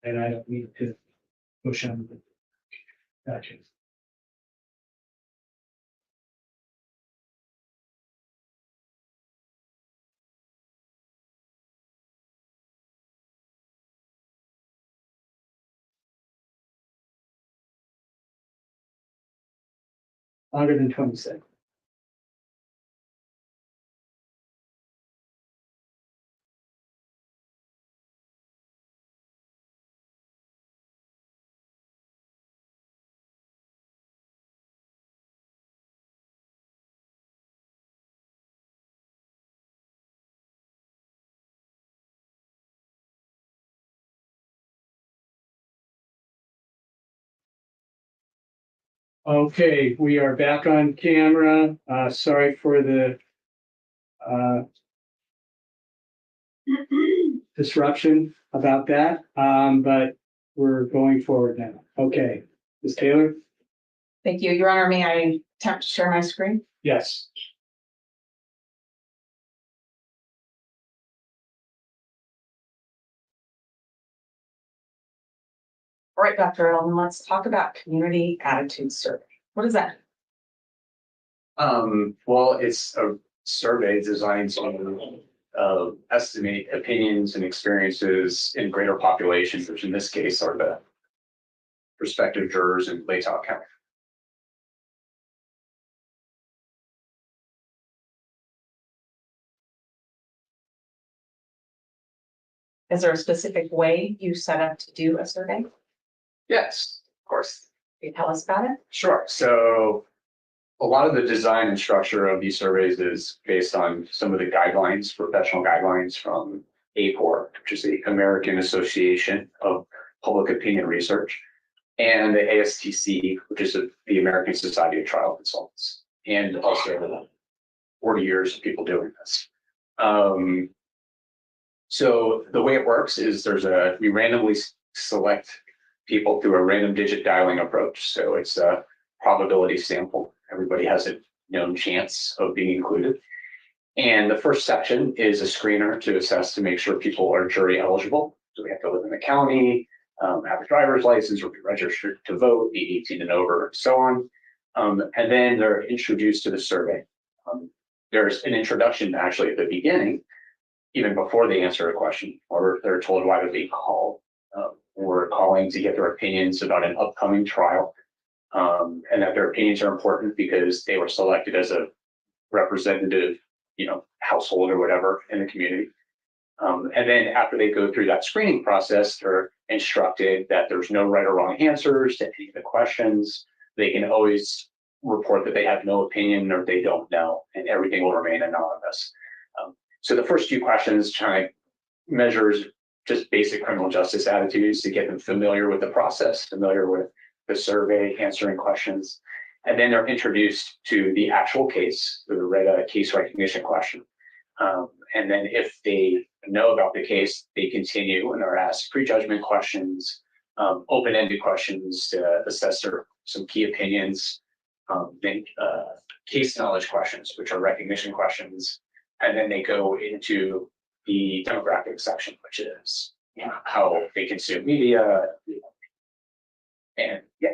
and I don't need to push on the. Gotcha. Longer than 20 seconds. Okay, we are back on camera. Sorry for the disruption about that, but we're going forward now. Okay, Ms. Taylor? Thank you. Your Honor, may I attempt to share my screen? Yes. All right, Dr. Elvin, let's talk about community attitude survey. What is that? Well, it's a survey designed to estimate opinions and experiences in greater populations, which in this case are the prospective jurors in Latah County. Is there a specific way you set up to do a survey? Yes, of course. Can you tell us about it? Sure. So a lot of the design and structure of these surveys is based on some of the guidelines, professional guidelines from APOR, which is the American Association of Public Opinion Research, and the ASTC, which is the American Society of Trial Consultants, and also 40 years of people doing this. So the way it works is we randomly select people through a random digit dialing approach. So it's a probability sample. Everybody has a known chance of being included. And the first section is a screener to assess to make sure people are jury eligible. So we have to live in the county, have a driver's license, or be registered to vote, be 18 and over, and so on. And then they're introduced to the survey. There's an introduction actually at the beginning, even before they answer a question, or they're told why they're being called. We're calling to get their opinions about an upcoming trial, and that their opinions are important because they were selected as a representative, household or whatever in the community. And then after they go through that screening process, they're instructed that there's no right or wrong answers to any of the questions. They can always report that they have no opinion or they don't know, and everything will remain anonymous. So the first few questions try to measure just basic criminal justice attitudes to get them familiar with the process, familiar with the survey, answering questions. And then they're introduced to the actual case, the case recognition question. And then if they know about the case, they continue and are asked prejudgment questions, open-ended questions to assess some key opinions, then case knowledge questions, which are recognition questions. And then they go into the demographic section, which is how they consume media. And yeah.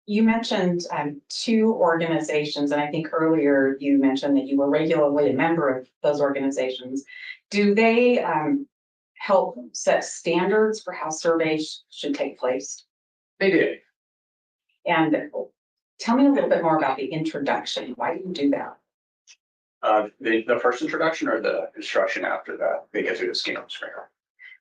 You mentioned two organizations, and I think earlier you mentioned that you were regularly a member of those organizations. Do they help set standards for how surveys should take place? They did. And tell me a little bit more about the introduction. Why do you do that? The first introduction or the instruction after that? They get through the screener.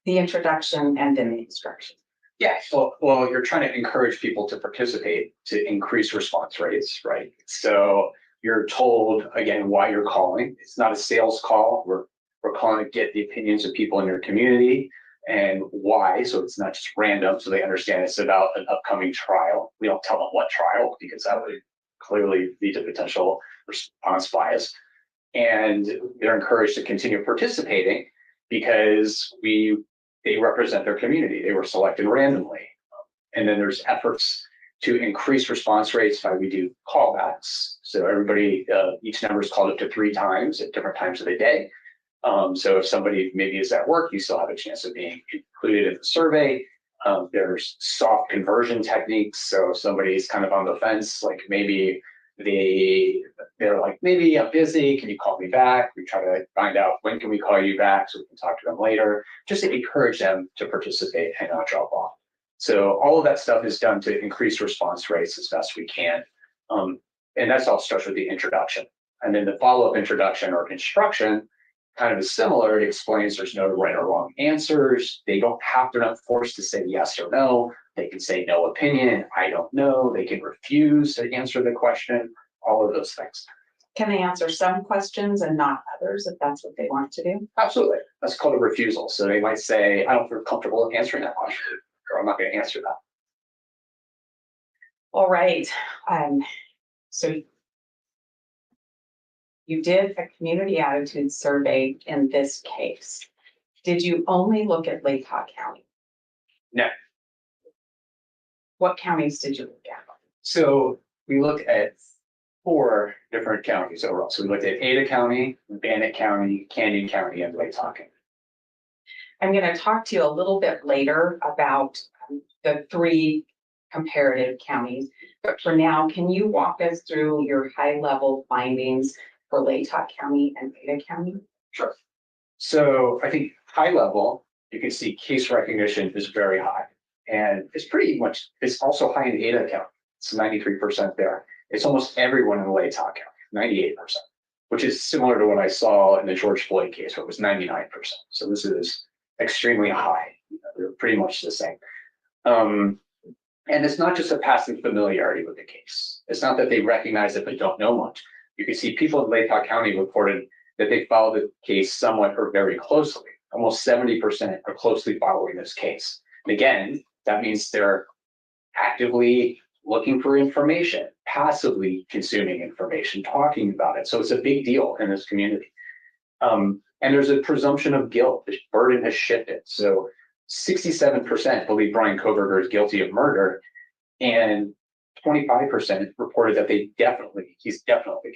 The introduction and then the instruction. Yeah, well, you're trying to encourage people to participate to increase response rates, right? So you're told again why you're calling. It's not a sales call. We're calling to get the opinions of people in your community and why. So it's not just random. So they understand it's about an upcoming trial. We don't tell them what trial because that would clearly lead to potential response bias. And they're encouraged to continue participating because they represent their community. They were selected randomly. And then there's efforts to increase response rates by we do callbacks. So everybody, each number is called up to 3 times at different times of the day. So if somebody maybe is at work, you still have a chance of being included in the survey. There's soft conversion techniques. So if somebody's kind of on the fence, like maybe they're like, maybe I'm busy, can you call me back? We try to find out when can we call you back so we can talk to them later, just to encourage them to participate and not drop off. So all of that stuff is done to increase response rates as best we can. And that's all starts with the introduction. And then the follow-up introduction or instruction kind of is similar. It explains there's no right or wrong answers. They're not forced to say yes or no. They can say no opinion, I don't know. They can refuse to answer the question, all of those things. Can they answer some questions and not others if that's what they want to do? Absolutely. That's called a refusal. So they might say, I don't feel comfortable answering that question, or I'm not going to answer that. All right. So you did a community attitude survey in this case. Did you only look at Lake County? No. What counties did you look at? So we looked at 4 different counties overall. So we looked at Ada County, Bannock County, Canyon County, and Lake County. I'm going to talk to you a little bit later about the 3 comparative counties. But for now, can you walk us through your high-level findings for Lake County and Ada County? Sure. So I think high level, you can see case recognition is very high. And it's also high in Ada County. It's 93% there. It's almost everyone in Lake County, 98%, which is similar to what I saw in the George Floyd case, where it was 99%. So this is extremely high. They're pretty much the same. And it's not just a passing familiarity with the case. It's not that they recognize it but don't know much. You can see people in Lake County reported that they followed the case somewhat or very closely. Almost 70% are closely following this case. And again, that means they're actively looking for information, passively consuming information, talking about it. So it's a big deal in this community. And there's a presumption of guilt. The burden has shifted. So 67% believe Bryan Kohberger is guilty of murder, and 25% reported that he's definitely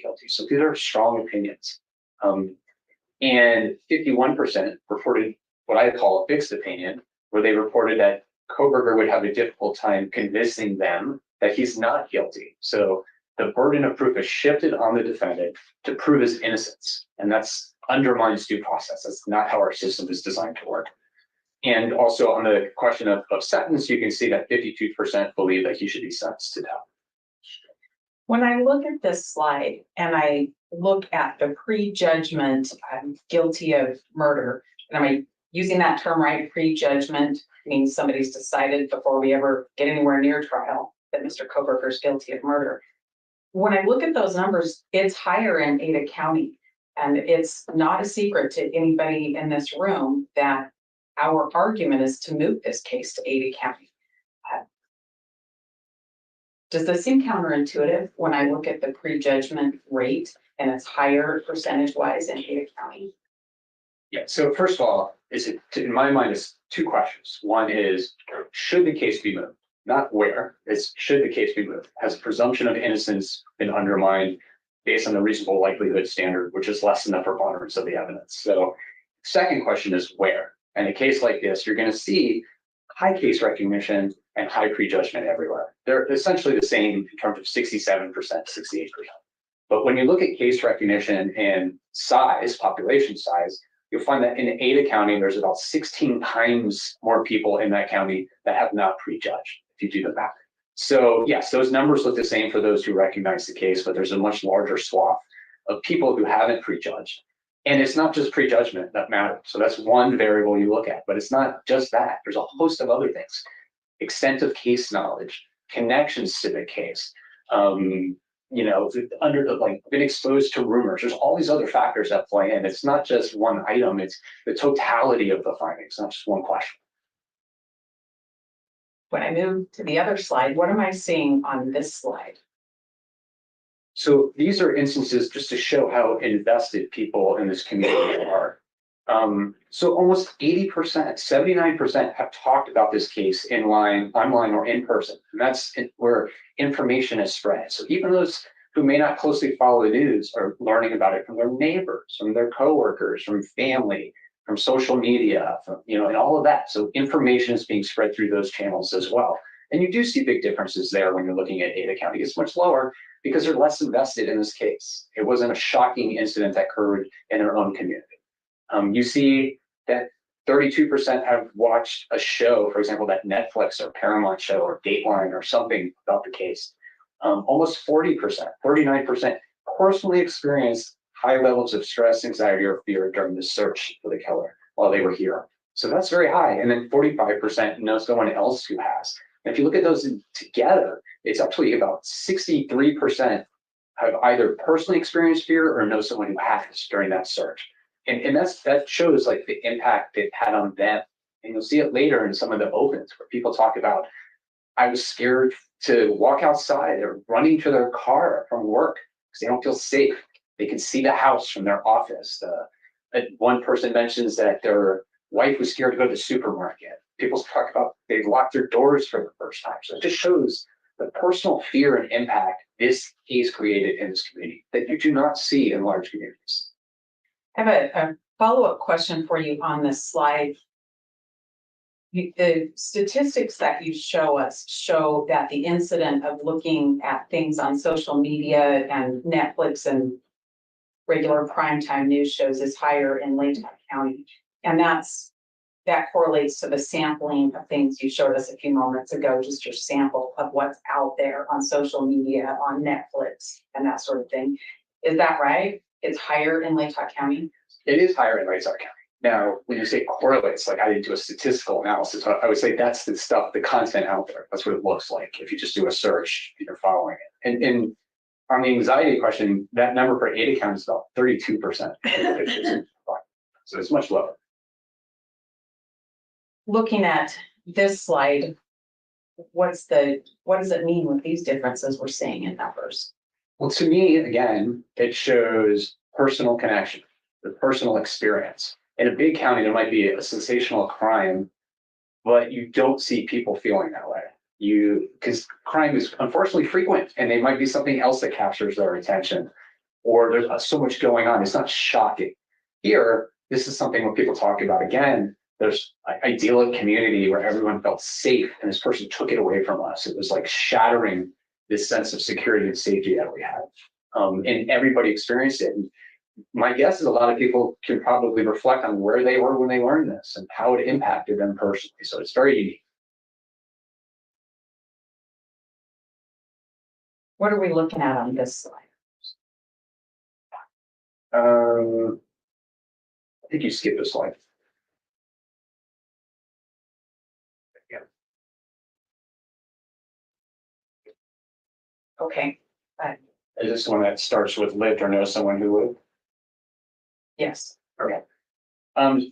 guilty. So these are strong opinions. And 51% reported what I call a fixed opinion, where they reported that Kohberger would have a difficult time convincing them that he's not guilty. So the burden of proof is shifted on the defendant to prove his innocence. And that's undermines due process. That's not how our system is designed to work. And also on the question of sentence, you can see that 52% believe that he should be sentenced to death. When I look at this slide and I look at the prejudgment, I'm guilty of murder, and am I using that term right? Prejudgment means somebody's decided before we ever get anywhere near trial that Mr. Kohberger is guilty of murder. When I look at those numbers, it's higher in Ada County. And it's not a secret to anybody in this room that our argument is to move this case to Ada County. Does this seem counterintuitive when I look at the prejudgment rate and it's higher percentage-wise in Ada County? Yeah, so first of all, in my mind, it's 2 questions. One is, should the case be moved? Not where, it's should the case be moved? Has the presumption of innocence been undermined based on the reasonable likelihood standard, which is less than the preponderance of the evidence? So second question is where? In a case like this, you're going to see high case recognition and high prejudgment everywhere. They're essentially the same in terms of 67%, 68%. But when you look at case recognition and size, population size, you'll find that in Ada County, there's about 16 times more people in that county that have not prejudged, if you do the math. So yes, those numbers look the same for those who recognize the case, but there's a much larger swath of people who haven't prejudged. And it's not just prejudgment that matters. So that's one variable you look at, but it's not just that. There's a host of other things. Extent of case knowledge, connections to the case, been exposed to rumors. There's all these other factors that play in. It's not just one item, it's the totality of the findings, not just one question. When I move to the other slide, what am I seeing on this slide? So these are instances just to show how invested people in this community are. So almost 80%, 79% have talked about this case online or in person. And that's where information is spread. So even those who may not closely follow the news are learning about it from their neighbors, from their coworkers, from family, from social media, from, and all of that. So information is being spread through those channels as well. And you do see big differences there when you're looking at Ada County. It's much lower because they're less invested in this case. It wasn't a shocking incident that occurred in their own community. You see that 32% have watched a show, for example, that Netflix or Paramount show or Dateline or something about the case. Almost 40%, 39% personally experienced high levels of stress, anxiety, or fear during the search for the killer while they were here. So that's very high. And then 45% know someone else who has. And if you look at those together, it's actually about 63% have either personally experienced fear or know someone who has during that search. And that shows like the impact they've had on them. And you'll see it later in some of the opens where people talk about, I was scared to walk outside or running to their car from work because they don't feel safe. They can see the house from their office. One person mentions that their wife was scared to go to the supermarket. People talk about they locked their doors for the first time. So it just shows the personal fear and impact this case created in this community that you do not see in large communities. I have a follow-up question for you on this slide. The statistics that you show us show that the incident of looking at things on social media and Netflix and regular primetime news shows is higher in Latah County. And that correlates to the sampling of things you showed us a few moments ago, just your sample of what's out there on social media, on Netflix, and that sort of thing. Is that right? It's higher in Latah County? It is higher in Latah County. Now, when you say correlates, like I didn't do a statistical analysis, I would say that's the stuff, the content out there. That's what it looks like if you just do a search and you're following it. And on the anxiety question, that number for Ada County is about 32%. So it's much lower. Looking at this slide, what does it mean with these differences we're seeing in numbers? Well, to me, again, it shows personal connection, the personal experience. In a big county, there might be a sensational crime, but you don't see people feeling that way. Because crime is unfortunately frequent, and they might be something else that captures their attention, or there's so much going on. It's not shocking. Here, this is something when people talk about again. There's an idyllic community where everyone felt safe, and this person took it away from us. It was like shattering this sense of security and safety that we had, and everybody experienced it. And my guess is a lot of people can probably reflect on where they were when they learned this and how it impacted them personally. So it's very unique. What are we looking at on this slide? I think you skipped a slide. Okay. Is this one that starts with lived or know someone who lived? Yes. Okay.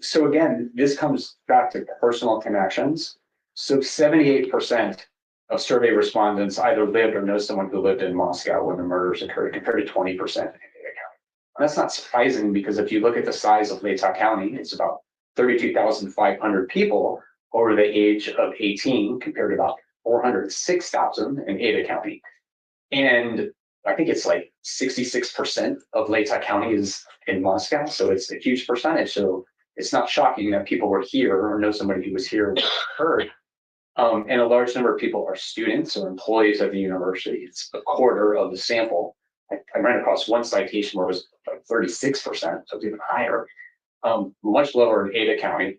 So again, this comes back to personal connections. So 78% of survey respondents either lived or know someone who lived in Moscow when the murders occurred, compared to 20% in Ada County. And that's not surprising because if you look at the size of Latah County, it's about 32,500 people over the age of 18, compared to about 406,000 in Ada County. And I think it's like 66% of Latah County is in Moscow. So it's a huge percentage. So it's not shocking that people were here or know somebody who was here and heard. And a large number of people are students or employees of the university. It's a quarter of the sample. I ran across one citation where it was like 36%, so it's even higher, much lower in Ada County.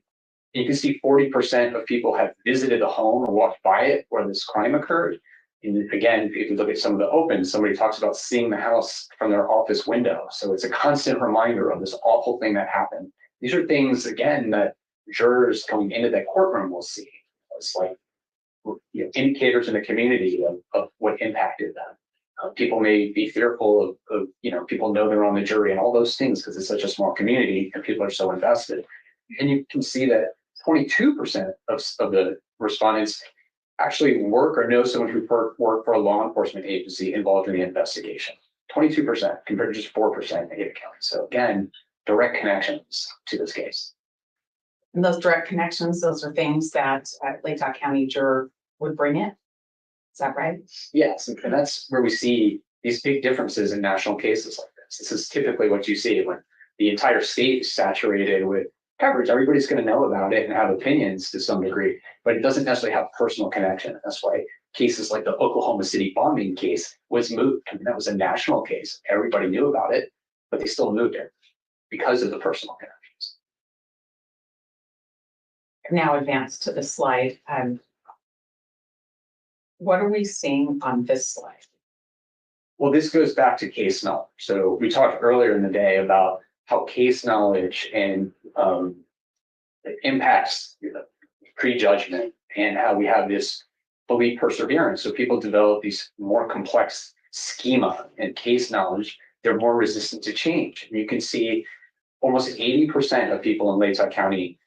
You can see 40% of people have visited the home or walked by it where this crime occurred. And again, if you look at some of the opens, somebody talks about seeing the house from their office window. So it's a constant reminder of this awful thing that happened. These are things, again, that jurors coming into that courtroom will see. It's like indicators in the community of what impacted them. People may be fearful of people know they're on the jury and all those things because it's such a small community and people are so invested. And you can see that 22% of the respondents actually work or know someone who worked for a law enforcement agency involved in the investigation. 22% compared to just 4% in Ada County. So again, direct connections to this case. And those direct connections, those are things that a Latah County juror would bring in. Is that right? Yes, and that's where we see these big differences in national cases like this. This is typically what you see when the entire state is saturated with coverage. Everybody's going to know about it and have opinions to some degree, but it doesn't necessarily have personal connection. That's why cases like the Oklahoma City bombing case was moved. I mean, that was a national case. Everybody knew about it, but they still moved it because of the personal connections. Now advance to the slide. What are we seeing on this slide? Well, this goes back to case knowledge. So we talked earlier in the day about how case knowledge and impacts prejudgment and how we have this belief perseverance. So people develop these more complex schema and case knowledge. They're more resistant to change. And you can see almost 80% of people in Latah County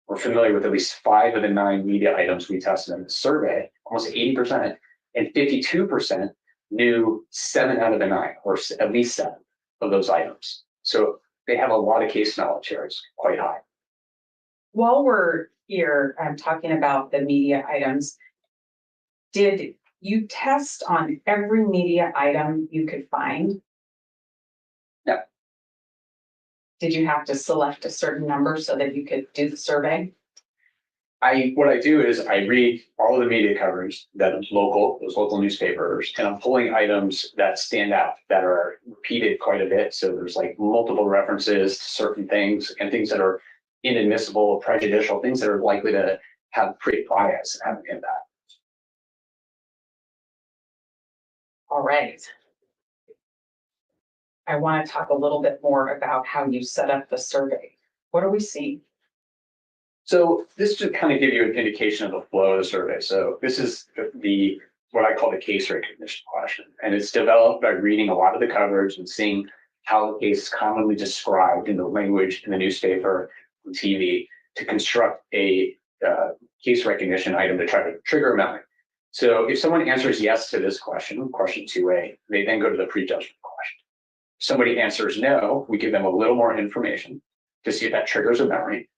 were familiar with at least 5 of the 9 media items we tested in the survey, almost 80%, and 52% knew 7 out of the 9, or at least 7 of those items. So they have a lot of case knowledge here. It's quite high. While we're here, I'm talking about the media items. Did you test on every media item you could find? No. Did you have to select a certain number so that you could do the survey? What I do is I read all of the media coverage that is local, those local newspapers, and I'm pulling items that stand out, that are repeated quite a bit. So there's like multiple references to certain things and things that are inadmissible, prejudicial, things that are likely to have create bias and have an impact. All right. I want to talk a little bit more about how you set up the survey. What are we seeing? So this should kind of give you an indication of the flow of the survey. So this is what I call the case recognition question. And it's developed by reading a lot of the coverage and seeing how the case is commonly described in the language in the newspaper and TV to construct a case recognition item to try to trigger a memory. So if someone answers yes to this question, question 2A, they then go to the prejudgment question. If somebody answers no, we give them a little more information to see if that triggers a memory.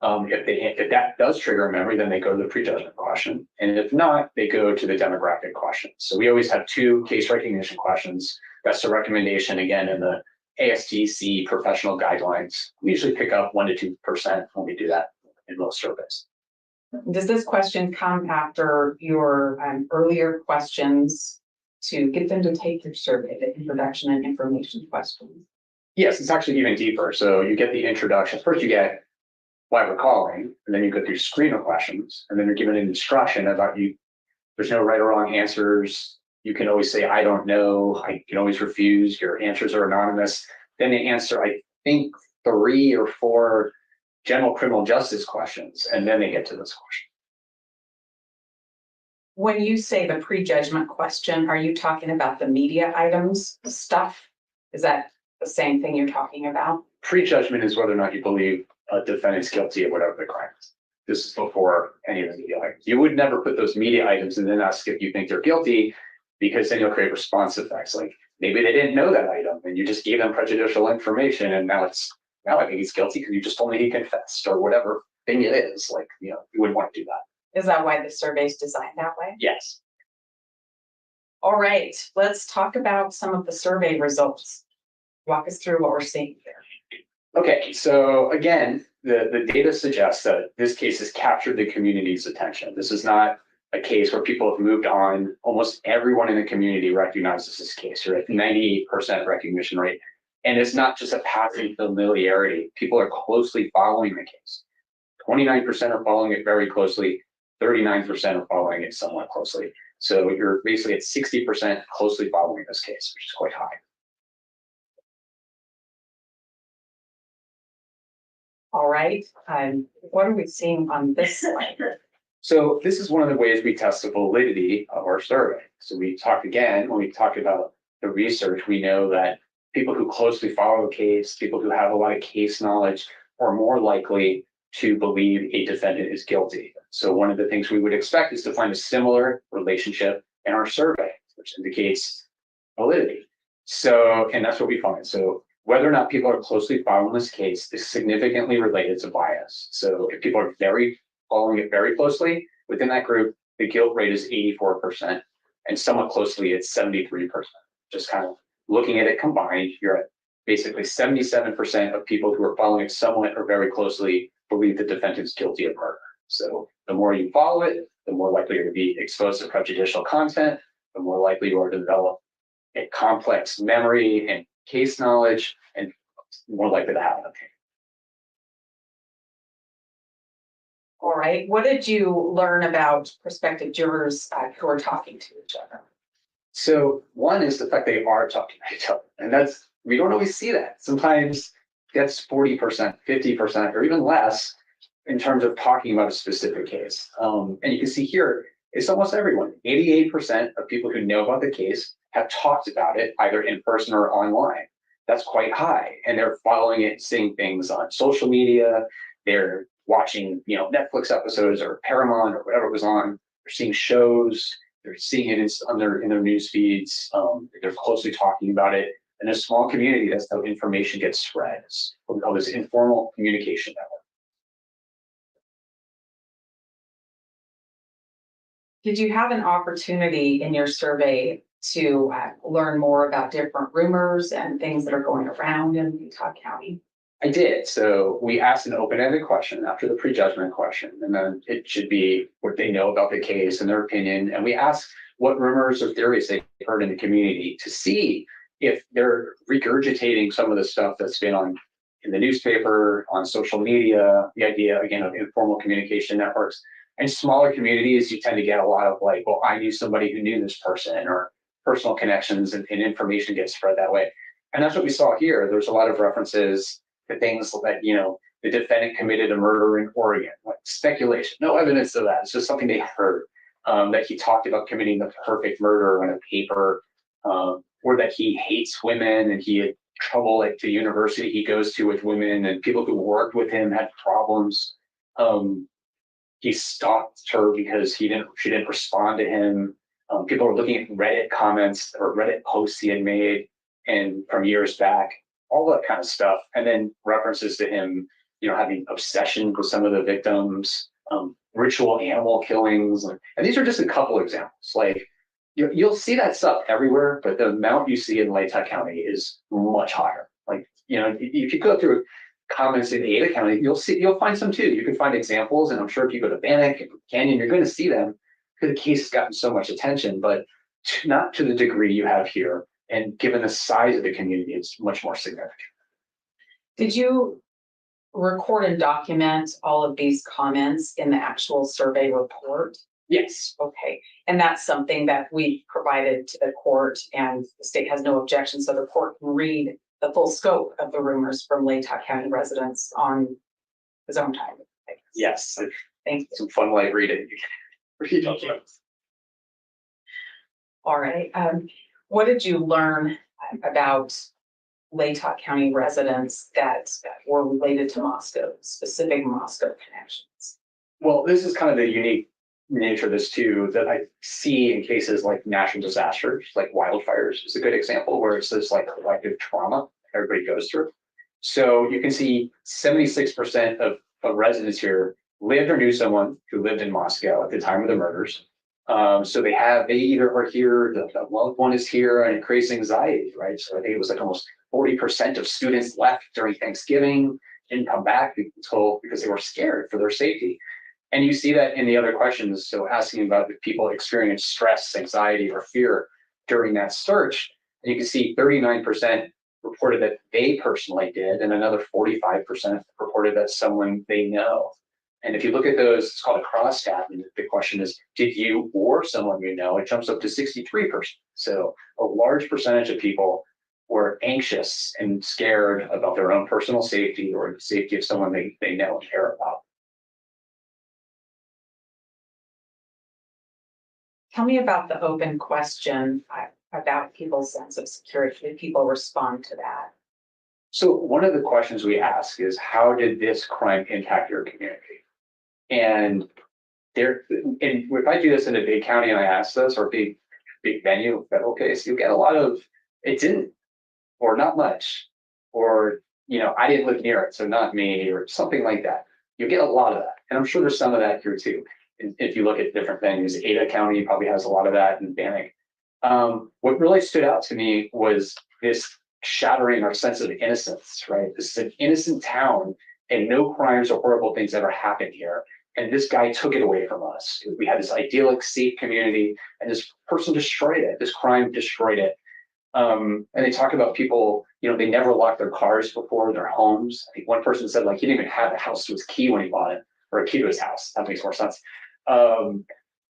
If that does trigger a memory, then they go to the prejudgment question. And if not, they go to the demographic question. So we always have 2 case recognition questions. That's the recommendation, again, in the ASTC professional guidelines. We usually pick up 1 to 2% when we do that in most surveys. Does this question come after your earlier questions to get them to take your survey, the introduction and information questions? Yes, it's actually even deeper. So you get the introduction. First, you get why we're calling, and then you go through screen of questions, and then you're given an instruction about you. There's no right or wrong answers. You can always say, I don't know. I can always refuse. Your answers are anonymous. Then they answer, I think, 3 or 4 general criminal justice questions, and then they get to this question. When you say the prejudgment question, are you talking about the media items stuff? Is that the same thing you're talking about? Prejudgment is whether or not you believe a defendant's guilty of whatever the crime is. This is before any of the media items. You would never put those media items and then ask if you think they're guilty, because then you'll create response effects. Like maybe they didn't know that item and you just gave them prejudicial information, and now I think he's guilty because you just told me he confessed, or whatever thing it is. Like, you wouldn't want to do that. Is that why the survey is designed that way? Yes. All right, let's talk about some of the survey results. Walk us through what we're seeing there. Okay, so again, the data suggests that this case has captured the community's attention. This is not a case where people have moved on. Almost everyone in the community recognizes this case. You're at 98% recognition rate. And it's not just a passing familiarity. People are closely following the case. 29% are following it very closely. 39% are following it somewhat closely. So you're basically at 60% closely following this case, which is quite high. All right, what are we seeing on this slide? So this is one of the ways we test the validity of our survey. So we talked again, when we talked about the research, we know that people who closely follow a case, people who have a lot of case knowledge, are more likely to believe a defendant is guilty. So one of the things we would expect is to find a similar relationship in our survey, which indicates validity. So, and that's what we find. So whether or not people are closely following this case is significantly related to bias. So if people are following it very closely, within that group, the guilt rate is 84%, and somewhat closely it's 73%. Just kind of looking at it combined, you're at basically 77% of people who are following it somewhat or very closely believe the defendant is guilty of murder. So the more you follow it, the more likely you're to be exposed to prejudicial content, the more likely you are to develop a complex memory and case knowledge, and more likely to have an opinion. All right, what did you learn about prospective jurors who are talking to each other? So one is the fact they are talking to each other, and that's, we don't always see that. Sometimes that's 40%, 50%, or even less in terms of talking about a specific case. And you can see here, it's almost everyone. 88% of people who know about the case have talked about it either in person or online. That's quite high, and they're following it, seeing things on social media. They're watching, Netflix episodes or Paramount or whatever was on. They're seeing shows. They're seeing it in their news feeds. They're closely talking about it. In a small community, that's how information gets spread. It's what we call this informal communication network. Did you have an opportunity in your survey to learn more about different rumors and things that are going around in Utah County? I did. So we asked an open-ended question after the prejudgment question, and then it should be what they know about the case and their opinion. And we asked what rumors or theories they heard in the community to see if they're regurgitating some of the stuff that's been in the newspaper, on social media, the idea, again, of informal communication networks. In smaller communities, you tend to get a lot of like, well, I knew somebody who knew this person, or personal connections, and information gets spread that way. And that's what we saw here. There's a lot of references to things that, the defendant committed a murder in Oregon, like speculation, no evidence of that. It's just something they heard, that he talked about committing the perfect murder on a paper, or that he hates women and he had trouble at the university he goes to with women, and people who worked with him had problems. He stalked her because she didn't respond to him. People were looking at Reddit comments or Reddit posts he had made and from years back, all that kind of stuff. And then references to him, having obsession with some of the victims, ritual animal killings. And these are just a couple examples. Like you'll see that stuff everywhere, but the amount you see in Latah County is much higher. Like, if you go through comments in Ada County, you'll find some too. You can find examples, and I'm sure if you go to Bannock and Canyon, you're going to see them because the case has gotten so much attention, but not to the degree you have here. And given the size of the community, it's much more significant. Did you record and document all of these comments in the actual survey report? Yes. Okay, and that's something that we provided to the court, and the state has no objection, so the court can read the full scope of the rumors from Latah County residents on his own time. Yes. Thank you. Some fun light reading. All right. What did you learn about Latah County residents that were related to Moscow, specific Moscow connections? Well, this is kind of the unique nature of this too, that I see in cases like natural disasters, like wildfires is a good example where it's this like collective trauma everybody goes through. So you can see 76% of residents here lived or knew someone who lived in Moscow at the time of the murders. So they either are here, the loved one is here, and it creates anxiety, right? So I think it was like almost 40% of students left during Thanksgiving, didn't come back because they were scared for their safety. And you see that in the other questions. So asking about if people experience stress, anxiety, or fear during that search, and you can see 39% reported that they personally did, and another 45% reported that someone they know. And if you look at those, it's called a crosstab. And the question is, did you or someone you know? It jumps up to 63%. So a large percentage of people were anxious and scared about their own personal safety or the safety of someone they know and care about. Tell me about the open question about people's sense of security. Did people respond to that? So one of the questions we ask is, how did this crime impact your community? And if I do this in a big county and I ask this, or big venue, federal case, you get a lot of, it didn't, or not much, or, I didn't live near it, so not me, or something like that. You get a lot of that. And I'm sure there's some of that here too. If you look at different venues, Ada County probably has a lot of that, and Bannock. What really stood out to me was this shattering our sense of innocence, right? This is an innocent town and no crimes or horrible things ever happened here. And this guy took it away from us. We had this idyllic, safe community, and this person destroyed it. This crime destroyed it. And they talk about people, they never locked their cars before, their homes. I think one person said, like, he didn't even have a house to his key when he bought it, or a key to his house. That makes more sense.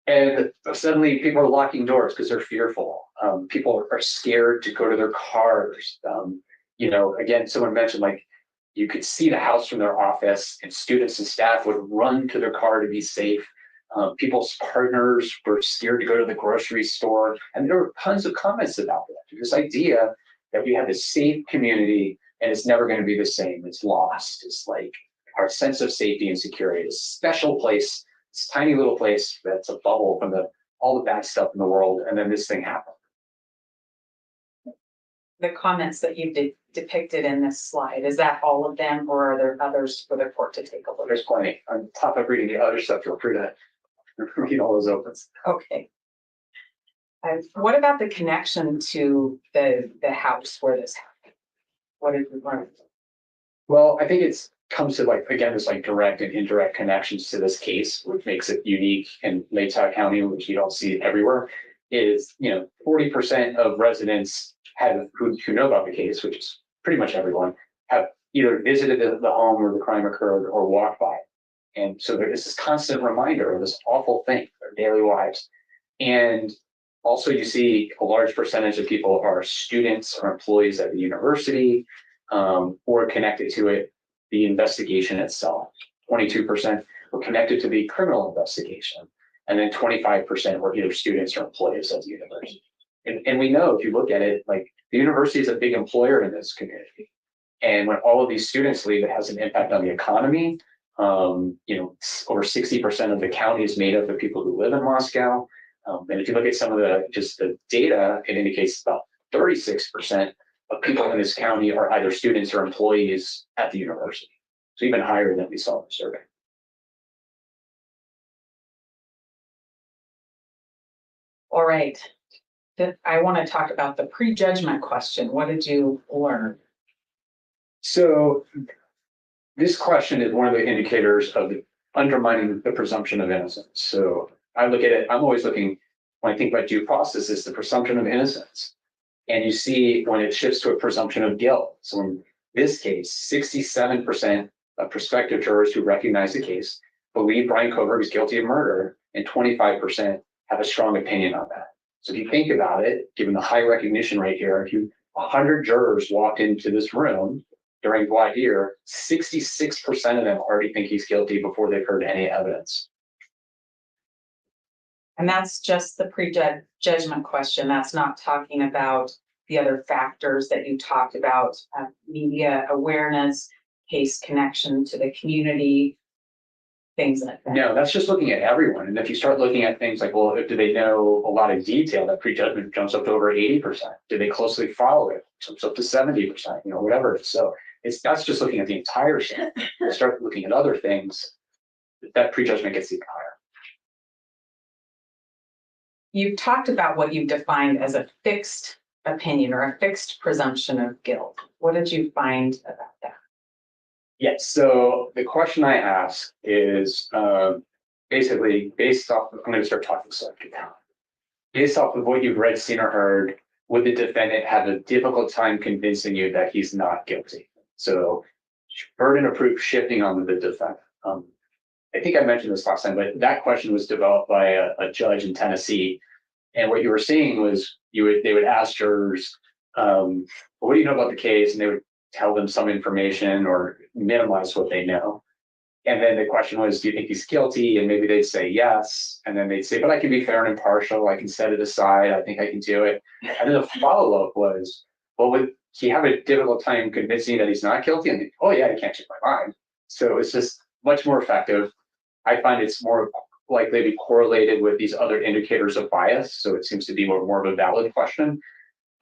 And suddenly people are locking doors because they're fearful. People are scared to go to their cars. Again, someone mentioned, like, you could see the house from their office, and students and staff would run to their car to be safe. People's partners were scared to go to the grocery store. And there were tons of comments about that. This idea that we have this safe community and it's never going to be the same. It's lost. It's like our sense of safety and security, this special place, this tiny little place that's a bubble from all the bad stuff in the world. And then this thing happened. The comments that you depicted in this slide, is that all of them, or are there others for the court to take a look at? There's plenty. On top of reading the other stuff, feel free to read all those opens. Okay. What about the connection to the house where this happened? What did we learn? Well, I think it's comes to, like, again, this like direct and indirect connections to this case, which makes it unique in Latah County, which you don't see everywhere, is 40% of residents who know about the case, which is pretty much everyone, have either visited the home where the crime occurred or walked by. And so there is this constant reminder of this awful thing, their daily lives. And also you see a large percentage of people are students or employees at the university, or connected to it, the investigation itself. 22% were connected to the criminal investigation. And then 25% were either students or employees of the university. And we know, if you look at it, like, the university is a big employer in this community. And when all of these students leave, it has an impact on the economy. Over 60% of the county is made up of people who live in Moscow. And if you look at some of the data, it indicates about 36% of people in this county are either students or employees at the university. So even higher than we saw in the survey. All right. I want to talk about the prejudgment question. What did you learn? So this question is one of the indicators of undermining the presumption of innocence. So I look at it, I'm always looking, when I think about due process, is the presumption of innocence. And you see when it shifts to a presumption of guilt. So in this case, 67% of prospective jurors who recognize the case believe Bryan Kohberger is guilty of murder, and 25% have a strong opinion on that. So if you think about it, given the high recognition rate here, if 100 jurors walked into this room during voir dire, 66% of them already think he's guilty before they've heard any evidence. And that's just the prejudgment question. That's not talking about the other factors that you talked about, media awareness, case connection to the community, things like that. No, that's just looking at everyone. And if you start looking at things like, well, do they know a lot of detail? That prejudgment jumps up to over 80%. Do they closely follow it? Jumps up to 70%, whatever it is. So that's just looking at the entire thing. Start looking at other things, that prejudgment gets even higher. You've talked about what you've defined as a fixed opinion or a fixed presumption of guilt. What did you find about that? Yes. So the question I ask is basically based off, I'm going to start talking subject now. Based off of what you've read, seen, or heard, would the defendant have a difficult time convincing you that he's not guilty? So burden of proof shifting on the defendant. I think I mentioned this last time, but that question was developed by a judge in Tennessee. And what you were seeing was they would ask jurors, well, what do you know about the case? And they would tell them some information or minimize what they know. And then the question was, do you think he's guilty? And maybe they'd say yes. And then they'd say, but I can be fair and impartial. I can set it aside. I think I can do it. And then the follow-up was, well, would he have a difficult time convincing that he's not guilty? And oh yeah, I can't change my mind. So it's just much more effective. I find it's more likely to be correlated with these other indicators of bias. So it seems to be more of a valid question.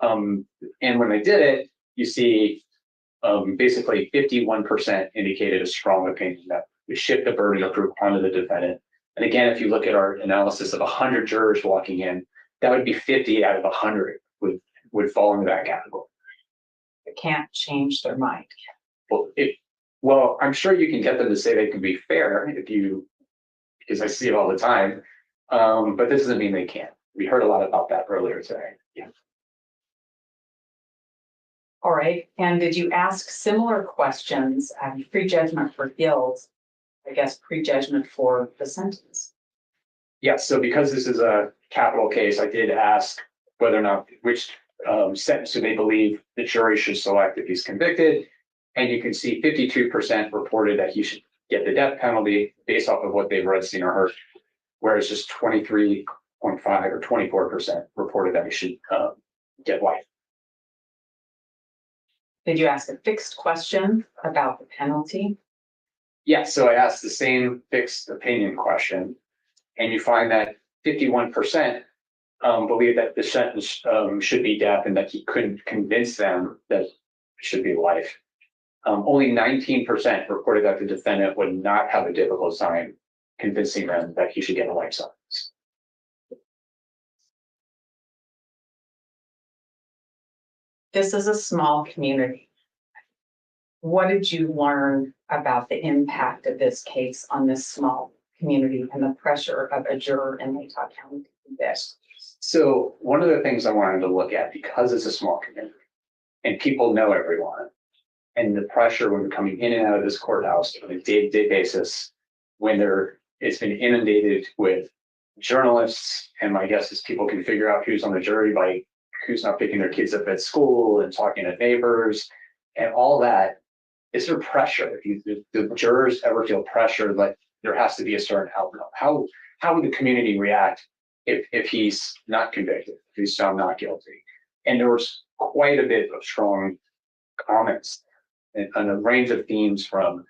And when I did it, you see basically 51% indicated a strong opinion that we shift the burden of proof onto the defendant. And again, if you look at our analysis of 100 jurors walking in, that would be 50 out of 100 would fall into that category. They can't change their mind. Well, Well, I'm sure you can get them to say they can be fair because I see it all the time. But this doesn't mean they can't. We heard a lot about that earlier today. Yeah. All right, and did you ask similar questions, prejudgment for guilt, I guess prejudgment for the sentence? Yes, so because this is a capital case, I did ask whether or not which sentence do they believe the jury should select if he's convicted. And you can see 52% reported that he should get the death penalty based off of what they've read, seen, or heard, whereas just 23.5 or 24% reported that he should get life. Did you ask a fixed question about the penalty? Yes, so I asked the same fixed opinion question, and you find that 51% believe that the sentence should be death and that he couldn't convince them that it should be life. Only 19% reported that the defendant would not have a difficult time convincing them that he should get a life sentence. This is a small community. What did you learn about the impact of this case on this small community and the pressure of a juror in Utah County to do this? So one of the things I wanted to look at, because it's a small community and people know everyone, and the pressure when coming in and out of this courthouse on a day-to-day basis, when it's been inundated with journalists, and my guess is people can figure out who's on the jury by who's not picking their kids up at school and talking to neighbors and all that. Is there pressure? Do the jurors ever feel pressure that there has to be a certain outcome? How would the community react if he's not convicted, if he's found not guilty? And there was quite a bit of strong comments and a range of themes from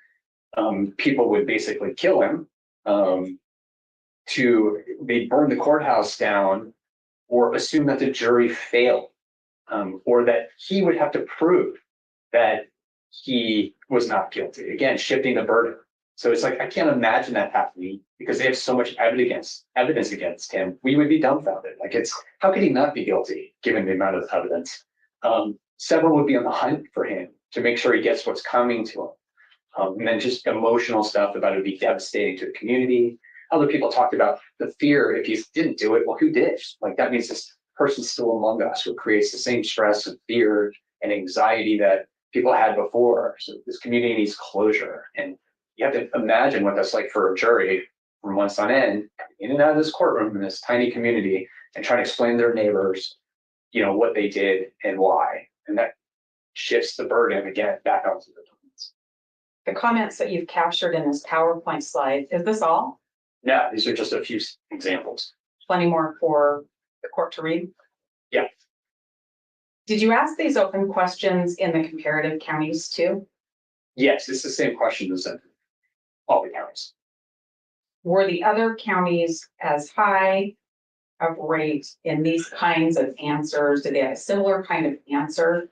people would basically kill him to they burn the courthouse down or assume that the jury failed or that he would have to prove that he was not guilty. Again, shifting the burden. So it's like, I can't imagine that happening because they have so much evidence against him. We would be dumbfounded. Like how could he not be guilty given the amount of evidence? Several would be on the hunt for him to make sure he gets what's coming to him. And then just emotional stuff about it would be devastating to the community. Other people talked about the fear if he didn't do it, well, who did? Like that means this person's still among us who creates the same stress and fear and anxiety that people had before. So this community needs closure. And you have to imagine what that's like for a jury from months on end, in and out of this courtroom in this tiny community and trying to explain to their neighbors, what they did and why. And that shifts the burden again back onto the defendants. The comments that you've captured in this PowerPoint slide, is this all? No, these are just a few examples. Plenty more for the court to read? Yeah. Did you ask these open questions in the comparative counties too? Yes, it's the same question as in all the counties. Were the other counties as high of rate in these kinds of answers? Did they have a similar kind of answer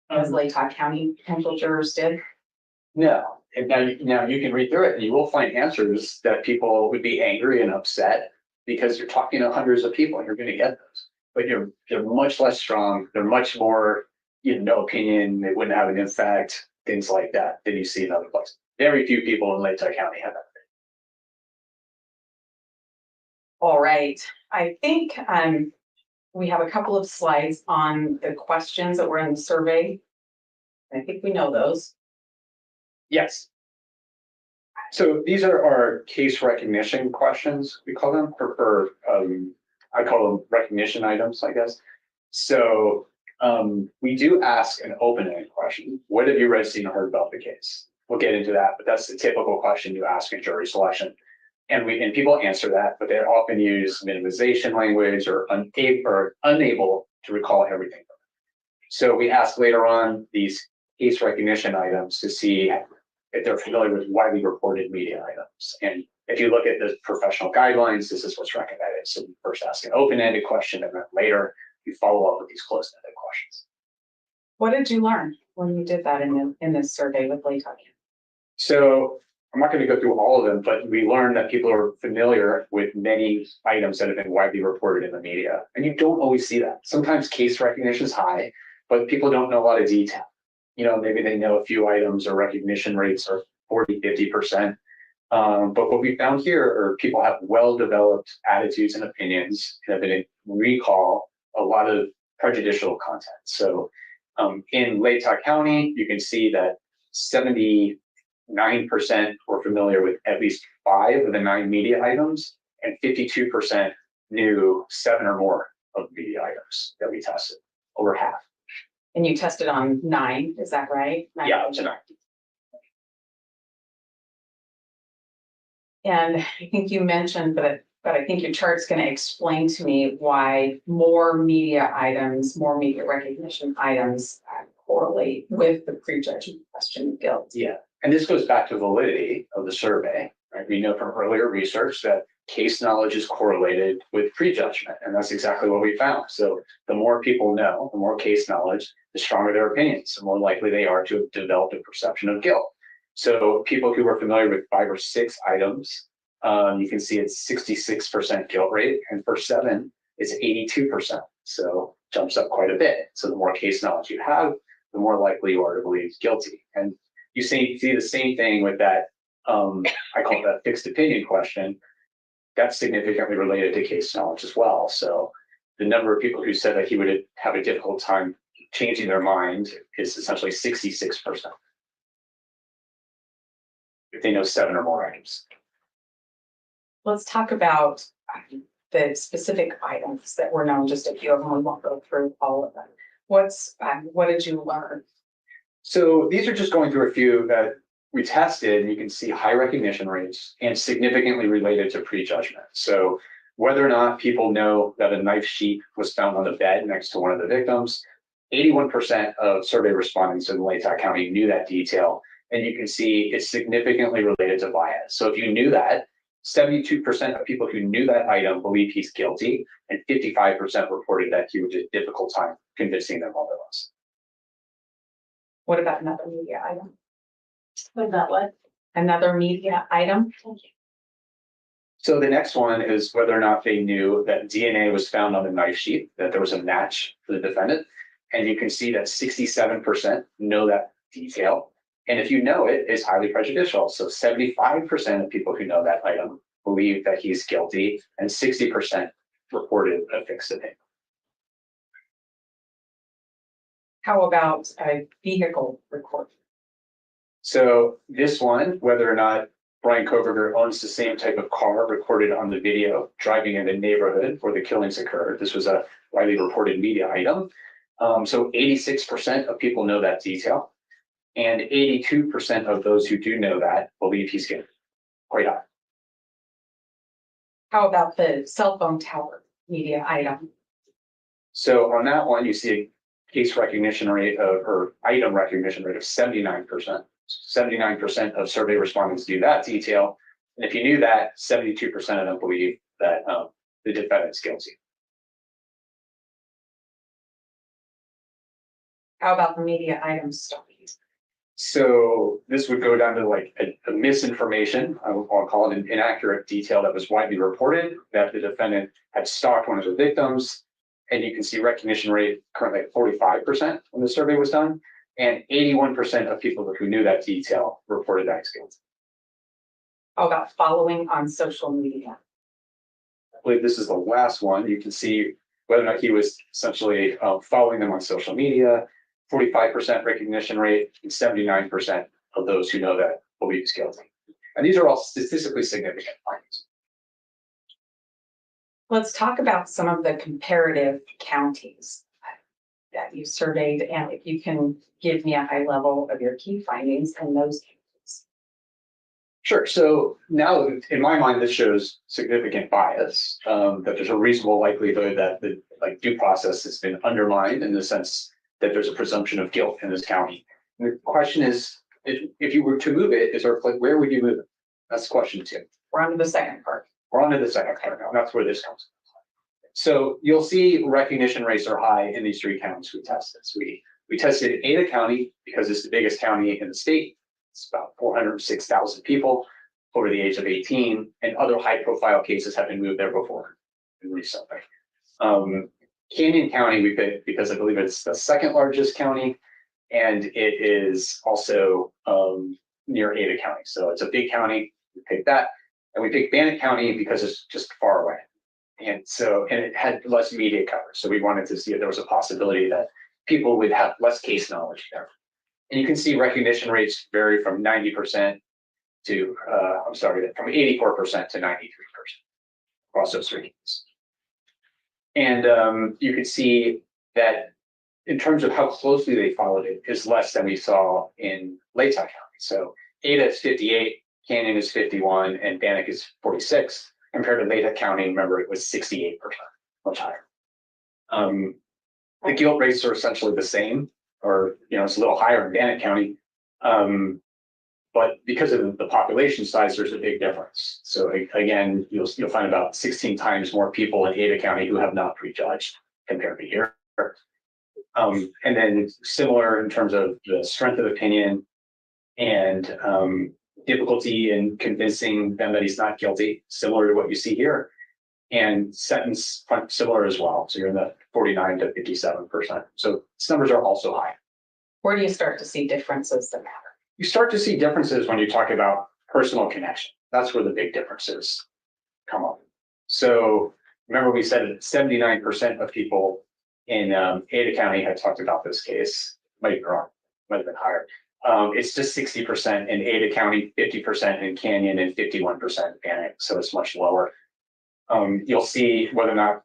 as Latah County potential jurors did? No, and now you can read through it and you will find answers that people would be angry and upset because you're talking to hundreds of people and you're going to get those. But they're much less strong. They're much more, no opinion. They wouldn't have an impact, things like that than you see in other places. Very few people in Latah County have that. All right, I think we have a couple of slides on the questions that were in the survey. I think we know those. Yes. So these are our case recognition questions, we call them, or I call them recognition items, I guess. So we do ask an open-ended question. What have you read, seen, or heard about the case? We'll get into that, but that's the typical question you ask in jury selection. And people answer that, but they often use minimization language or unable to recall everything. So we ask later on these case recognition items to see if they're familiar with widely reported media items. And if you look at the professional guidelines, this is what's recommended. So we first ask an open-ended question, and then later we follow up with these closed-ended questions. What did you learn when you did that in this survey with Latah County? So I'm not going to go through all of them, but we learned that people are familiar with many items that have been widely reported in the media. And you don't always see that. Sometimes case recognition is high, but people don't know a lot of detail. maybe they know a few items or recognition rates are 40, 50%. But what we found here are people have well-developed attitudes and opinions and ability to recall a lot of prejudicial content. So in Latah County, you can see that 79% were familiar with at least 5 of the 9 media items, and 52% knew 7 or more of the media items that we tested, over half. And you tested on 9, is that right? 9. Yeah, up to 9. And I think you mentioned, but I think your chart's going to explain to me why more media items, more media recognition items correlate with the prejudgment question of guilt. Yeah, and this goes back to validity of the survey, right? We know from earlier research that case knowledge is correlated with prejudgment, and that's exactly what we found. So the more people know, the more case knowledge, the stronger their opinions, the more likely they are to have developed a perception of guilt. So people who were familiar with 5 or 6 items, you can see it's 66% guilt rate, and for 7, it's 82%. So jumps up quite a bit. So the more case knowledge you have, the more likely you are to believe guilty. And you see the same thing with that, I call it that fixed opinion question. That's significantly related to case knowledge as well. So the number of people who said that he would have a difficult time changing their mind is essentially 66%. If they know 7 or more items. Let's talk about the specific items that were known, just a few of them. We won't go through all of them. What did you learn? So these are just going through a few that we tested, and you can see high recognition rates and significantly related to prejudgment. So whether or not people know that a knife sheath was found on the bed next to one of the victims, 81% of survey respondents in Latah County knew that detail. And you can see it's significantly related to bias. So if you knew that, 72% of people who knew that item believe he's guilty, and 55% reported that he would have a difficult time convincing them otherwise. What about another media item? What about what? Another media item? So the next one is whether or not they knew that DNA was found on the knife sheath, that there was a match for the defendant. And you can see that 67% know that detail. And if you know it, it's highly prejudicial. So 75% of people who know that item believe that he's guilty, and 60% reported a fixed opinion. How about a vehicle recording? So this one, whether or not Bryan Kohberger owns the same type of car recorded on the video driving in the neighborhood where the killings occurred. This was a widely reported media item. So 86% of people know that detail. And 82% of those who do know that believe he's guilty. Quite high. How about the cell phone tower media item? So on that one, you see a case recognition rate or item recognition rate of 79%. 79% of survey respondents do that detail. And if you knew that, 72% of them believe that the defendant's guilty. How about the media item studies? So this would go down to like a misinformation, I'll call it an inaccurate detail that was widely reported, that the defendant had stalked one of the victims. And you can see recognition rate currently at 45% when the survey was done. And 81% of people who knew that detail reported that guilty. How about following on social media? I believe this is the last one. You can see whether or not he was essentially following them on social media. 45% recognition rate, and 79% of those who know that believe he's guilty. And these are all statistically significant findings. Let's talk about some of the comparative counties that you surveyed, and if you can give me a high level of your key findings in those counties. Sure. So now, in my mind, this shows significant bias, that there's a reasonable likelihood that the due process has been undermined in the sense that there's a presumption of guilt in this county. And the question is, if you were to move it, where would you move it? That's question 2. We're on to the second part. We're on to the second part now. That's where this comes. So you'll see recognition rates are high in these 3 counties we tested. So we tested Ada County because it's the biggest county in the state. It's about 406,000 people over the age of 18, and other high-profile cases have been moved there before recently. Canyon County we picked because I believe it's the second largest county, and it is also near Ada County. So it's a big county. We picked that, and we picked Bannock County because it's just far away. And it had less media coverage. So we wanted to see if there was a possibility that people would have less case knowledge there. And you can see recognition rates vary from 90% to, from 84% to 93% across those three cases. And you can see that in terms of how closely they followed it is less than we saw in Latah County. So Ada is 58, Canyon is 51, and Bannock is 46. Compared to Latah County, remember, it was 68%, much higher. The guilt rates are essentially the same, or it's a little higher in Bannock County. But because of the population size, there's a big difference. So again, you'll find about 16 times more people in Ada County who have not prejudged compared to here. And then similar in terms of the strength of opinion and difficulty in convincing them that he's not guilty, similar to what you see here, and sentence similar as well. So you're in the 49 to 57%. So these numbers are also high. Where do you start to see differences that matter? You start to see differences when you talk about personal connection. That's where the big differences come up. So remember, we said that 79% of people in Ada County had talked about this case. Might be wrong, might have been higher. It's just 60% in Ada County, 50% in Canyon, and 51% in Bannock. So it's much lower. You'll see whether or not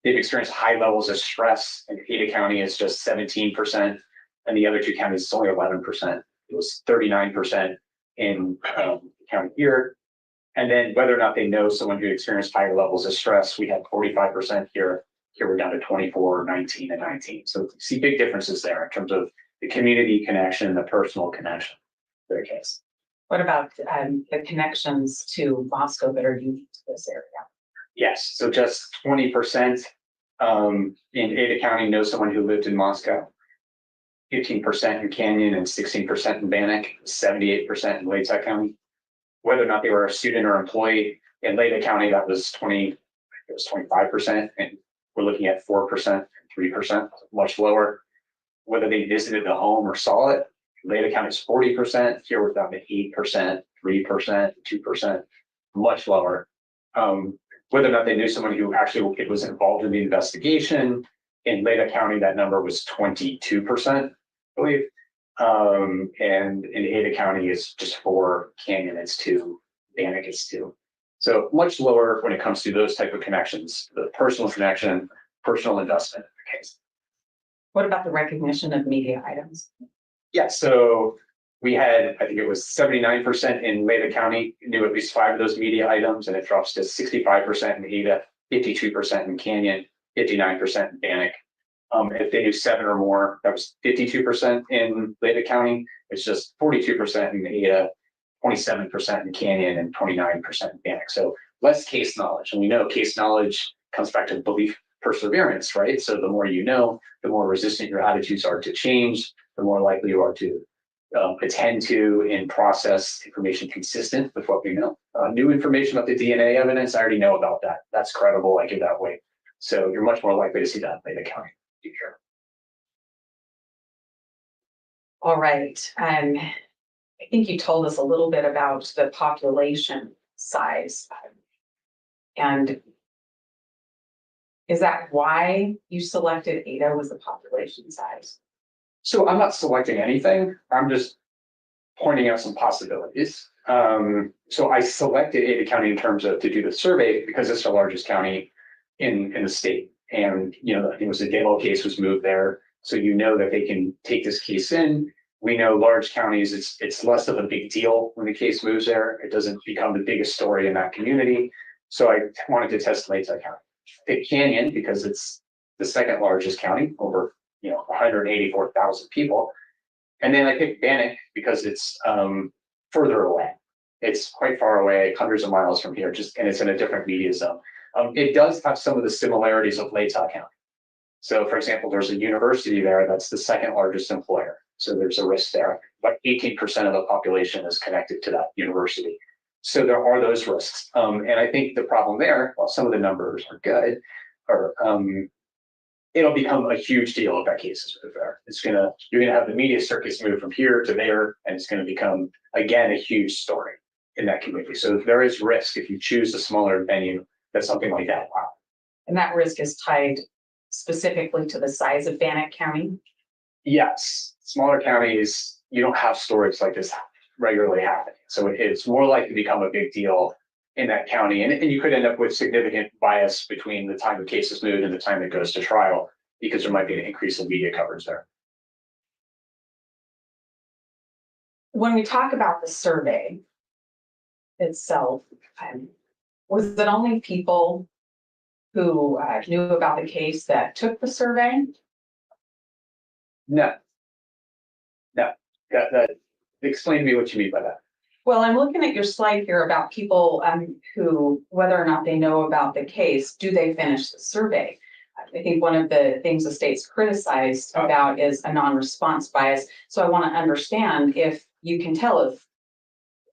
they've experienced high levels of stress. In Ada County, it's just 17%, and the other two counties, it's only 11%. It was 39% in county here. And then whether or not they know someone who experienced higher levels of stress, we had 45% here. Here we're down to 24, 19, and 19. So you see big differences there in terms of the community connection, the personal connection. Their case. What about the connections to Moscow that are unique to this area? Yes, so just 20% in Ada County know someone who lived in Moscow. 15% in Canyon and 16% in Bannock, 78% in Latah County. Whether or not they were a student or employee in Latah County, that was 25%, and we're looking at 4% and 3%, much lower. Whether they visited the home or saw it, Latah County is 40%. Here we're down to 8%, 3%, 2%, much lower. Whether or not they knew someone who actually was involved in the investigation, in Latah County, that number was 22%, I believe. And in Ada County, it's just 4, Canyon it's 2, Bannock is 2. So much lower when it comes to those type of connections, the personal connection, personal investment in the case. What about the recognition of media items? Yeah, so we had, I think it was 79% in Latah County knew at least 5 of those media items, and it drops to 65% in Ada, 52% in Canyon, 59% in Bannock. If they knew 7 or more, that was 52% in Latah County. It's just 42% in Ada, 27% in Canyon, and 29% in Bannock. So less case knowledge. And we know case knowledge comes back to belief perseverance, right? So the more you know, the more resistant your attitudes are to change, the more likely you are to attend to and process information consistent with what we know. New information about the DNA evidence, I already know about that. That's credible, I give that weight. So you're much more likely to see that in Latah County. All right. I think you told us a little bit about the population size. And is that why you selected Ada was the population size? So I'm not selecting anything. I'm just pointing out some possibilities. So I selected Ada County in terms of to do the survey because it's the largest county in the state. And, I think it was the Dalo case was moved there. So that they can take this case in. We know large counties, it's less of a big deal when the case moves there. It doesn't become the biggest story in that community. So I wanted to test Latah County. Pick Canyon because it's the second largest county, over 184,000 people. And then I picked Bannock because it's further away. It's quite far away, hundreds of miles from here, and it's in a different media zone. It does have some of the similarities of Latah County. So, for example, there's a university there that's the second largest employer. So there's a risk there. About 18% of the population is connected to that university. So there are those risks. And I think the problem there, while some of the numbers are good, it'll become a huge deal if that case is moved there. You're gonna have the media circus move from here to there, and it's gonna become, again, a huge story in that community. So there is risk if you choose a smaller venue that something like that will happen. And that risk is tied specifically to the size of Bannock County. Yes, smaller counties, you don't have stories like this regularly happening. So it's more likely to become a big deal in that county. And you could end up with significant bias between the time the case is moved and the time it goes to trial, because there might be an increase in media coverage there. When we talk about the survey itself, was it only people who knew about the case that took the survey? No. Explain to me what you mean by that. Well, I'm looking at your slide here about people who, whether or not they know about the case, do they finish the survey? I think one of the things the state's criticized about is a non-response bias. So I want to understand if you can tell if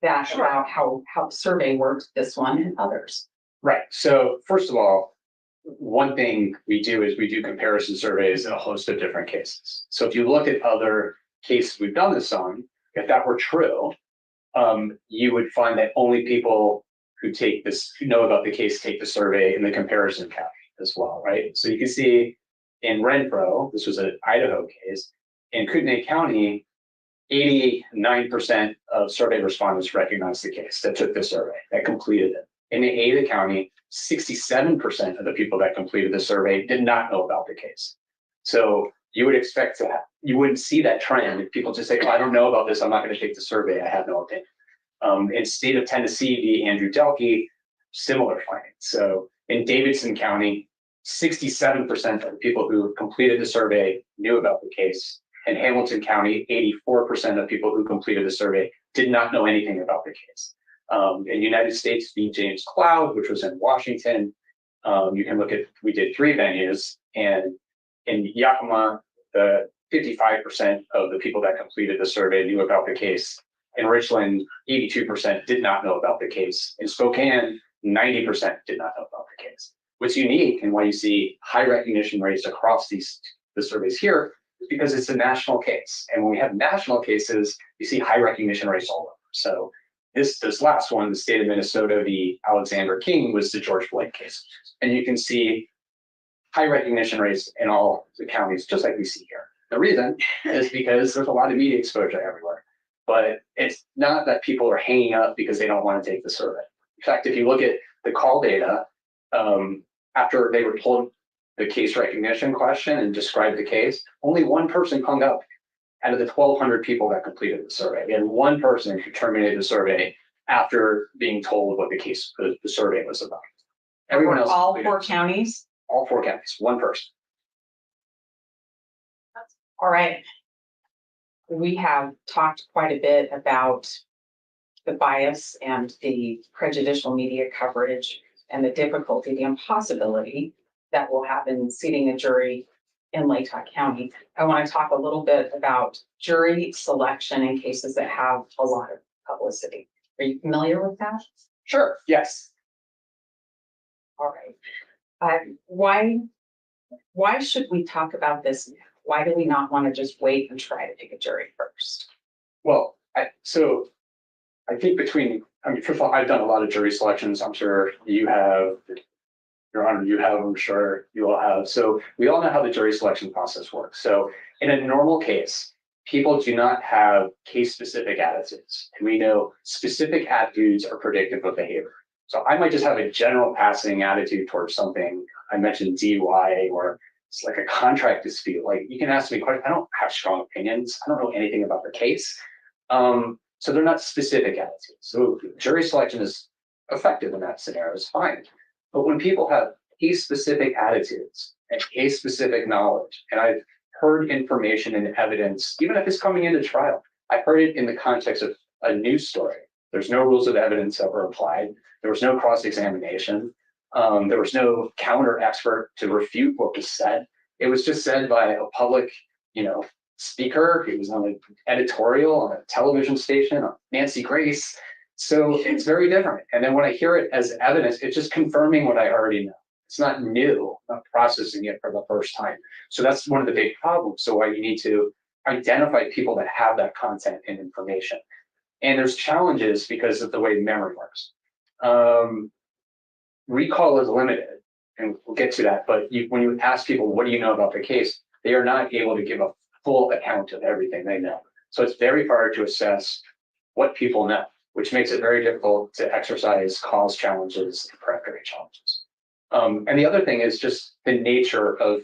that about how the survey works, this one and others. Right. So first of all, one thing we do is we do comparison surveys in a host of different cases. So if you look at other cases we've done this on, if that were true, you would find that only people who know about the case take the survey in the comparison count as well, right? So you can see in Renfro, this was an Idaho case, in Kootenai County, 89% of survey respondents recognized the case that took the survey, that completed it. In Ada County, 67% of the people that completed the survey did not know about the case. So you would expect that you wouldn't see that trend if people just say, oh, I don't know about this, I'm not going to take the survey, I have no opinion. In state of Tennessee, v. Andrew Delkey, similar findings. So in Davidson County, 67% of the people who completed the survey knew about the case. In Hamilton County, 84% of people who completed the survey did not know anything about the case. In United States v. James Cloud, which was in Washington, you can look at, we did 3 venues, and in Yakima, 55% of the people that completed the survey knew about the case. In Richland, 82% did not know about the case. In Spokane, 90% did not know about the case. What's unique and why you see high recognition rates across the surveys here is because it's a national case. And when we have national cases, you see high recognition rates all over. So this last one, the state of Minnesota v. Alexander King, was the George Floyd case. And you can see high recognition rates in all the counties, just like we see here. The reason is because there's a lot of media exposure everywhere. But it's not that people are hanging up because they don't want to take the survey. In fact, if you look at the call data, after they were told the case recognition question and described the case, only one person hung up out of the 1,200 people that completed the survey. We had one person who terminated the survey after being told what the survey was about. Everyone else. All 4 counties? All 4 counties, one person. All right. We have talked quite a bit about the bias and the prejudicial media coverage and the difficulty, the impossibility that will have in seating a jury in Latah County. I want to talk a little bit about jury selection in cases that have a lot of publicity. Are you familiar with that? Sure, yes. All right. Why should we talk about this now? Why do we not want to just wait and try to pick a jury first? Well, I think first of all, I've done a lot of jury selections. I'm sure you have, Your Honor, you have, I'm sure you all have. So we all know how the jury selection process works. So in a normal case, people do not have case-specific attitudes. And we know specific attitudes are predictive of behavior. So I might just have a general passing attitude towards something. I mentioned DUI, or it's like a contract dispute. Like, you can ask me questions. I don't have strong opinions. I don't know anything about the case. So they're not specific attitudes. So jury selection is effective in that scenario. It's fine. But when people have case-specific attitudes and case-specific knowledge, and I've heard information and evidence, even if it's coming into trial, I've heard it in the context of a news story. There's no rules of evidence that were applied. There was no cross-examination. There was no counter expert to refute what was said. It was just said by a public, speaker. He was on an editorial on a television station, on Nancy Grace. So it's very different. And then when I hear it as evidence, it's just confirming what I already know. It's not new, not processing it for the first time. So that's one of the big problems. So why you need to identify people that have that content and information. And there's challenges because of the way memory works. Recall is limited, and we'll get to that. But when you ask people, what do you know about the case? They are not able to give a full account of everything they know. So it's very hard to assess what people know, which makes it very difficult to exercise cause challenges and predicate challenges. And the other thing is just the nature of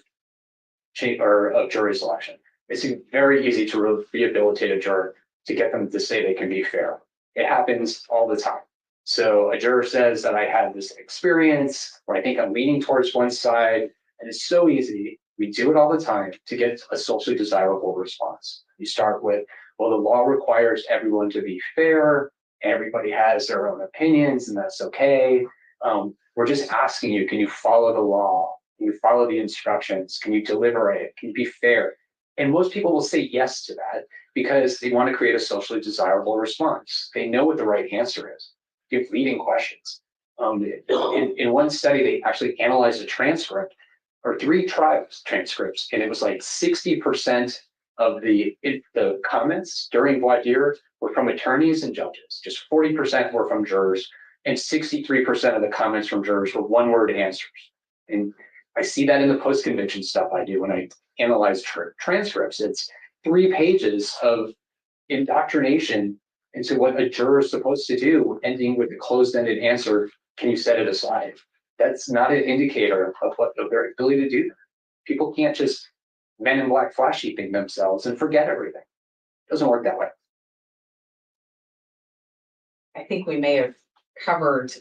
jury selection. It's very easy to rehabilitate a juror to get them to say they can be fair. It happens all the time. So a juror says that I had this experience, or I think I'm leaning towards one side, and it's so easy. We do it all the time to get a socially desirable response. You start with, well, the law requires everyone to be fair. Everybody has their own opinions, and that's okay. We're just asking you, can you follow the law? Can you follow the instructions? Can you deliberate? Can you be fair? And most people will say yes to that because they want to create a socially desirable response. They know what the right answer is. Give leading questions. In one study, they actually analyzed a transcript or 3 tribes transcripts, and it was like 60% of the comments during voir dire were from attorneys and judges. Just 40% were from jurors, and 63% of the comments from jurors were one-word answers. And I see that in the post-conviction stuff I do when I analyze transcripts. It's 3 pages of indoctrination into what a juror is supposed to do, ending with a closed-ended answer, can you set it aside? That's not an indicator of what their ability to do. People can't just men in black flash heaping themselves and forget everything. It doesn't work that way. I think we may have covered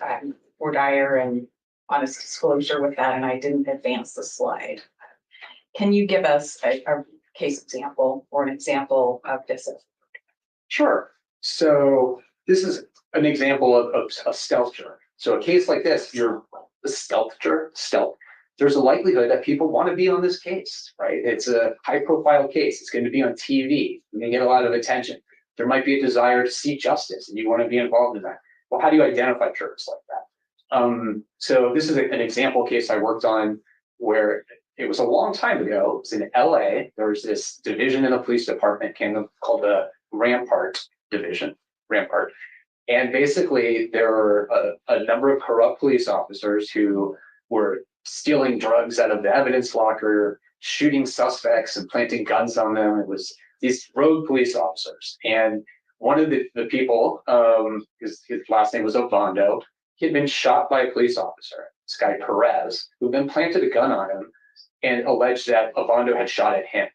voir dire and honest disclosure with that, and I didn't advance the slide. Can you give us a case example or an example of this? Sure. So this is an example of a stealth juror. So a case like this, you're a stealth juror, there's a likelihood that people want to be on this case, right? It's a high profile case. It's going to be on TV. You're going to get a lot of attention. There might be a desire to see justice and you want to be involved in that. Well, how do you identify jurors like that? So this is an example case I worked on where it was a long time ago. It was in LA. There was this division in the police department called the Rampart Division, Rampart. And basically there were a number of corrupt police officers who were stealing drugs out of the evidence locker, shooting suspects and planting guns on them. It was these rogue police officers. And one of the people, his last name was Ovando, he had been shot by a police officer, this guy Perez, who then planted a gun on him and alleged that Ovando had shot at him.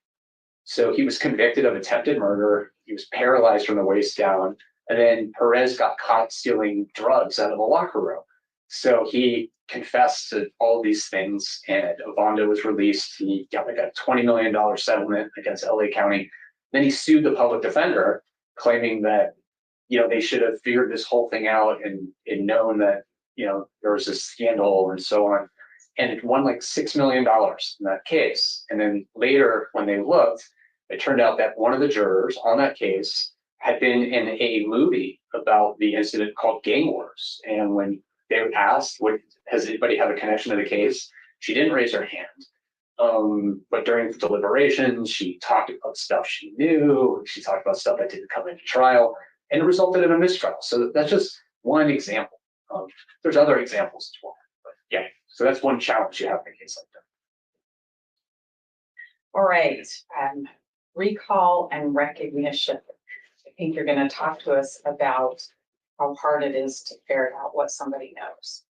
So he was convicted of attempted murder. He was paralyzed from the waist down. And then Perez got caught stealing drugs out of the locker room. So he confessed to all these things and Ovando was released. He got like a $20 million settlement against LA County. Then he sued the public defender, claiming that, they should have figured this whole thing out and known that, there was this scandal and so on. And it won like $6 million in that case. And then later when they looked, it turned out that one of the jurors on that case had been in a movie about the incident called Gang Wars. And when they were asked, has anybody have a connection to the case? She didn't raise her hand. But during the deliberations, she talked about stuff she knew. She talked about stuff that didn't come into trial, and it resulted in a mistrial. So that's just one example. There's other examples as well. But yeah, so that's one challenge you have in a case like that. All right, recall and recognition. I think you're going to talk to us about how hard it is to ferret out what somebody knows.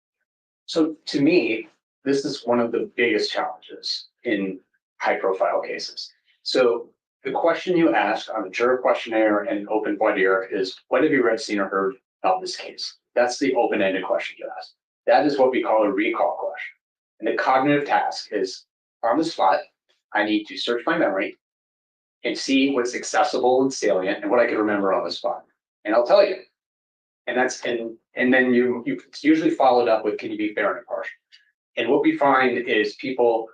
So to me, this is one of the biggest challenges in high profile cases. So the question you ask on the juror questionnaire and open voir dire is, what have you read, seen, or heard about this case? That's the open-ended question you ask. That is what we call a recall question. And the cognitive task is, on the spot, I need to search my memory and see what's accessible and salient and what I can remember on the spot. And I'll tell you. And that's and then you usually followed up with, can you be fair and impartial? And what we find is people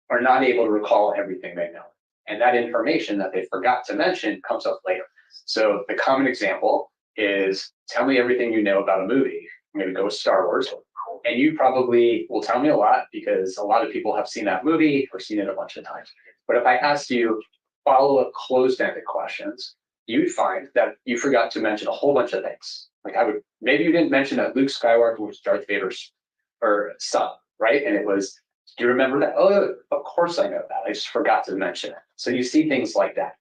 are not able to recall everything they know. And that information that they forgot to mention comes up later. So the common example is, tell me everything you know about a movie. I'm going to go with Star Wars. And you probably will tell me a lot because a lot of people have seen that movie or seen it a bunch of times. But if I asked you follow-up closed-ended questions, you'd find that you forgot to mention a whole bunch of things. Like maybe you didn't mention that Luke Skywalker was Darth Vader's son, right? And it was, do you remember that? Oh, of course I know that. I just forgot to mention it. So you see things like that.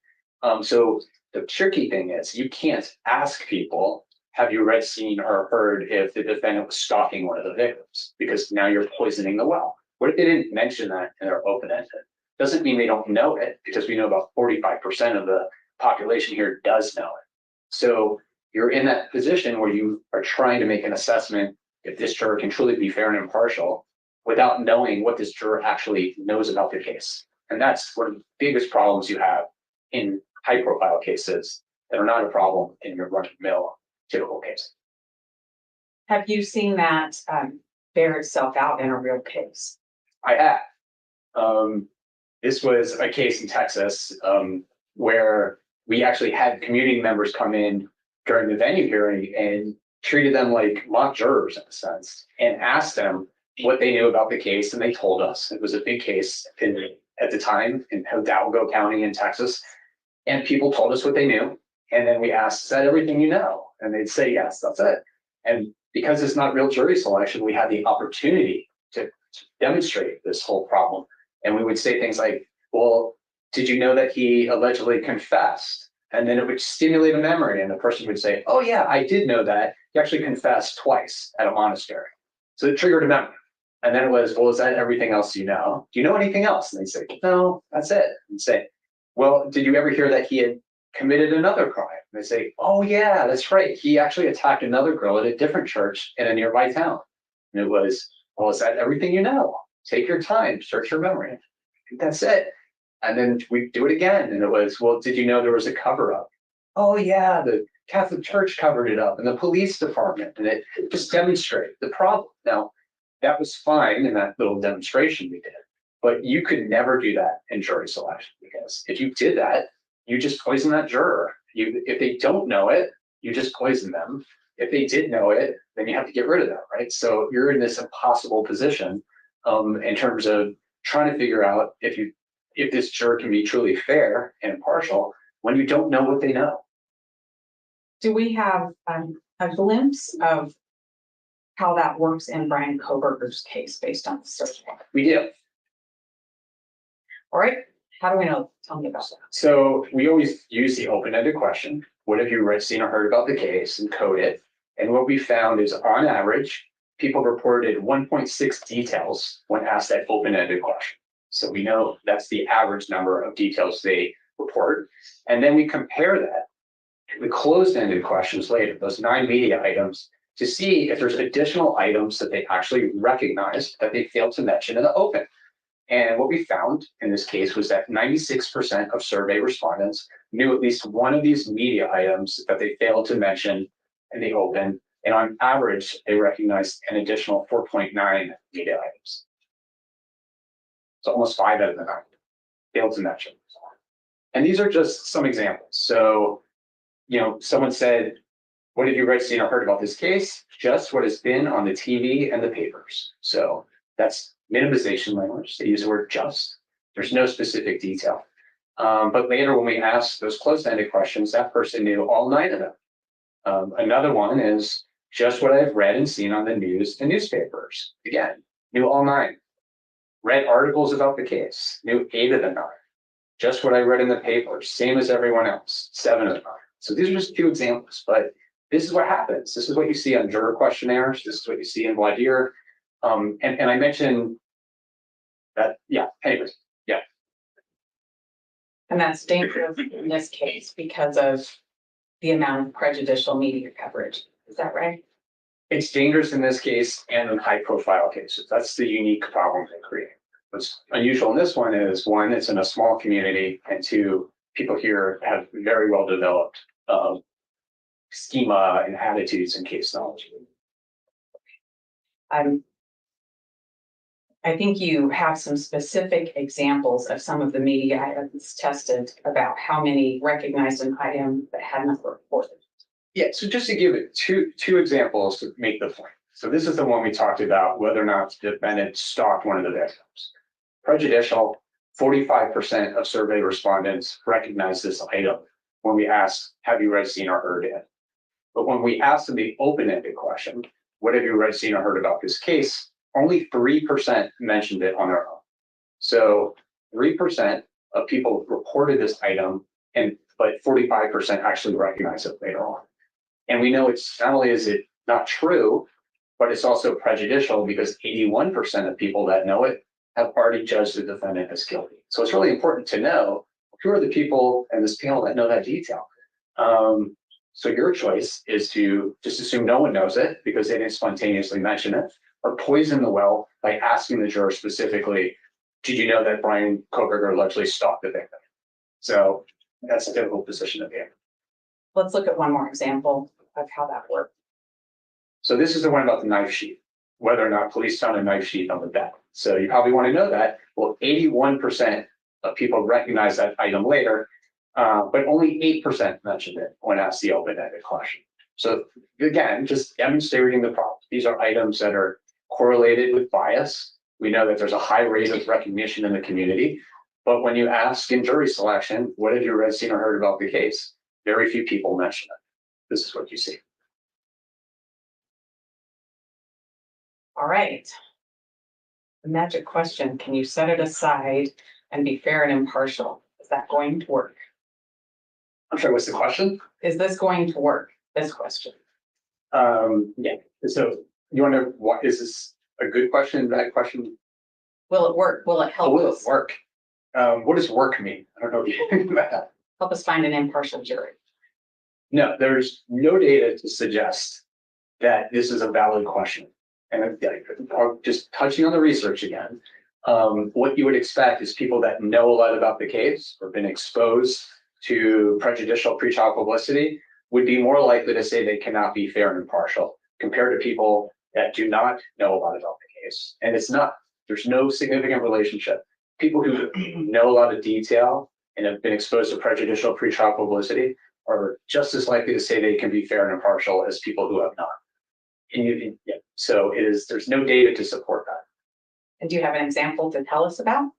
So the tricky thing is you can't ask people, have you read, seen, or heard if the defendant was stalking one of the victims? Because now you're poisoning the well. What if they didn't mention that and they're open-ended? Doesn't mean they don't know it, because we know about 45% of the population here does know it. So you're in that position where you are trying to make an assessment if this juror can truly be fair and impartial without knowing what this juror actually knows about the case. And that's one of the biggest problems you have in high-profile cases that are not a problem in your run-of-the-mill typical case. Have you seen that bear itself out in a real case? I have. This was a case in Texas where we actually had community members come in during the venue hearing and treated them like mock jurors in a sense and asked them what they knew about the case. And they told us it was a big case at the time in Hidalgo County in Texas. And people told us what they knew. And then we asked, is that everything you know? And they'd say, yes, that's it. And because it's not real jury selection, we had the opportunity to demonstrate this whole problem. And we would say things like, well, did you know that he allegedly confessed? And then it would stimulate a memory. And the person would say, oh yeah, I did know that. He actually confessed twice at a monastery. So it triggered a memory. And then it was, well, is that everything else you know? Do you know anything else? And they'd say, no, that's it. And say, well, did you ever hear that he had committed another crime? And they say, oh yeah, that's right. He actually attacked another girl at a different church in a nearby town. And it was, well, is that everything you know? Take your time, search your memory. I think that's it. And then we do it again. And it was, well, did you know there was a cover up? Oh yeah, the Catholic Church covered it up and the police department. And it just demonstrated the problem. Now, that was fine in that little demonstration we did, but you could never do that in jury selection, because if you did that, you just poison that juror. If they don't know it, you just poison them. If they did know it, then you have to get rid of them, right? So you're in this impossible position in terms of trying to figure out if this juror can be truly fair and impartial when you don't know what they know. Do we have a glimpse of how that works in Bryan Kohberger's case based on the search warrant? We do. All right, how do we know? Tell me about that. So we always use the open-ended question. What have you read, seen, or heard about the case, and code it? And what we found is, on average, people reported 1.6 details when asked that open-ended question. So we know that's the average number of details they report. And then we compare that to the closed-ended questions later, those 9 media items, to see if there's additional items that they actually recognized that they failed to mention in the open. And what we found in this case was that 96% of survey respondents knew at least one of these media items that they failed to mention in the open. And on average, they recognized an additional 4.9 media items. So almost 5 out of the 9 failed to mention. And these are just some examples. So, someone said, what have you read, seen, or heard about this case? Just what has been on the TV and the papers. So that's minimization language. They use the word just. There's no specific detail. But later when we ask those closed-ended questions, that person knew all 9 of them. Another one is just what I've read and seen on the news and newspapers. Again, knew all 9. Read articles about the case, knew 8 of the 9. Just what I read in the papers, same as everyone else, 7 of the 9. So these are just a few examples, but this is what happens. This is what you see on juror questionnaires. This is what you see in voir dire. And I mentioned that, anyways. And that's dangerous in this case because of the amount of prejudicial media coverage. Is that right? It's dangerous in this case and in high profile cases. That's the unique problem they create. What's unusual in this one is, 1, it's in a small community, and 2, people here have very well developed schema and attitudes and case knowledge. I think you have some specific examples of some of the media items tested about how many recognized an item that had not reported. Yeah, so just to give it two examples to make the point. So this is the one we talked about, whether or not the defendant stalked one of the victims. Prejudicial, 45% of survey respondents recognize this item when we ask, have you read, seen, or heard it? But when we ask them the open-ended question, what have you read, seen, or heard about this case? Only 3% mentioned it on their own. So 3% of people reported this item, but 45% actually recognize it later on. And we know it's not only is it not true, but it's also prejudicial because 81% of people that know it have already judged the defendant as guilty. So it's really important to know who are the people in this panel that know that detail. So your choice is to just assume no one knows it because they didn't spontaneously mention it, or poison the well by asking the juror specifically, did you know that Bryan Kohberger allegedly stalked the victim? So that's a difficult position to be in. Let's look at one more example of how that works. So this is the one about the knife sheath, whether or not police found a knife sheath on the bed. So you probably want to know that. Well, 81% of people recognize that item later, but only 8% mentioned it when asked the open-ended question. So again, just demonstrating the problem. These are items that are correlated with bias. We know that there's a high rate of recognition in the community, but when you ask in jury selection, what have you read, seen, or heard about the case? Very few people mention it. This is what you see. All right. The magic question, can you set it aside and be fair and impartial? Is that going to work? I'm sorry, what's the question? Is this going to work? This question. Yeah. So you want to, what is this a good question, bad question? Will it work? Will it How help will it us? work? What does work mean? I don't know if you think about that. Help us find an impartial jury. No, there's no data to suggest that this is a valid question. And just touching on the research again, what you would expect is people that know a lot about the case or been exposed to prejudicial pretrial publicity would be more likely to say they cannot be fair and impartial compared to people that do not know a lot about the case. And there's no significant relationship. People who know a lot of detail and have been exposed to prejudicial pretrial publicity are just as likely to say they can be fair and impartial as people who have not. So there's no data to support that. And do you have an example to tell us about?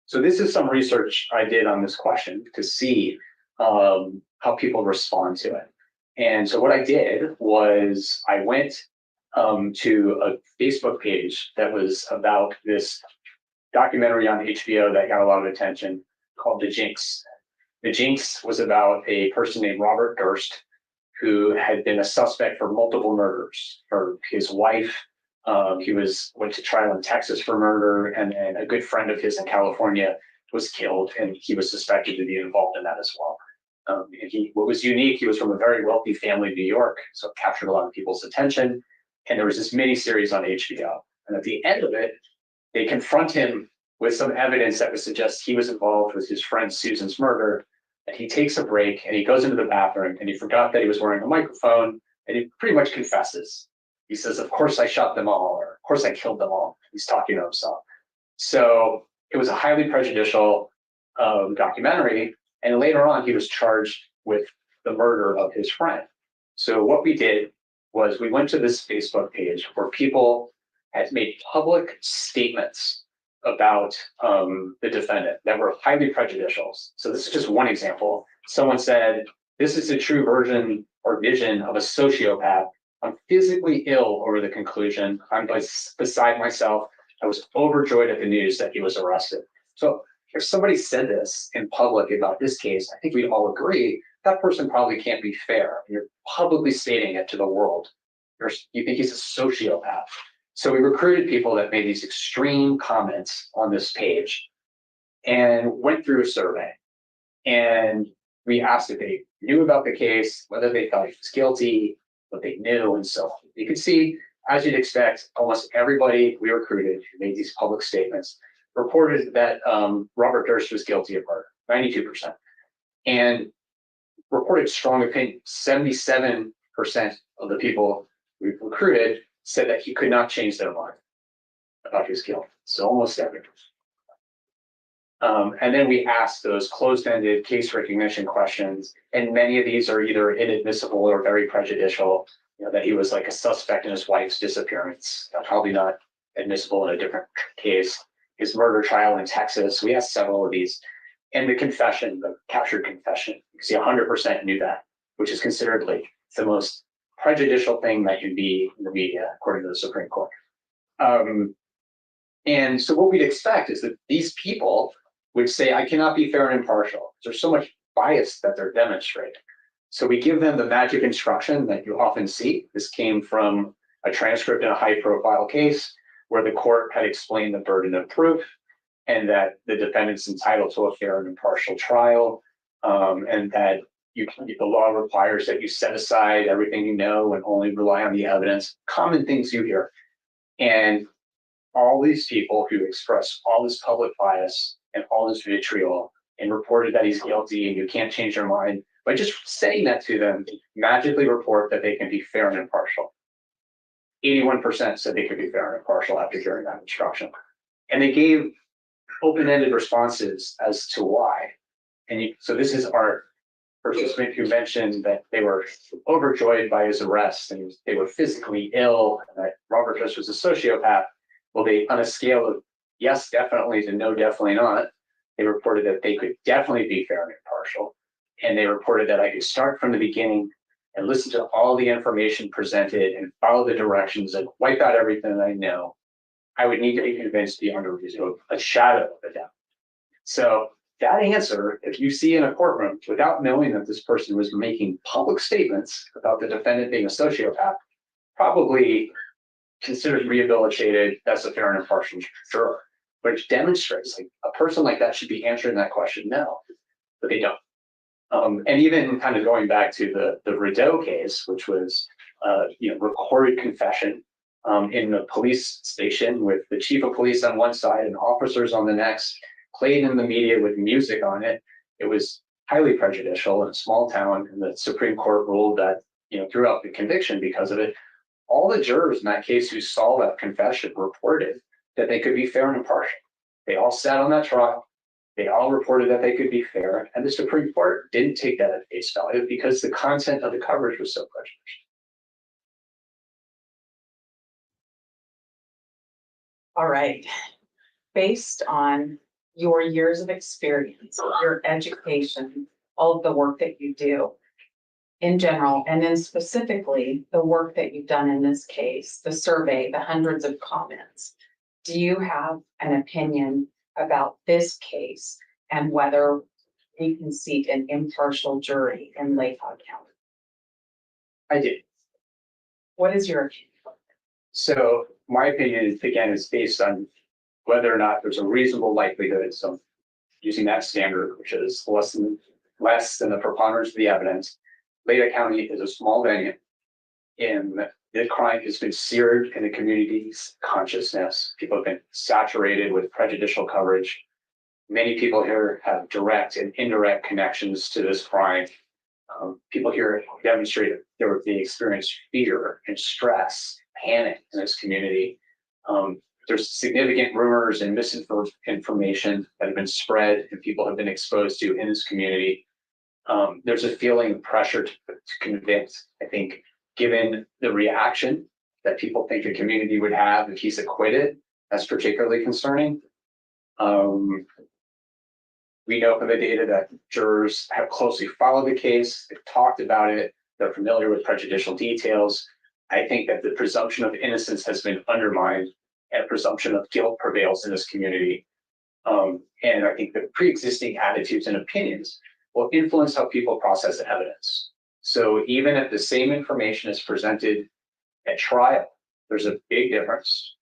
So this is some research I did on this question to see how people respond to it. And so what I did was I went to a Facebook page that was about this documentary on HBO that got a lot of attention called The Jinx. The Jinx was about a person named Robert Durst who had been a suspect for multiple murders. For his wife, he went to trial in Texas for murder, and then a good friend of his in California was killed, and he was suspected to be involved in that as well. What was unique, he was from a very wealthy family in New York, so it captured a lot of people's attention. And there was this mini-series on HBO. And at the end of it, they confront him with some evidence that would suggest he was involved with his friend Susan's murder. And he takes a break and he goes into the bathroom and he forgot that he was wearing a microphone, and he pretty much confesses. He says, of course I shot them all, or of course I killed them all. He's talking to himself. So it was a highly prejudicial documentary. And later on, he was charged with the murder of his friend. So what we did was we went to this Facebook page where people had made public statements about the defendant that were highly prejudicial. So this is just one example. Someone said, this is the true version or vision of a sociopath. I'm physically ill over the conclusion. I'm beside myself. I was overjoyed at the news that he was arrested. So if somebody said this in public about this case, I think we'd all agree that person probably can't be fair. You're publicly stating it to the world. You think he's a sociopath. So we recruited people that made these extreme comments on this page and went through a survey. And we asked if they knew about the case, whether they thought he was guilty, what they knew, and so on. You can see, as you'd expect, almost everybody we recruited who made these public statements reported that Robert Durst was guilty of murder, 92%. And reported strong opinion. 77% of the people we recruited said that he could not change their mind about his guilt. So almost everyone. And then we asked those closed-ended case recognition questions, and many of these are either inadmissible or very prejudicial. that he was like a suspect in his wife's disappearance. Probably not admissible in a different case. His murder trial in Texas. We asked several of these. And the confession, the captured confession, because he 100% knew that, which is considered like the most prejudicial thing that can be in the media, according to the Supreme Court. And so what we'd expect is that these people would say, I cannot be fair and impartial. There's so much bias that they're demonstrating. So we give them the magic instruction that you often see. This came from a transcript in a high profile case where the court had explained the burden of proof and that the defendant's entitled to a fair and impartial trial, and that the law requires that you set aside everything you know and only rely on the evidence, common things you hear. And all these people who express all this public bias and all this vitriol and reported that he's guilty and you can't change their mind, by just saying that to them, magically report that they can be fair and impartial. 81% said they could be fair and impartial after hearing that instruction. And they gave open-ended responses as to why. And so this is our participant who mentioned that they were overjoyed by his arrest and they were physically ill, and that Robert Bush was a sociopath. Well, they, on a scale of yes, definitely to no, definitely not, they reported that they could definitely be fair and impartial. And they reported that I could start from the beginning and listen to all the information presented and follow the directions and wipe out everything that I know. I would need to be convinced beyond a shadow of a doubt. So that answer, if you see in a courtroom without knowing that this person was making public statements about the defendant being a sociopath, probably considered rehabilitated as a fair and impartial juror, which demonstrates like a person like that should be answering that question no, but they don't. And even kind of going back to the Rideau case, which was recorded confession in the police station with the chief of police on one side and officers on the next, played in the media with music on it. It was highly prejudicial in a small town, and the Supreme Court ruled that threw out the conviction because of it. All the jurors in that case who saw that confession reported that they could be fair and impartial. They all sat on that trial. They all reported that they could be fair, and the Supreme Court didn't take that at face value because the content of the coverage was so prejudicial. All right. Based on your years of experience, your education, all of the work that you do in general, and then specifically the work that you've done in this case, the survey, the hundreds of comments, do you have an opinion about this case and whether we can seat an impartial jury in Lake County? I did. What is your opinion? So my opinion is, again, is based on whether or not there's a reasonable likelihood. So using that standard, which is less than the preponderance of the evidence, Lake County is a small venue, and the crime has been seared in the community's consciousness. People have been saturated with prejudicial coverage. Many people here have direct and indirect connections to this crime. People here demonstrated they experienced fear and stress, panic in this community. There's significant rumors and misinformation that have been spread and people have been exposed to in this community. There's a feeling of pressure to convict, I think, given the reaction that people think the community would have if he's acquitted. That's particularly concerning. We know from the data that jurors have closely followed the case, they've talked about it, they're familiar with prejudicial details. I think that the presumption of innocence has been undermined and a presumption of guilt prevails in this community. And I think the pre-existing attitudes and opinions will influence how people process evidence. So even if the same information is presented at trial, there's a big difference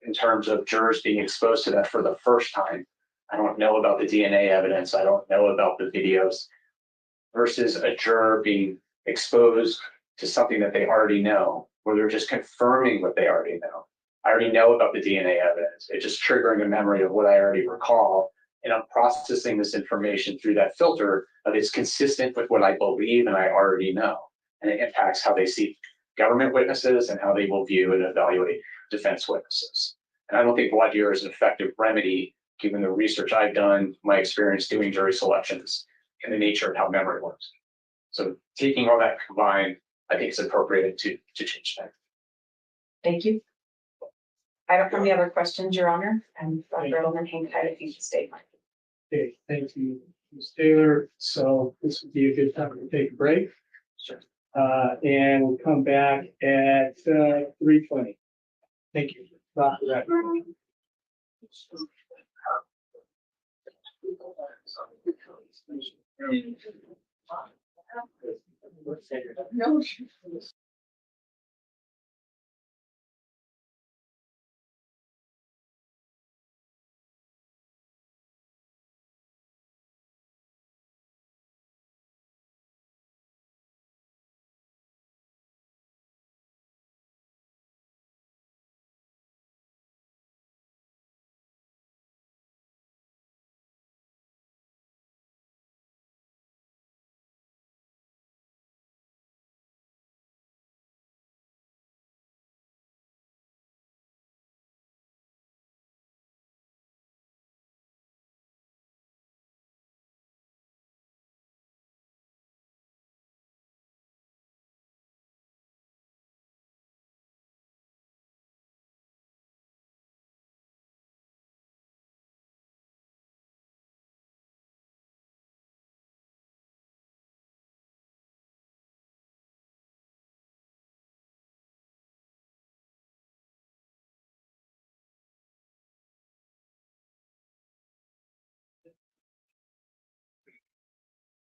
in terms of jurors being exposed to that for the first time. I don't know about the DNA evidence. I don't know about the videos versus a juror being exposed to something that they already know, where they're just confirming what they already know. I already know about the DNA evidence. It's just triggering a memory of what I already recall. And I'm processing this information through that filter that is consistent with what I believe and I already know. And it impacts how they see government witnesses and how they will view and evaluate defense witnesses. And I don't think voir dire is an effective remedy, given the research I've done, my experience doing jury selections, and the nature of how memory works. So taking all that combined, I think it's appropriate to change that. Thank you. I don't have any other questions, Your Honor, and Dr. Edelman, hang tight if you should stay. Okay, thank you, Ms. Taylor. So this would be a good time to take a break. Sure. And we'll come back at 3:20. Thank you. Dr. Edelman. No.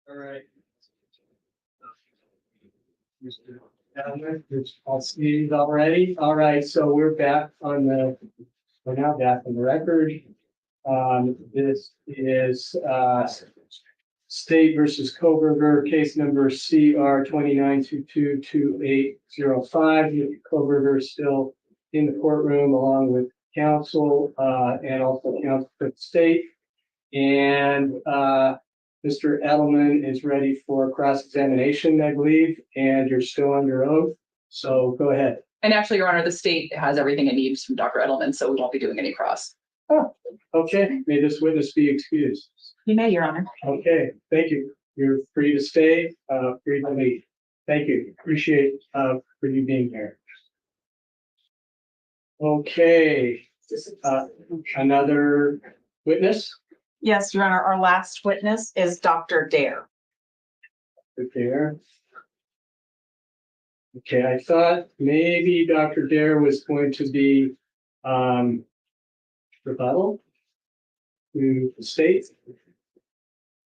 All right. Mr. Edelman, it's all sneezed already. All right, so we're now back on the record. This is State versus Kohberger, case number CR 29222805. Kohberger is still in the courtroom along with counsel and also counsel for the state. And Mr. Edelman is ready for cross-examination, I believe, and you're still under oath. So go ahead. And actually, Your Honor, the state has everything it needs from Dr. Edelman, so we won't be doing any cross. Oh, okay. May this witness be excused. You may, Your Honor. Okay, thank you. You're free to stay, free to leave. Thank you. Appreciate for you being here. Okay, another witness. Yes, Your Honor, our last witness is Dr. Dare. There. Okay, I thought maybe Dr. Dare was going to be rebuttal to the state.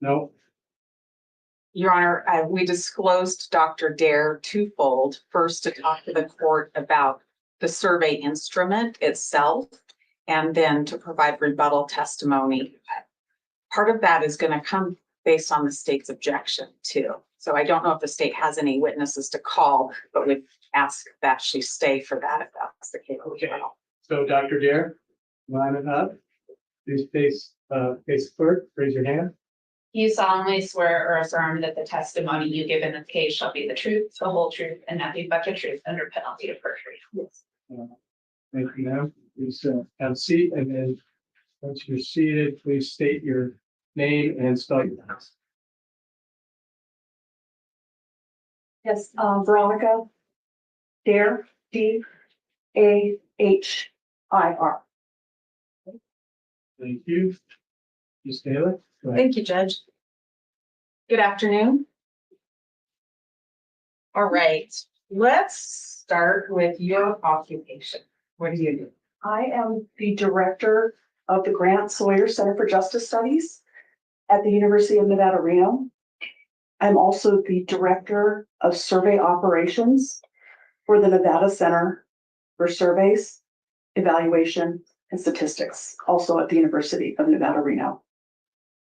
No. Your Honor, we disclosed Dr. Dare twofold. First, to talk to the court about the survey instrument itself, and then to provide rebuttal testimony. Part of that is going to come based on the state's objection too. So I don't know if the state has any witnesses to call, but we'd ask that she stay for that if that's the case. Okay. So Dr. Dare, line it up. Please face the clerk, raise your hand. You solemnly swear or affirm that the testimony you give in this case shall be the truth, the whole truth, and nothing but the truth under penalty of perjury. Yes. Thank you, ma'am. Please have a seat, and then once you're seated, please state your name and spell your last. Yes, Veronica Dare, D-A-H-I-R. Thank you. Ms. Taylor. Go ahead. Thank you, Judge. Good afternoon. All right, let's start with your occupation. What do you do? I am the director of the Grant Sawyer Center for Justice Studies at the University of Nevada, Reno. I'm also the director of survey operations for the Nevada Center for Surveys, Evaluation, and Statistics, also at the University of Nevada, Reno.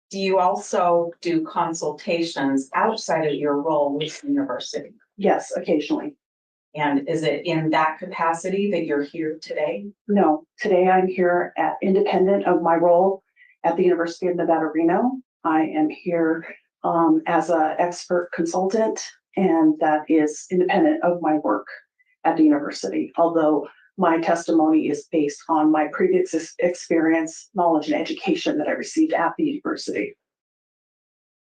Do you also do consultations outside of your role with the university? Yes, occasionally. And is it in that capacity that you're here today? No, today I'm here at independent of my role at the University of Nevada, Reno. I am here as an expert consultant, and that is independent of my work at the university. Although my testimony is based on my previous experience, knowledge, and education that I received at the university.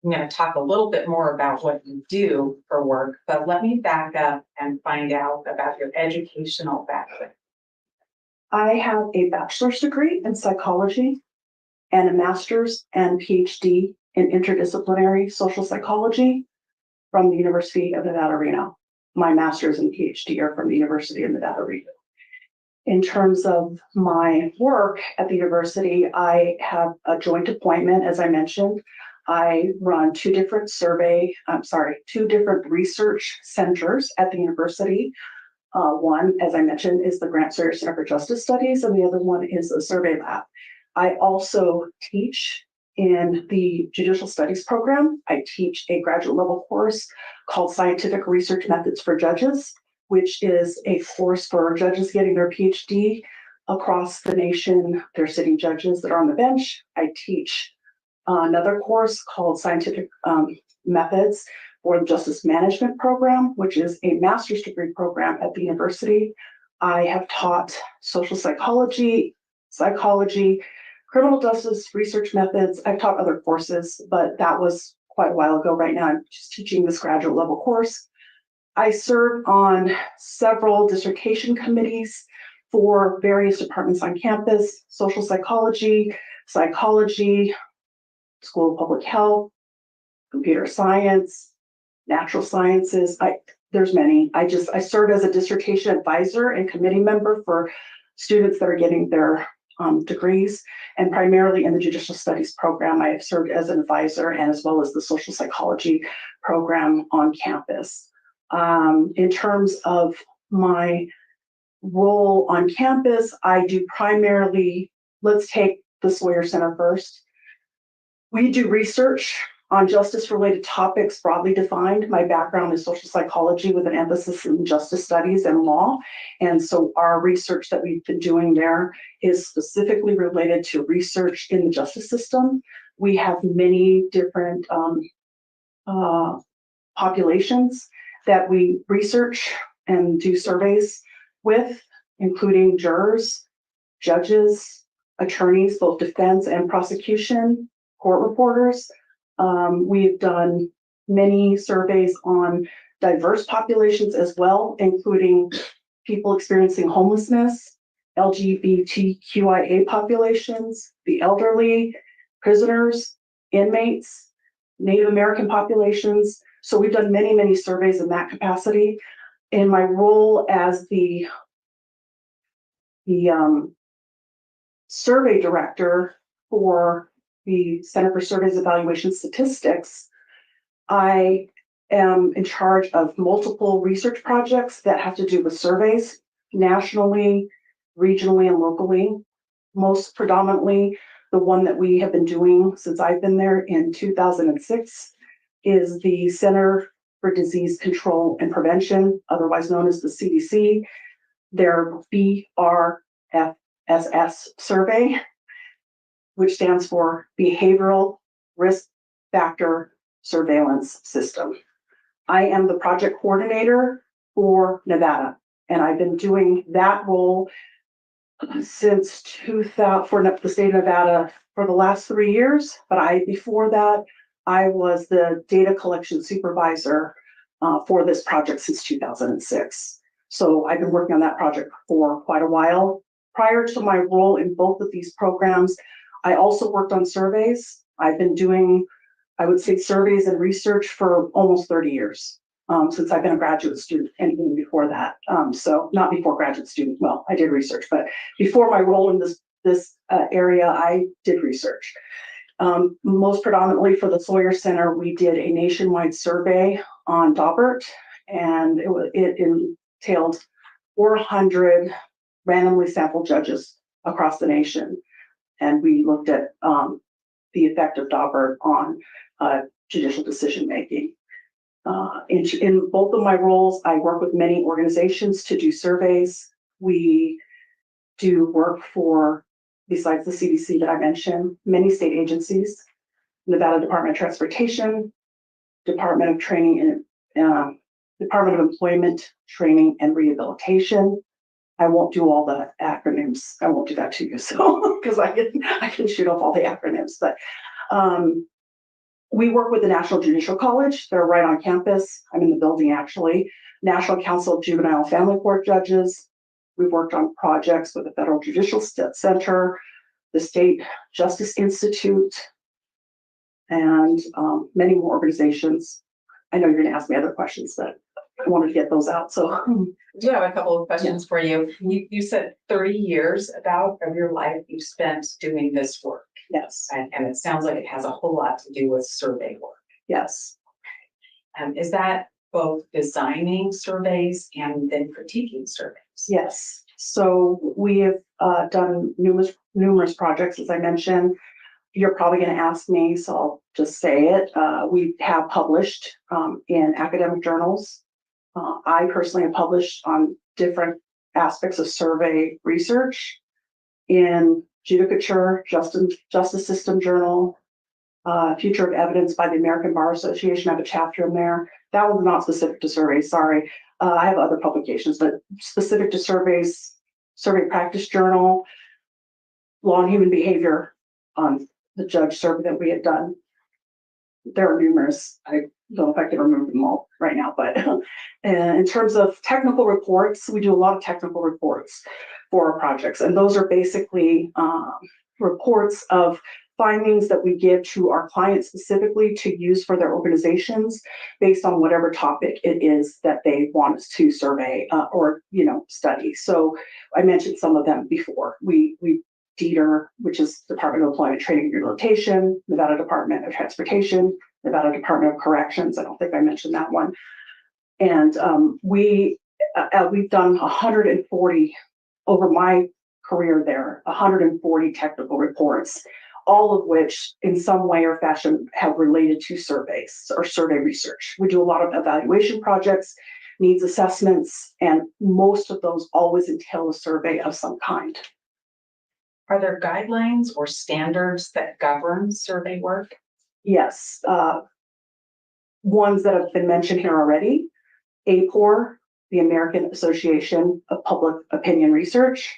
I'm going to talk a little bit more about what you do for work, but let me back up and find out about your educational background. I have a bachelor's degree in psychology and a master's and PhD in interdisciplinary social psychology from the University of Nevada, Reno. My master's and PhD are from the University of Nevada, Reno. In terms of my work at the university, I have a joint appointment, as I mentioned. I run two different research centers at the university. One, as I mentioned, is the Grant Sawyer Center for Justice Studies, and the other one is a survey lab. I also teach in the Judicial Studies program. I teach a graduate level course called Scientific Research Methods for Judges, which is a course for judges getting their PhD across the nation. They're sitting judges that are on the bench. I teach another course called Scientific Methods for the Justice Management Program, which is a master's degree program at the university. I have taught social psychology, criminal justice research methods. I've taught other courses, but that was quite a while ago. Right now, I'm just teaching this graduate level course. I serve on several dissertation committees for various departments on campus: social psychology, psychology, School of Public Health, computer science, natural sciences. There's many. I serve as a dissertation advisor and committee member for students that are getting their degrees, and primarily in the Judicial Studies program. I have served as an advisor and as well as the social psychology program on campus. In terms of my role on campus, I do primarily, let's take the Sawyer Center first. We do research on justice-related topics broadly defined. My background is social psychology with an emphasis in justice studies and law. And so our research that we've been doing there is specifically related to research in the justice system. We have many different populations that we research and do surveys with, including jurors, judges, attorneys, both defense and prosecution, court reporters. We've done many surveys on diverse populations as well, including people experiencing homelessness, LGBTQIA populations, the elderly, prisoners, inmates, Native American populations. So we've done many, many surveys in that capacity. In my role as the survey director for the Center for Surveys, Evaluation, Statistics, I am in charge of multiple research projects that have to do with surveys nationally, regionally, and locally. Most predominantly, the one that we have been doing since I've been there in 2006 is the Center for Disease Control and Prevention, otherwise known as the CDC, their BRFSS survey, which stands for Behavioral Risk Factor Surveillance System. I am the project coordinator for Nevada, and I've been doing that role since 2000 for the state of Nevada for the last 3 years. But before that, I was the data collection supervisor for this project since 2006. So I've been working on that project for quite a while. Prior to my role in both of these programs, I also worked on surveys. I've been doing, I would say, surveys and research for almost 30 years, since I've been a graduate student, and even before that. So not before graduate student, well, I did research, but before my role in this area, I did research. Most predominantly for the Sawyer Center, we did a nationwide survey on Daubert, and it entailed 400 randomly sampled judges across the nation. And we looked at the effect of Daubert on judicial decision-making. In both of my roles, I work with many organizations to do surveys. We do work for, besides the CDC that I mentioned, many state agencies, Nevada Department of Transportation, Department of Training and Department of Employment, Training and Rehabilitation. I won't do all the acronyms. I won't do that to you, so because I can shoot off all the acronyms. But We work with the National Judicial College. They're right on campus. I'm in the building, actually. National Council of Juvenile and Family Court Judges. We've worked on projects with the Federal Judicial Center, the State Justice Institute, and many more organizations. I know you're going to ask me other questions, but I wanted to get those out. So I do have a couple of questions for you. You said 30 years about of your life you've spent doing this work. yes, And it sounds like it has a whole lot to do with survey work. yes, Is that both designing surveys and then critiquing surveys? yes. So we have done numerous projects, as I mentioned. You're probably going to ask me, so I'll just say it. We have published in academic journals. I personally have published on different aspects of survey research in Judicature, Justice System Journal, Future of Evidence by the American Bar Association. I have a chapter in there. That one's not specific to surveys, sorry. I have other publications, but specific to surveys, Survey Practice Journal, Law and Human Behavior on the judge survey that we had done. There are numerous. I don't know if I can remember them all right now, but in terms of technical reports, we do a lot of technical reports for our projects. And those are basically reports of findings that we give to our clients specifically to use for their organizations based on whatever topic it is that they want us to survey or, study. So I mentioned some of them before. We DETR, which is Department of Employment, Training and Rehabilitation, Nevada Department of Transportation, Nevada Department of Corrections. I don't think I mentioned that one. And we've done 140 over my career there, 140 technical reports, all of which in some way or fashion have related to surveys or survey research. We do a lot of evaluation projects, needs assessments, and most of those always entail a survey of some kind. Are there guidelines or standards that govern survey work? Yes, ones that have been mentioned here already. APOR, the American Association of Public Opinion Research,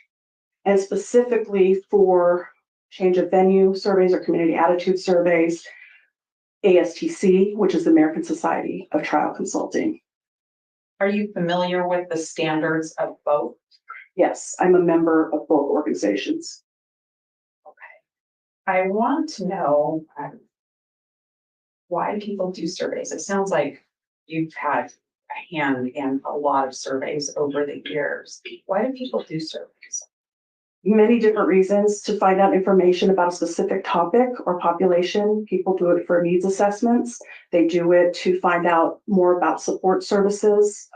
and specifically for change of venue surveys or community attitude surveys, ASTC, which is the American Society of Trial Consulting. Are you familiar with the standards of both? Yes, I'm a member of both organizations. I want to know why people do surveys. It sounds like you've had a hand in a lot of surveys over the years. Why do people do surveys? Many different reasons to find out information about a specific topic or population. People do it for needs assessments. They do it to find out more about support services.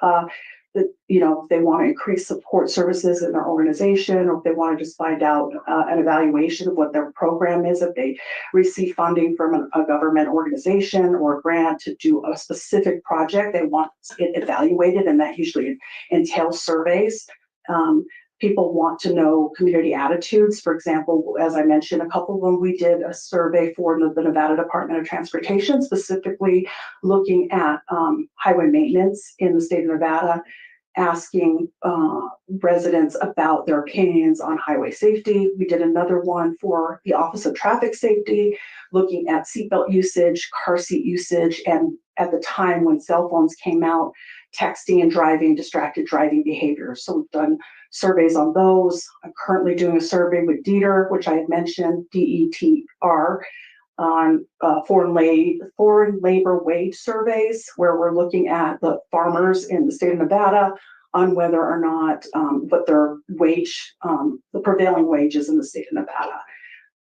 If they want to increase support services in their organization, or if they want to just find out an evaluation of what their program is, if they receive funding from a government organization or a grant to do a specific project, they want it evaluated, and that usually entails surveys. People want to know community attitudes. For example, as I mentioned, a couple of them, we did a survey for the Nevada Department of Transportation, specifically looking at highway maintenance in the state of Nevada, asking residents about their opinions on highway safety. We did another one for the Office of Traffic Safety, looking at seatbelt usage, car seat usage, and at the time when cell phones came out, texting and driving, distracted driving behavior. So we've done surveys on those. I'm currently doing a survey with DETR, which I had mentioned, DETR, on foreign labor wage surveys, where we're looking at the farmers in the state of Nevada on whether or not what their wage, the prevailing wages in the state of Nevada.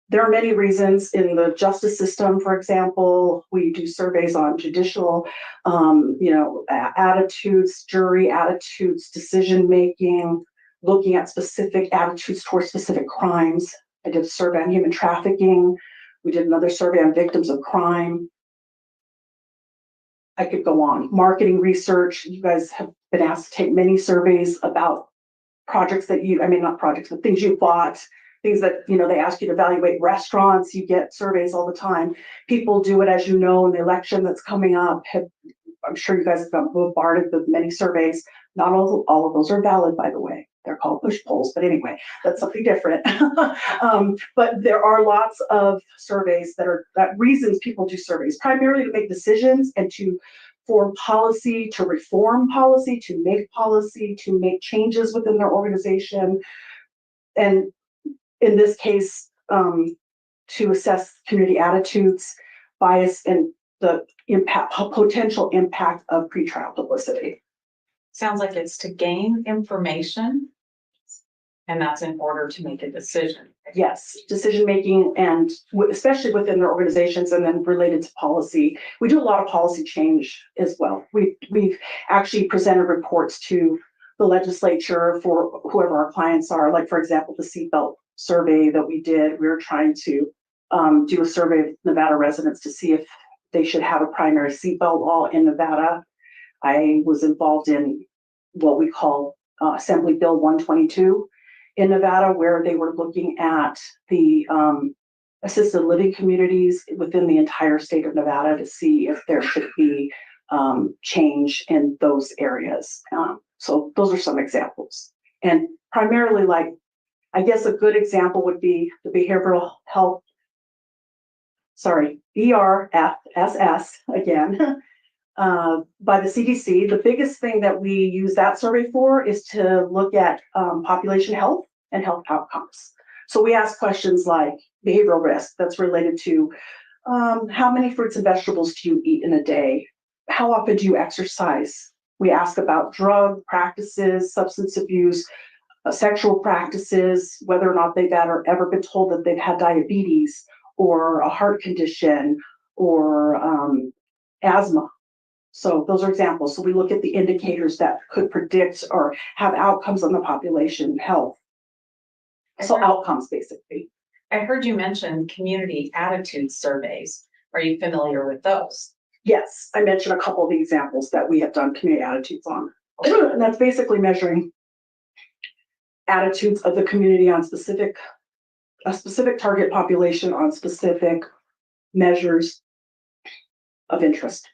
There are many reasons in the justice system. For example, we do surveys on judicial, attitudes, jury attitudes, decision-making, looking at specific attitudes towards specific crimes. I did a survey on human trafficking. We did another survey on victims of crime. I could go on. Marketing research. You guys have been asked to take many surveys about projects that not projects, but things you bought, things that, they ask you to evaluate restaurants. You get surveys all the time. People do it, as you know, in the election that's coming up. I'm sure you guys have got bombarded with many surveys. Not all of those are valid, by the way. they're called push polls, but anyway, that's something different. But there are lots of surveys that reasons people do surveys, primarily to make decisions and to form policy, to reform policy, to make changes within their organization. And in this case, to assess community attitudes, bias, and the potential impact of pretrial publicity. Sounds like it's to gain information. And that's in order to make a decision. Yes, decision making, and especially within their organizations, and then related to policy. We do a lot of policy change as well. We've actually presented reports to the legislature for whoever our clients are. Like, for example, the seatbelt survey that we did. We were trying to do a survey of Nevada residents to see if they should have a primary seatbelt law in Nevada. I was involved in what we call Assembly Bill 122 in Nevada, where they were looking at the assisted living communities within the entire state of Nevada to see if there should be change in those areas. So those are some examples. And primarily, like, I guess a good example would be the behavioral health, BRFSS again, by the CDC. The biggest thing that we use that survey for is to look at population health and health outcomes. So we ask questions like behavioral risk that's related to how many fruits and vegetables do you eat in a day? How often do you exercise? We ask about drug practices, substance abuse, sexual practices, whether or not they've ever been told that they've had diabetes or a heart condition or asthma. So those are examples. So we look at the indicators that could predict or have outcomes on the population health. So outcomes, basically. I heard you mention community attitude surveys. Are you familiar with those? Yes, I mentioned a couple of the examples that we have done community attitudes on. And that's basically measuring attitudes of the community on a specific target population on specific measures of interest.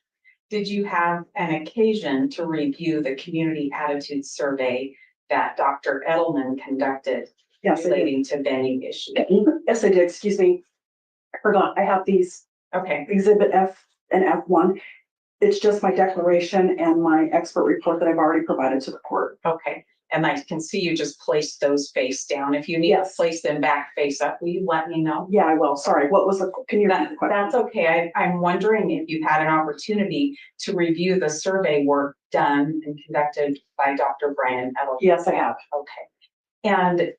Did you have an occasion to review the community attitude survey that Dr. Edelman conducted? Yes, relating to venue issues? Yes, I did. Excuse me. I forgot. I have these Okay. Exhibit F and F1. It's just my declaration and my expert report that I've already provided to the court. Okay. And I can see you just placed those face down. If you need to place them back face up, will you let me know? Yeah, I will. Sorry. What was can you repeat the question? That's okay. I'm wondering if you had an opportunity to review the survey work done and conducted by Dr. Bryan Edelman. Yes, I have. Okay. And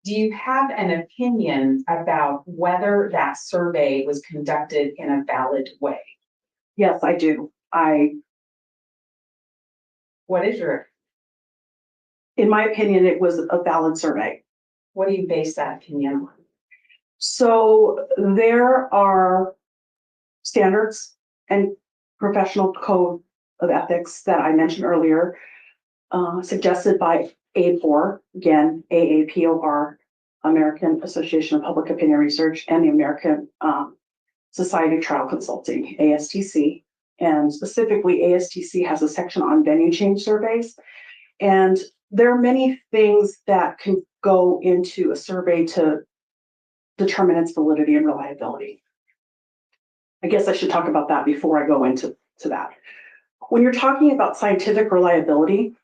do you have an opinion about whether that survey was conducted in a valid way? Yes, I do. What is your, in my opinion, it was a valid survey. what do you base that opinion on? So there are standards and professional code of ethics that I mentioned earlier, suggested by AAPOR, again, AAPOR, American Association of Public Opinion Research, and the American Society of Trial Consulting, ASTC. And specifically, ASTC has a section on venue change surveys. And there are many things that can go into a survey to determine its validity and reliability. I guess I should talk about that before I go into that. When you're talking about scientific reliability,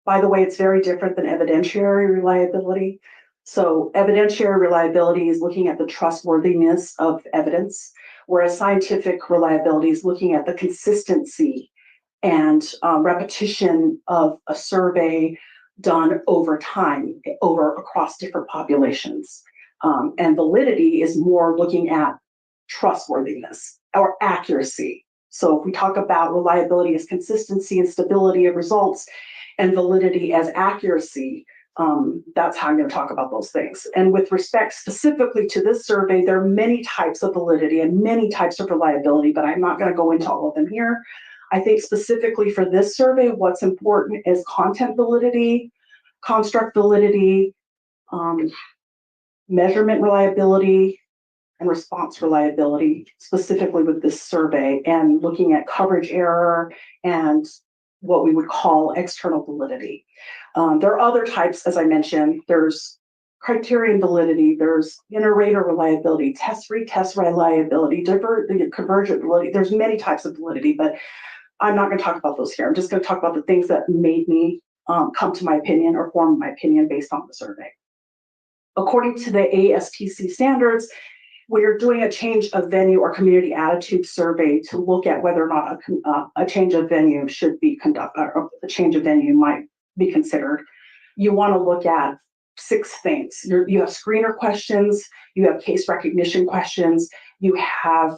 by the way, it's very different than evidentiary reliability. So evidentiary reliability is looking at the trustworthiness of evidence, whereas scientific reliability is looking at the consistency and repetition of a survey done over time, across different populations. And validity is more looking at trustworthiness or accuracy. So if we talk about reliability as consistency and stability of results, and validity as accuracy, that's how I'm going to talk about those things. And with respect specifically to this survey, there are many types of validity and many types of reliability, but I'm not going to go into all of them here. I think specifically for this survey, what's important is content validity, construct validity, measurement reliability, and response reliability, specifically with this survey, and looking at coverage error and what we would call external validity. There are other types, as I mentioned. There's criterion validity, there's inter-rater reliability, test-retest reliability, convergent validity. There's many types of validity, but I'm not going to talk about those here. I'm just going to talk about the things that made me come to my opinion or form my opinion based on the survey. According to the ASTC standards, when you're doing a change of venue or community attitude survey to look at whether or not a change of venue should be conducted, or a change of venue might be considered, you want to look at 6 things. You have screener questions, you have case recognition questions, you have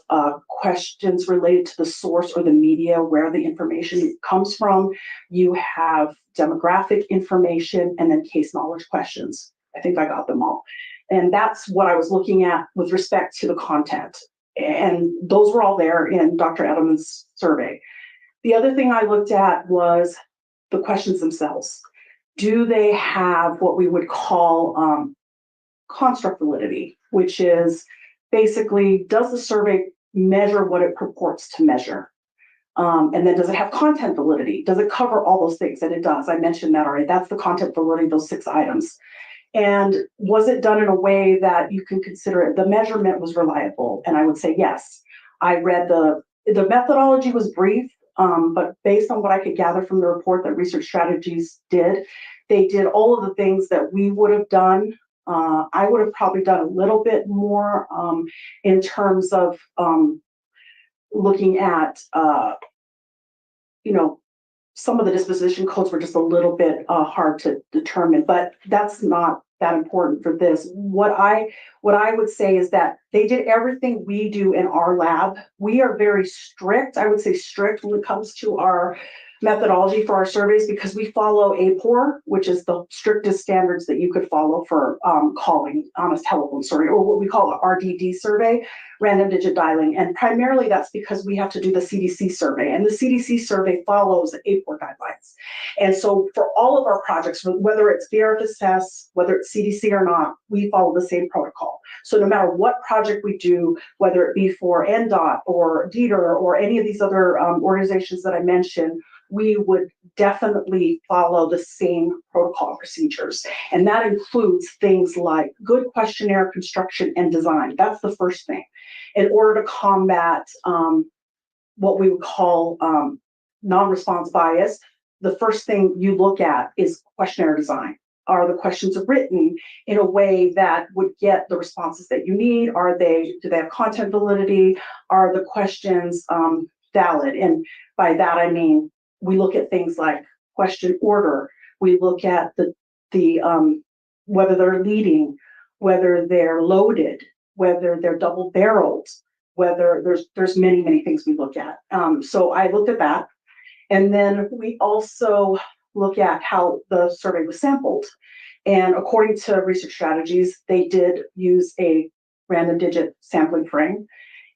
questions related to the source or the media where the information comes from, you have demographic information, and then case knowledge questions. I think I got them all. And that's what I was looking at with respect to the content. And those were all there in Dr. Edelman's survey. The other thing I looked at was the questions themselves. Do they have what we would call construct validity, which is basically, does the survey measure what it purports to measure? And then does it have content validity? Does it cover all those things? And it does. I mentioned that already. That's the content validity, those 6 items. And was it done in a way that you can consider it? The measurement was reliable. And I would say yes. I read the methodology was brief, but based on what I could gather from the report that Research Strategies did, they did all of the things that we would have done. I would have probably done a little bit more in terms of looking at, some of the disposition codes were just a little bit hard to determine, but that's not that important for this. What I would say is that they did everything we do in our lab. We are very strict, I would say strict when it comes to our methodology for our surveys, because we follow APOR, which is the strictest standards that you could follow for calling on a telephone survey, or what we call an RDD survey, random digit dialing. And primarily that's because we have to do the CDC survey, and the CDC survey follows APOR guidelines. And so for all of our projects, whether it's BRFSS, whether it's CDC or not, we follow the same protocol. So no matter what project we do, whether it be for NDOT or DETR or any of these other organizations that I mentioned, we would definitely follow the same protocol procedures. And that includes things like good questionnaire construction and design. That's the first thing. In order to combat what we would call non-response bias, the first thing you look at is questionnaire design. Are the questions written in a way that would get the responses that you need? Do they have content validity? Are the questions valid? And by that, I mean, we look at things like question order. We look at the whether they're leading, whether they're loaded, whether they're double barreled, whether there's many things we look at. So I looked at that. And then we also look at how the survey was sampled. And according to Research Strategies, they did use a random digit sampling frame.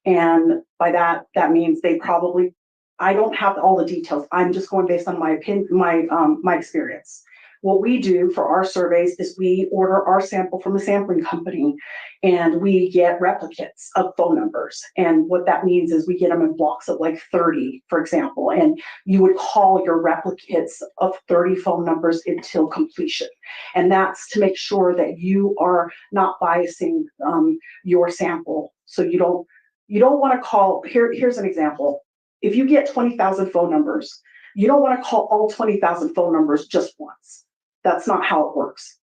And by that means they probably, I don't have all the details. I'm just going based on my opinion, my experience. What we do for our surveys is we order our sample from a sampling company, and we get replicates of phone numbers. And what that means is we get them in blocks of like 30, for example, and you would call your replicates of 30 phone numbers until completion. And that's to make sure that you are not biasing your sample. So you don't want to call, here's an example. If you get 20,000 phone numbers, you don't want to call all 20,000 phone numbers just once. That's not how it works,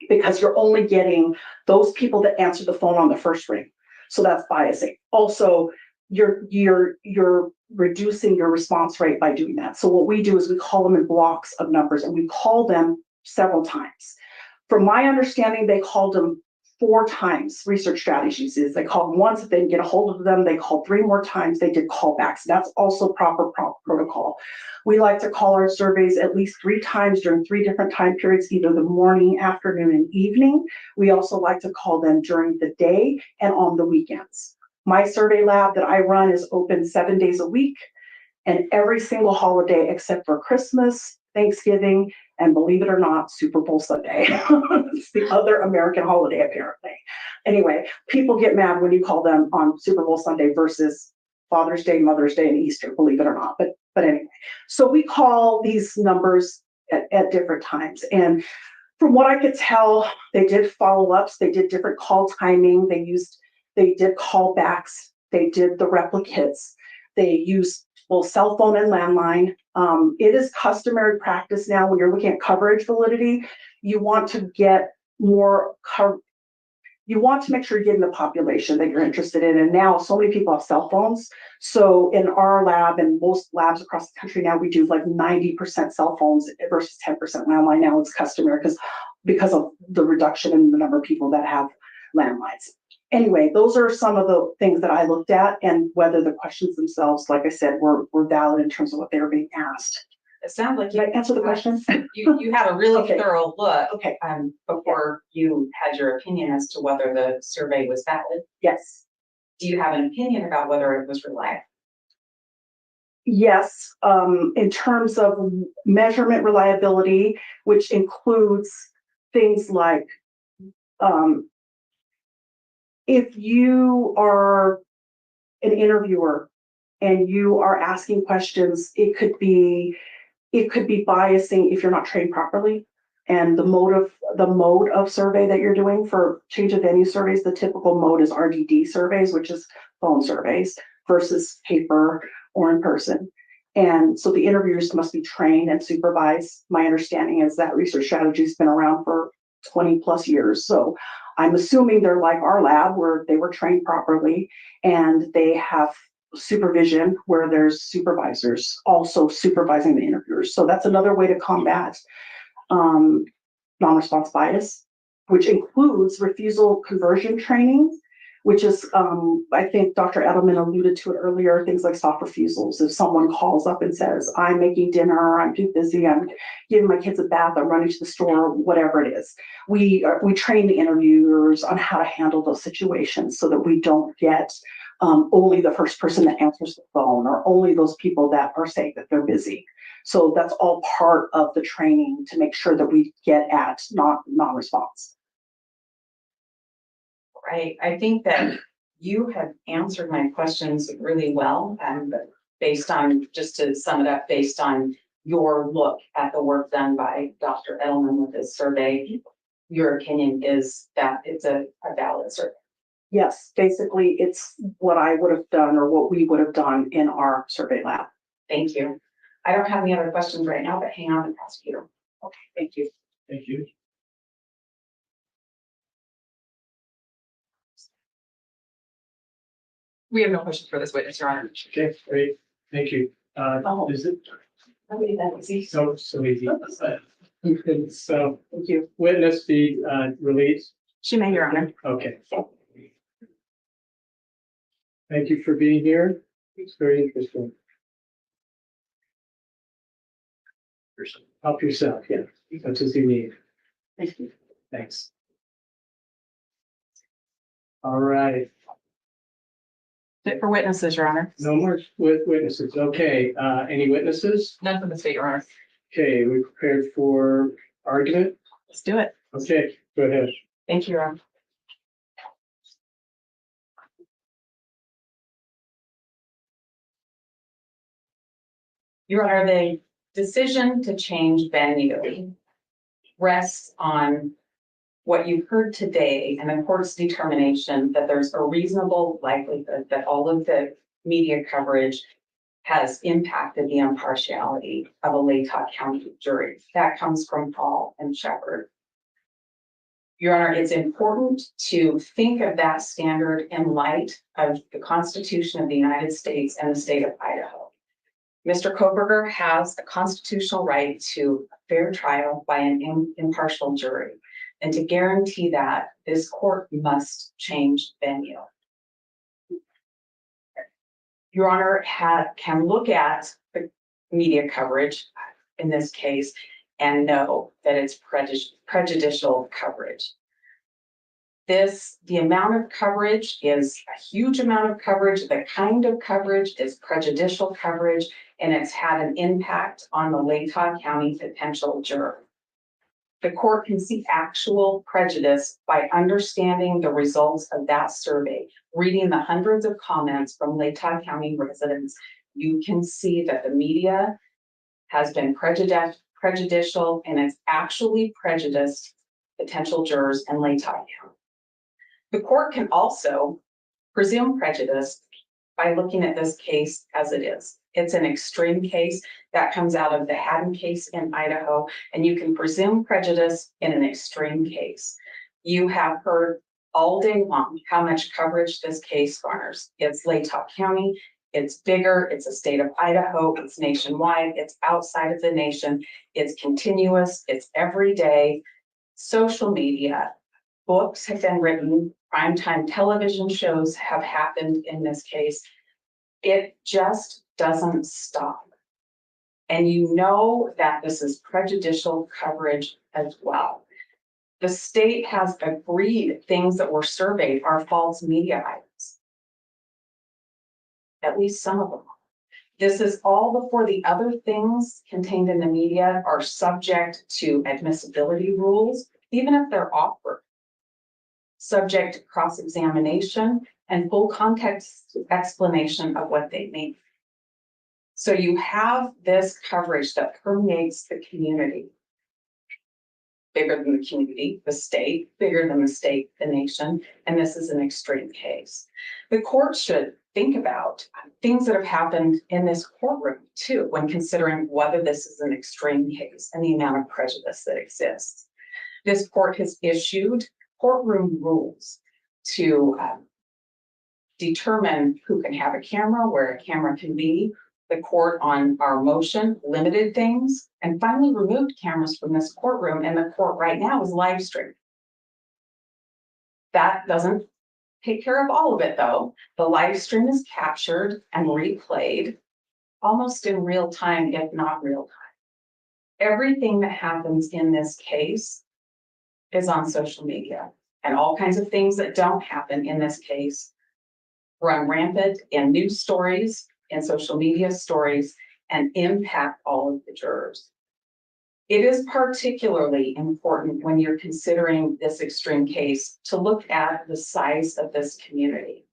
because you're only getting those people that answer the phone on the first ring. So that's biasing. Also, you're reducing your response rate by doing that. So what we do is we call them in blocks of numbers, and we call them several times. From my understanding, they called them 4 times. Research Strategies is they called them once, if they didn't get a hold of them, they called 3 more times, they did callbacks. That's also proper protocol. We like to call our surveys at least 3 times during 3 different time periods, either the morning, afternoon, and evening. We also like to call them during the day and on the weekends. My survey lab that I run is open 7 days a week, and every single holiday except for Christmas, Thanksgiving, and believe it or not, Super Bowl Sunday. It's the other American holiday, apparently. Anyway, people get mad when you call them on Super Bowl Sunday versus Father's Day, Mother's Day, and Easter, believe it or not. But anyway, so we call these numbers at different times. And from what I could tell, they did follow-ups, they did different call timing, they did callbacks, they did the replicates, they used both cell phone and landline. It is customary practice now when you're looking at coverage validity, you want to get more you want to make sure you're getting the population that you're interested in. And now so many people have cell phones. So in our lab and most labs across the country now, we do like 90% cell phones versus 10% landline. Now it's customary because of the reduction in the number of people that have landlines. Anyway, those are some of the things that I looked at, and whether the questions themselves, like I said, were valid in terms of what they were being asked. It sounds like Did I answer the question? you had a really Okay. thorough look Okay, before you had your opinion as to whether the survey was valid. yes. Do you have an opinion about whether it was reliable? Yes, in terms of measurement reliability, which includes things like, if you are an interviewer and you are asking questions, it could be biasing if you're not trained properly. And the mode of survey that you're doing for change of venue surveys, the typical mode is RDD surveys, which is phone surveys versus paper or in person. And so the interviewers must be trained and supervised. My understanding is that research strategy has been around for 20 plus years. So I'm assuming they're like our lab where they were trained properly and they have supervision where there's supervisors also supervising the interviewers. So that's another way to combat non-response bias, which includes refusal conversion training, which is, I think Dr. Edelman alluded to it earlier, things like soft refusals. If someone calls up and says, I'm making dinner, I'm too busy, I'm giving my kids a bath, I'm running to the store, whatever it is. We train the interviewers on how to handle those situations so that we don't get only the first person that answers the phone or only those people that are saying that they're busy. So that's all part of the training to make sure that we get at non-response. Right. I think that you have answered my questions really well, and based on, just to sum it up, based on your look at the work done by Dr. Edelman with this survey, your opinion is that it's a valid survey. Yes, basically it's what I would have done or what we would have done in our survey lab. Thank you. I don't have any other questions right now, but hang on, prosecutor. Okay, thank you. Thank you. We have no questions for this witness, Your Honor. Okay, great. Thank you. Is it I mean, that was easy. so easy? So Thank you. witness be released. She may, Your Honor. Okay. Thank you for being here. It's very interesting. Help yourself, yeah, such as you need. Thank you. Thanks. All right, Fit for witnesses, Your Honor. no more witnesses. Okay, any witnesses? None from the state, Your Honor. Okay, we prepared for argument. Let's do it. Okay, go ahead. Thank you, Your Honor. Your Honor, the decision to change venue rests on what you've heard today and the court's determination that there's a reasonable likelihood that all of the media coverage has impacted the impartiality of a Latah County jury. That comes from Paul and Shepard. Your Honor, it's important to think of that standard in light of the Constitution of the United States and the state of Idaho. Mr. Kohberger has a constitutional right to a fair trial by an impartial jury. And to guarantee that, this court must change venue. Your Honor can look at the media coverage in this case and know that it's prejudicial coverage. The amount of coverage is a huge amount of coverage. The kind of coverage is prejudicial coverage, and it's had an impact on the Latah County potential juror. The court can see actual prejudice by understanding the results of that survey. Reading the hundreds of comments from Latah County residents, you can see that the media has been prejudicial, and it's actually prejudiced potential jurors in Latah County. The court can also presume prejudice by looking at this case as it is. It's an extreme case that comes out of the Haddon case in Idaho, and you can presume prejudice in an extreme case. You have heard all day long how much coverage this case garners. It's Latah County, it's bigger, it's a state of Idaho, it's nationwide, it's outside of the nation, it's continuous, it's every day. Social media, books have been written, primetime television shows have happened in this case. It just doesn't stop. And you know that this is prejudicial coverage as well. The state has agreed things that were surveyed are false media items. At least some of them. This is all before the other things contained in the media are subject to admissibility rules, even if they're offered. Subject to cross-examination and full context explanation of what they mean. So you have this coverage that permeates the community. Bigger than the community, the state, bigger than the state, the nation, and this is an extreme case. The court should think about things that have happened in this courtroom too, when considering whether this is an extreme case and the amount of prejudice that exists. This court has issued courtroom rules to determine who can have a camera, where a camera can be. The court on our motion limited things and finally removed cameras from this courtroom, and the court right now is live streaming. That doesn't take care of all of it though. The live stream is captured and replayed almost in real time, if not real time. Everything that happens in this case is on social media, and all kinds of things that don't happen in this case run rampant in news stories and social media stories and impact all of the jurors. It is particularly important when you're considering this extreme case to look at the size of this community.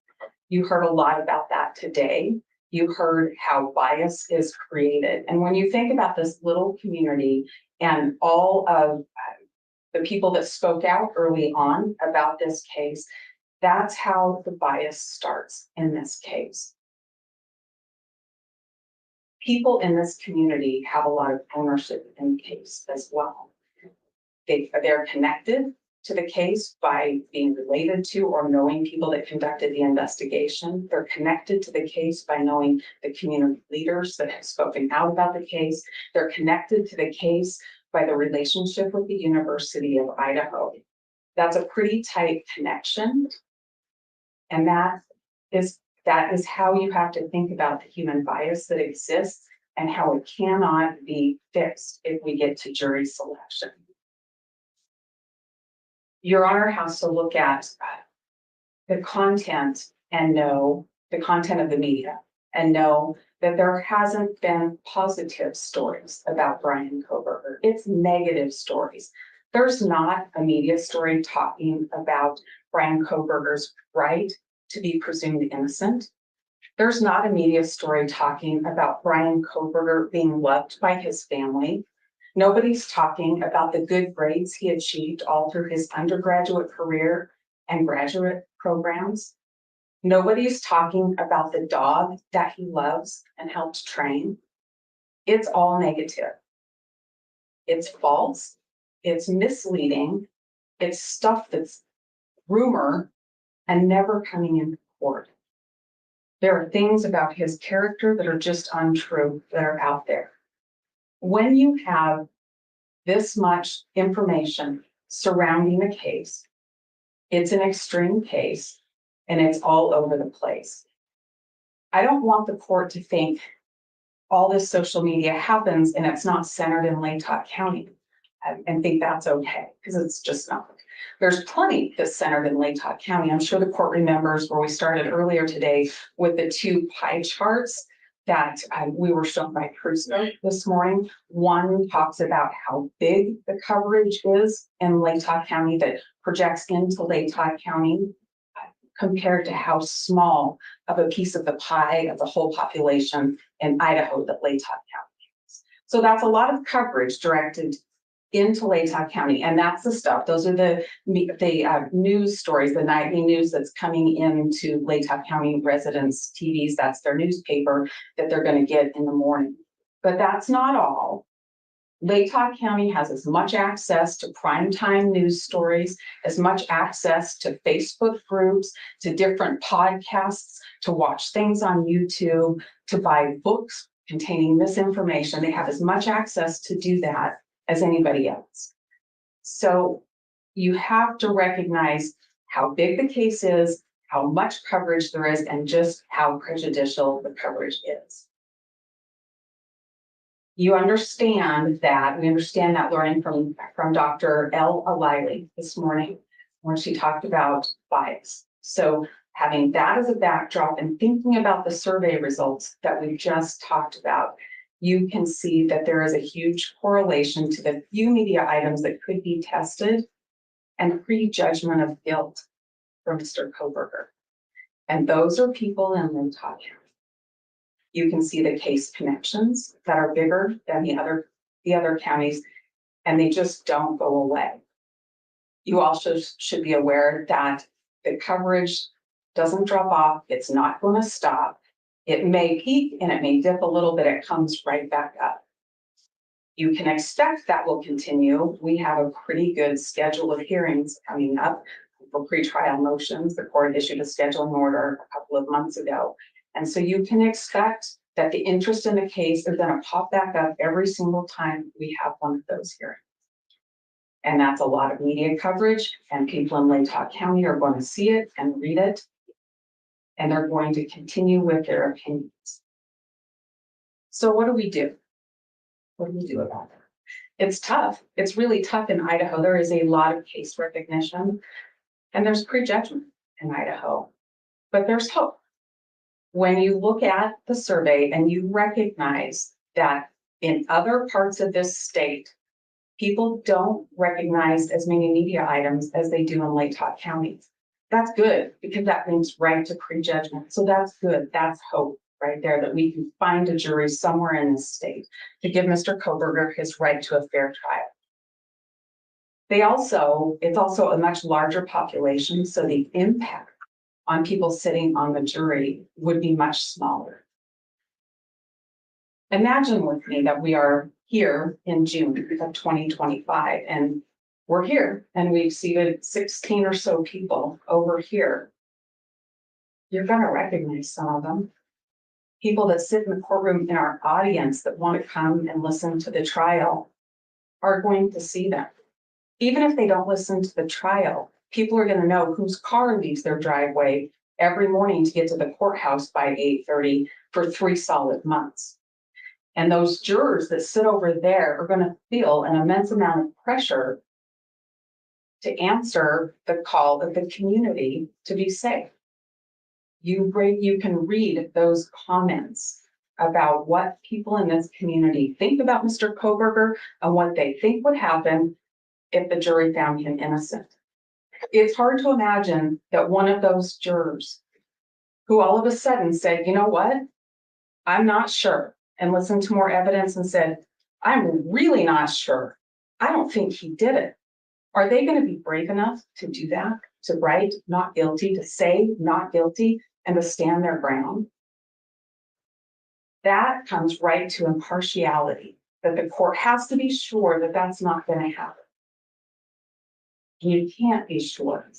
You heard a lot about that today. You heard how bias is created. And when you think about this little community and all of the people that spoke out early on about this case, that's how the bias starts in this case. People in this community have a lot of ownership in the case as well. They're connected to the case by being related to or knowing people that conducted the investigation. They're connected to the case by knowing the community leaders that have spoken out about the case. They're connected to the case by the relationship with the University of Idaho. That's a pretty tight connection. And that is how you have to think about the human bias that exists and how it cannot be fixed if we get to jury selection. Your Honor has to look at the content and know the content of the media and know that there hasn't been positive stories about Bryan Kohberger. It's negative stories. There's not a media story talking about Bryan Kohberger's right to be presumed innocent. There's not a media story talking about Bryan Kohberger being loved by his family. Nobody's talking about the good grades he achieved all through his undergraduate career and graduate programs. Nobody's talking about the dog that he loves and helped train. It's all negative. It's false. It's misleading. It's stuff that's rumor and never coming into court. There are things about his character that are just untrue that are out there. When you have this much information surrounding a case, it's an extreme case and it's all over the place. I don't want the court to think all this social media happens and it's not centered in Latah County and think that's okay, because it's just not. There's plenty that's centered in Latah County. I'm sure the court remembers where we started earlier today with the two pie charts that we were shown by Crusoe this morning. One talks about how big the coverage is in Latah County that projects into Latah County compared to how small of a piece of the pie of the whole population in Idaho that Latah County is. So that's a lot of coverage directed into Latah County, and that's the stuff. Those are the news stories, the nightly news that's coming into Latah County residents' TVs. That's their newspaper that they're going to get in the morning. But that's not all. Latah County has as much access to primetime news stories, as much access to Facebook groups, to different podcasts, to watch things on YouTube, to buy books containing misinformation. They have as much access to do that as anybody else. So you have to recognize how big the case is, how much coverage there is, and just how prejudicial the coverage is. You understand that, we understand that learning from Dr. L. O'Leary this morning, when she talked about bias. So having that as a backdrop and thinking about the survey results that we just talked about, you can see that there is a huge correlation to the few media items that could be tested and prejudgment of guilt for Mr. Kohberger. And those are people in Latah County. You can see the case connections that are bigger than the other counties, and they just don't go away. You also should be aware that the coverage doesn't drop off. It's not going to stop. It may peak and it may dip a little bit. It comes right back up. You can expect that will continue. We have a pretty good schedule of hearings coming up for pretrial motions. The court issued a scheduling order a couple of months ago. And so you can expect that the interest in the case is going to pop back up every single time we have one of those hearings. And that's a lot of media coverage, and people in Latah County are going to see it and read it, and they're going to continue with their opinions. So what do we do? What do we do about it? It's tough. It's really tough in Idaho. There is a lot of case recognition, and there's prejudgment in Idaho, but there's hope. When you look at the survey and you recognize that in other parts of this state, people don't recognize as many media items as they do in Latah County. That's good, because that links right to prejudgment. So that's good. That's hope right there, that we can find a jury somewhere in this state to give Mr. Kohberger his right to a fair trial. It's also a much larger population, so the impact on people sitting on the jury would be much smaller. Imagine with me that we are here in June of 2025, and we're here and we've seated 16 or so people over here. You're going to recognize some of them. People that sit in the courtroom in our audience that want to come and listen to the trial are going to see them. Even if they don't listen to the trial, people are going to know whose car leaves their driveway every morning to get to the courthouse by 8:30 for 3 solid months. And those jurors that sit over there are going to feel an immense amount of pressure to answer the call of the community to be safe. You can read those comments about what people in this community think about Mr. Kohberger and what they think would happen if the jury found him innocent. It's hard to imagine that one of those jurors who all of a sudden said, you know what, I'm not sure, and listened to more evidence and said, I'm really not sure. I don't think he did it. Are they going to be brave enough to do that, to write not guilty, to say not guilty, and to stand their ground? That comes right to impartiality, that the court has to be sure that that's not going to happen. You can't be sure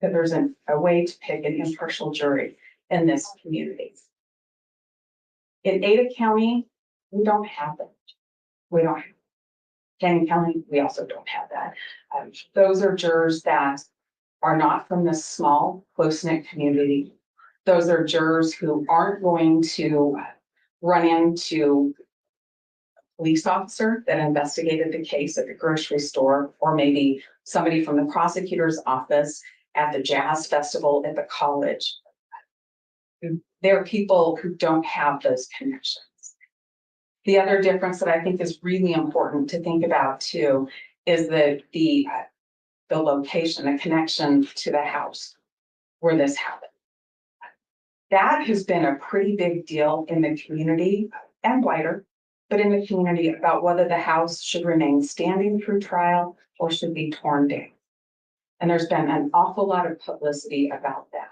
that there's a way to pick an impartial jury in this community. In Ada County, we don't have that. We don't have Canyon County, we also don't have that. Those are jurors that are not from this small, close-knit community. Those are jurors who aren't going to run into a police officer that investigated the case at the grocery store, or maybe somebody from the prosecutor's office at the jazz festival at the college. There are people who don't have those connections. The other difference that I think is really important to think about too is the location, the connection to the house where this happened. That has been a pretty big deal in the community and wider, but in the community about whether the house should remain standing through trial or should be torn down. And there's been an awful lot of publicity about that.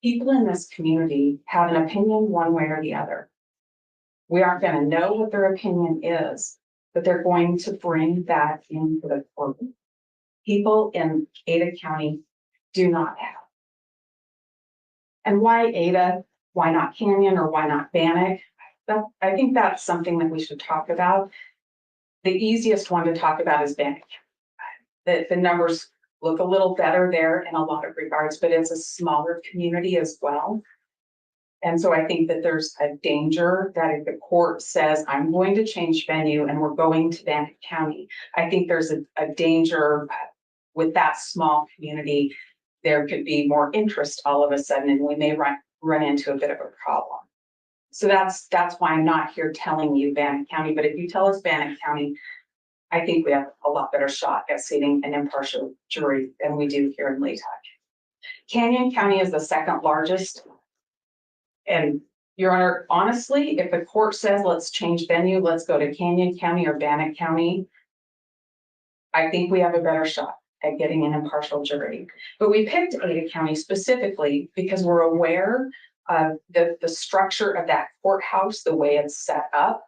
People in this community have an opinion one way or the other. We aren't going to know what their opinion is, but they're going to bring that into the courtroom. People in Ada County do not have. And why Ada? Why not Canyon or why not Bannock? I think that's something that we should talk about. The easiest one to talk about is Bannock. The numbers look a little better there in a lot of regards, but it's a smaller community as well. And so I think that there's a danger that if the court says, I'm going to change venue and we're going to Bannock County, I think there's a danger with that small community. There could be more interest all of a sudden, and we may run into a bit of a problem. So that's why I'm not here telling you Bannock County, but if you tell us Bannock County, I think we have a lot better shot at seating an impartial jury than we do here in Laytock. Canyon County is the second largest. And Your Honor, honestly, if the court says, let's change venue, let's go to Canyon County or Bannock County, I think we have a better shot at getting an impartial jury. But we picked Ada County specifically because we're aware of the structure of that courthouse, the way it's set up.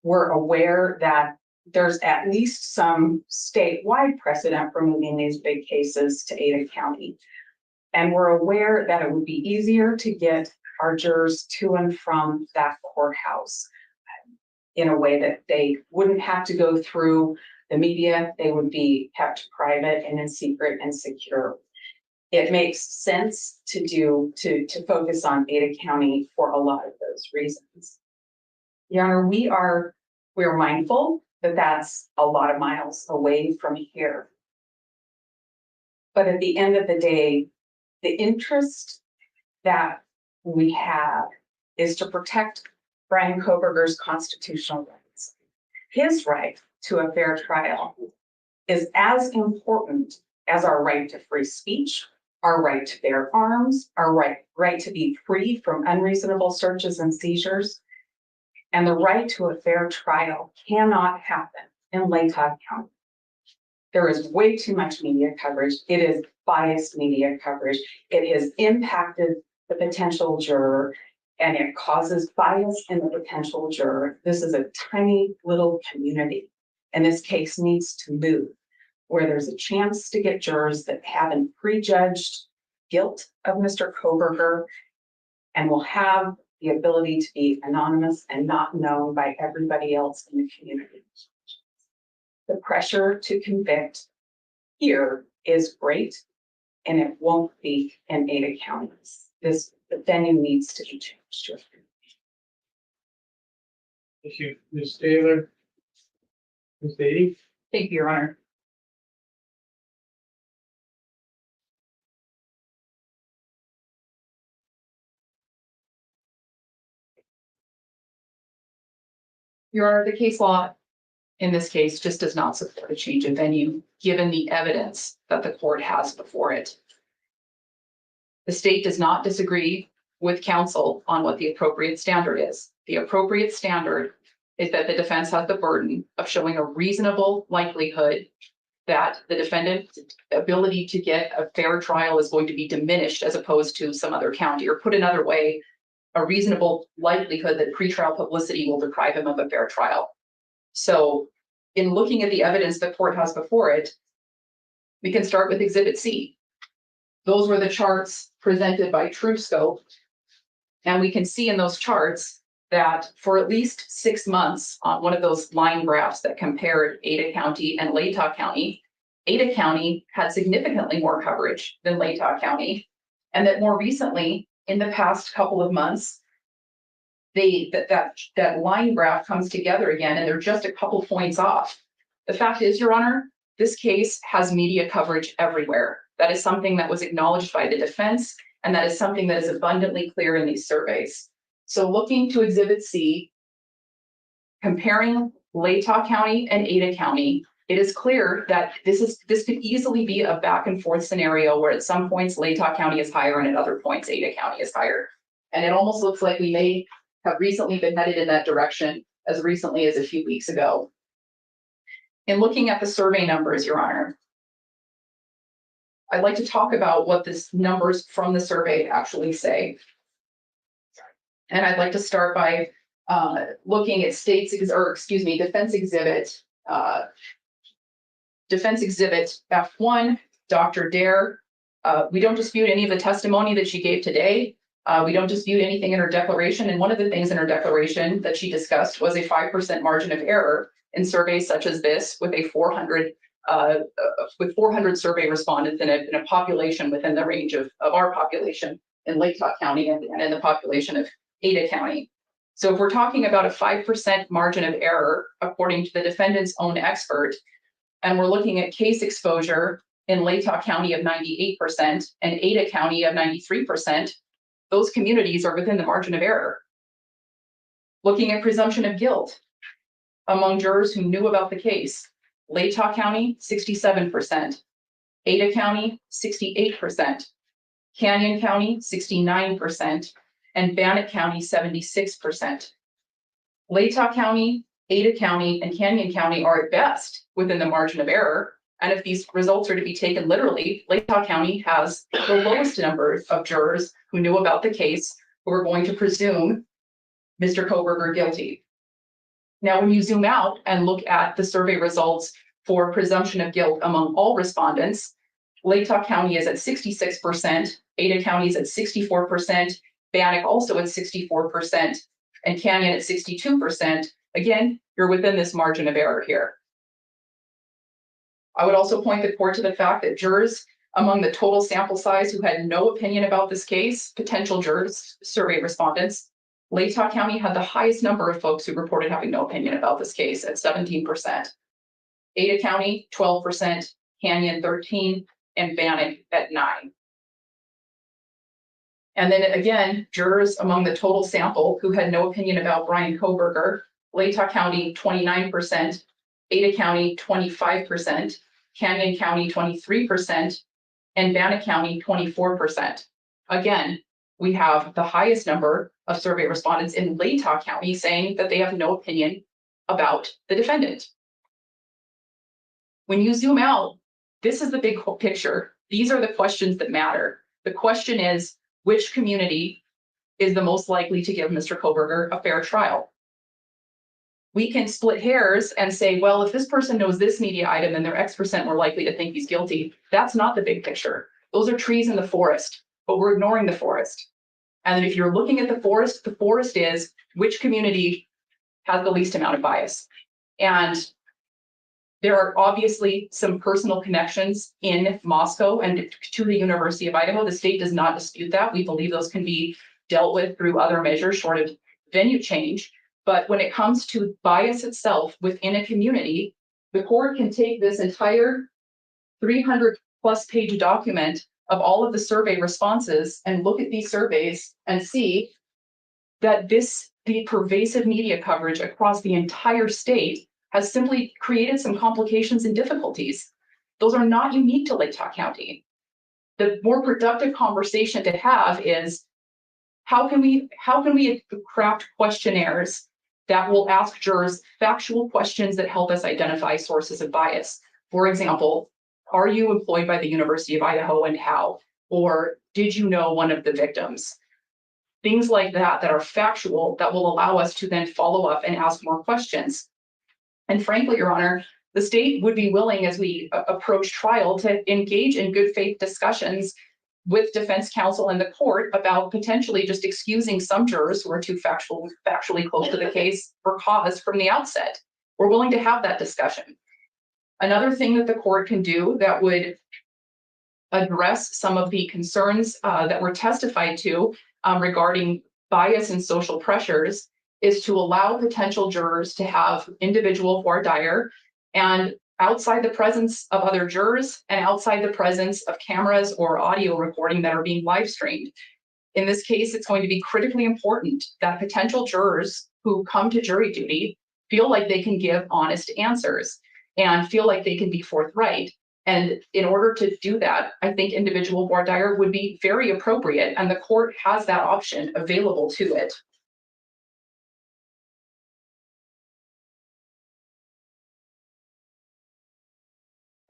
We're aware that there's at least some statewide precedent for moving these big cases to Ada County. And we're aware that it would be easier to get our jurors to and from that courthouse in a way that they wouldn't have to go through the media. They would be kept private and in secret and secure. It makes sense to focus on Ada County for a lot of those reasons. Your Honor, we are mindful that that's a lot of miles away from here. But at the end of the day, the interest that we have is to protect Bryan Kohberger's constitutional rights. His right to a fair trial is as important as our right to free speech, our right to bear arms, our right to be free from unreasonable searches and seizures. And the right to a fair trial cannot happen in Laytock County. There is way too much media coverage. It is biased media coverage. It has impacted the potential juror, and it causes bias in the potential juror. This is a tiny little community, and this case needs to move where there's a chance to get jurors that haven't prejudged guilt of Mr. Kohberger and will have the ability to be anonymous and not known by everybody else in the community. The pressure to convict here is great, and it won't be in Ada County. The venue needs to be changed. Thank you, Ms. Taylor. Ms. Beatty? Thank you, Your Honor. Your Honor, the case law in this case just does not support a change of venue, given the evidence that the court has before it. The state does not disagree with counsel on what the appropriate standard is. The appropriate standard is that the defense has the burden of showing a reasonable likelihood that the defendant's ability to get a fair trial is going to be diminished as opposed to some other county, or put another way, a reasonable likelihood that pretrial publicity will deprive him of a fair trial. So in looking at the evidence the court has before it, we can start with Exhibit C. Those were the charts presented by TrueScope. And we can see in those charts that for at least 6 months on one of those line graphs that compared Ada County and Laytock County, Ada County had significantly more coverage than Laytock County. And that more recently, in the past couple of months, that line graph comes together again, and they're just a couple points off. The fact is, Your Honor, this case has media coverage everywhere. That is something that was acknowledged by the defense, and that is something that is abundantly clear in these surveys. So looking to Exhibit C, comparing Laytock County and Ada County, it is clear that this could easily be a back and forth scenario where at some points Laytock County is higher and at other points Ada County is higher. And it almost looks like we may have recently been headed in that direction as recently as a few weeks ago. In looking at the survey numbers, Your Honor, I'd like to talk about what the numbers from the survey actually say. And I'd like to start by looking at defense exhibit F1, Dr. Dare. We don't dispute any of the testimony that she gave today. We don't dispute anything in her declaration. And one of the things in her declaration that she discussed was a 5% margin of error in surveys such as this, with 400 survey respondents in a population within the range of our population in Lake County and in the population of Ada County. So if we're talking about a 5% margin of error, according to the defendant's own expert, and we're looking at case exposure in Lake County of 98% and Ada County of 93%, those communities are within the margin of error. Looking at presumption of guilt among jurors who knew about the case, Lake County, 67%, Ada County, 68%, Canyon County, 69%, and Bannock County, 76%. Lake County, Ada County, and Canyon County are at best within the margin of error. And if these results are to be taken literally, Lake County has the lowest number of jurors who knew about the case who are going to presume Mr. Kohberger guilty. Now, when you zoom out and look at the survey results for presumption of guilt among all respondents, Lake County is at 66%, Ada County is at 64%, Bannock also at 64%, and Canyon at 62%. Again, you're within this margin of error here. I would also point the court to the fact that jurors among the total sample size who had no opinion about this case, potential jurors, survey respondents, Lake County had the highest number of folks who reported having no opinion about this case at 17%. Ada County, 12%, Canyon, 13%, and Bannock at 9%. And then again, jurors among the total sample who had no opinion about Bryan Kohberger, Lake County, 29%, Ada County, 25%, Canyon County, 23%, and Bannock County, 24%. Again, we have the highest number of survey respondents in Lake County saying that they have no opinion about the defendant. When you zoom out, this is the big picture. These are the questions that matter. The question is, which community is the most likely to give Mr. Kohberger a fair trial? We can split hairs and say, well, if this person knows this media item, then they're X% more likely to think he's guilty. That's not the big picture. Those are trees in the forest, but we're ignoring the forest. And then if you're looking at the forest is which community has the least amount of bias. And there are obviously some personal connections in Moscow and to the University of Idaho. The state does not dispute that. We believe those can be dealt with through other measures short of venue change. But when it comes to bias itself within a community, the court can take this entire 300+ page document of all of the survey responses and look at these surveys and see that the pervasive media coverage across the entire state has simply created some complications and difficulties. Those are not unique to Lake County. The more productive conversation to have is how can we craft questionnaires that will ask jurors factual questions that help us identify sources of bias. For example, are you employed by the University of Idaho and how? Or did you know one of the victims? Things like that are factual that will allow us to then follow up and ask more questions. And frankly, Your Honor, the state would be willing, as we approach trial, to engage in good faith discussions with defense counsel and the court about potentially just excusing some jurors who are too factually close to the case for cause from the outset. We're willing to have that discussion. Another thing that the court can do that would address some of the concerns that were testified to regarding bias and social pressures is to allow potential jurors to have individual voir dire and outside the presence of other jurors and outside the presence of cameras or audio recording that are being live streamed. In this case, it's going to be critically important that potential jurors who come to jury duty feel like they can give honest answers and feel like they can be forthright. And in order to do that, I think individual voir dire would be very appropriate, and the court has that option available to it.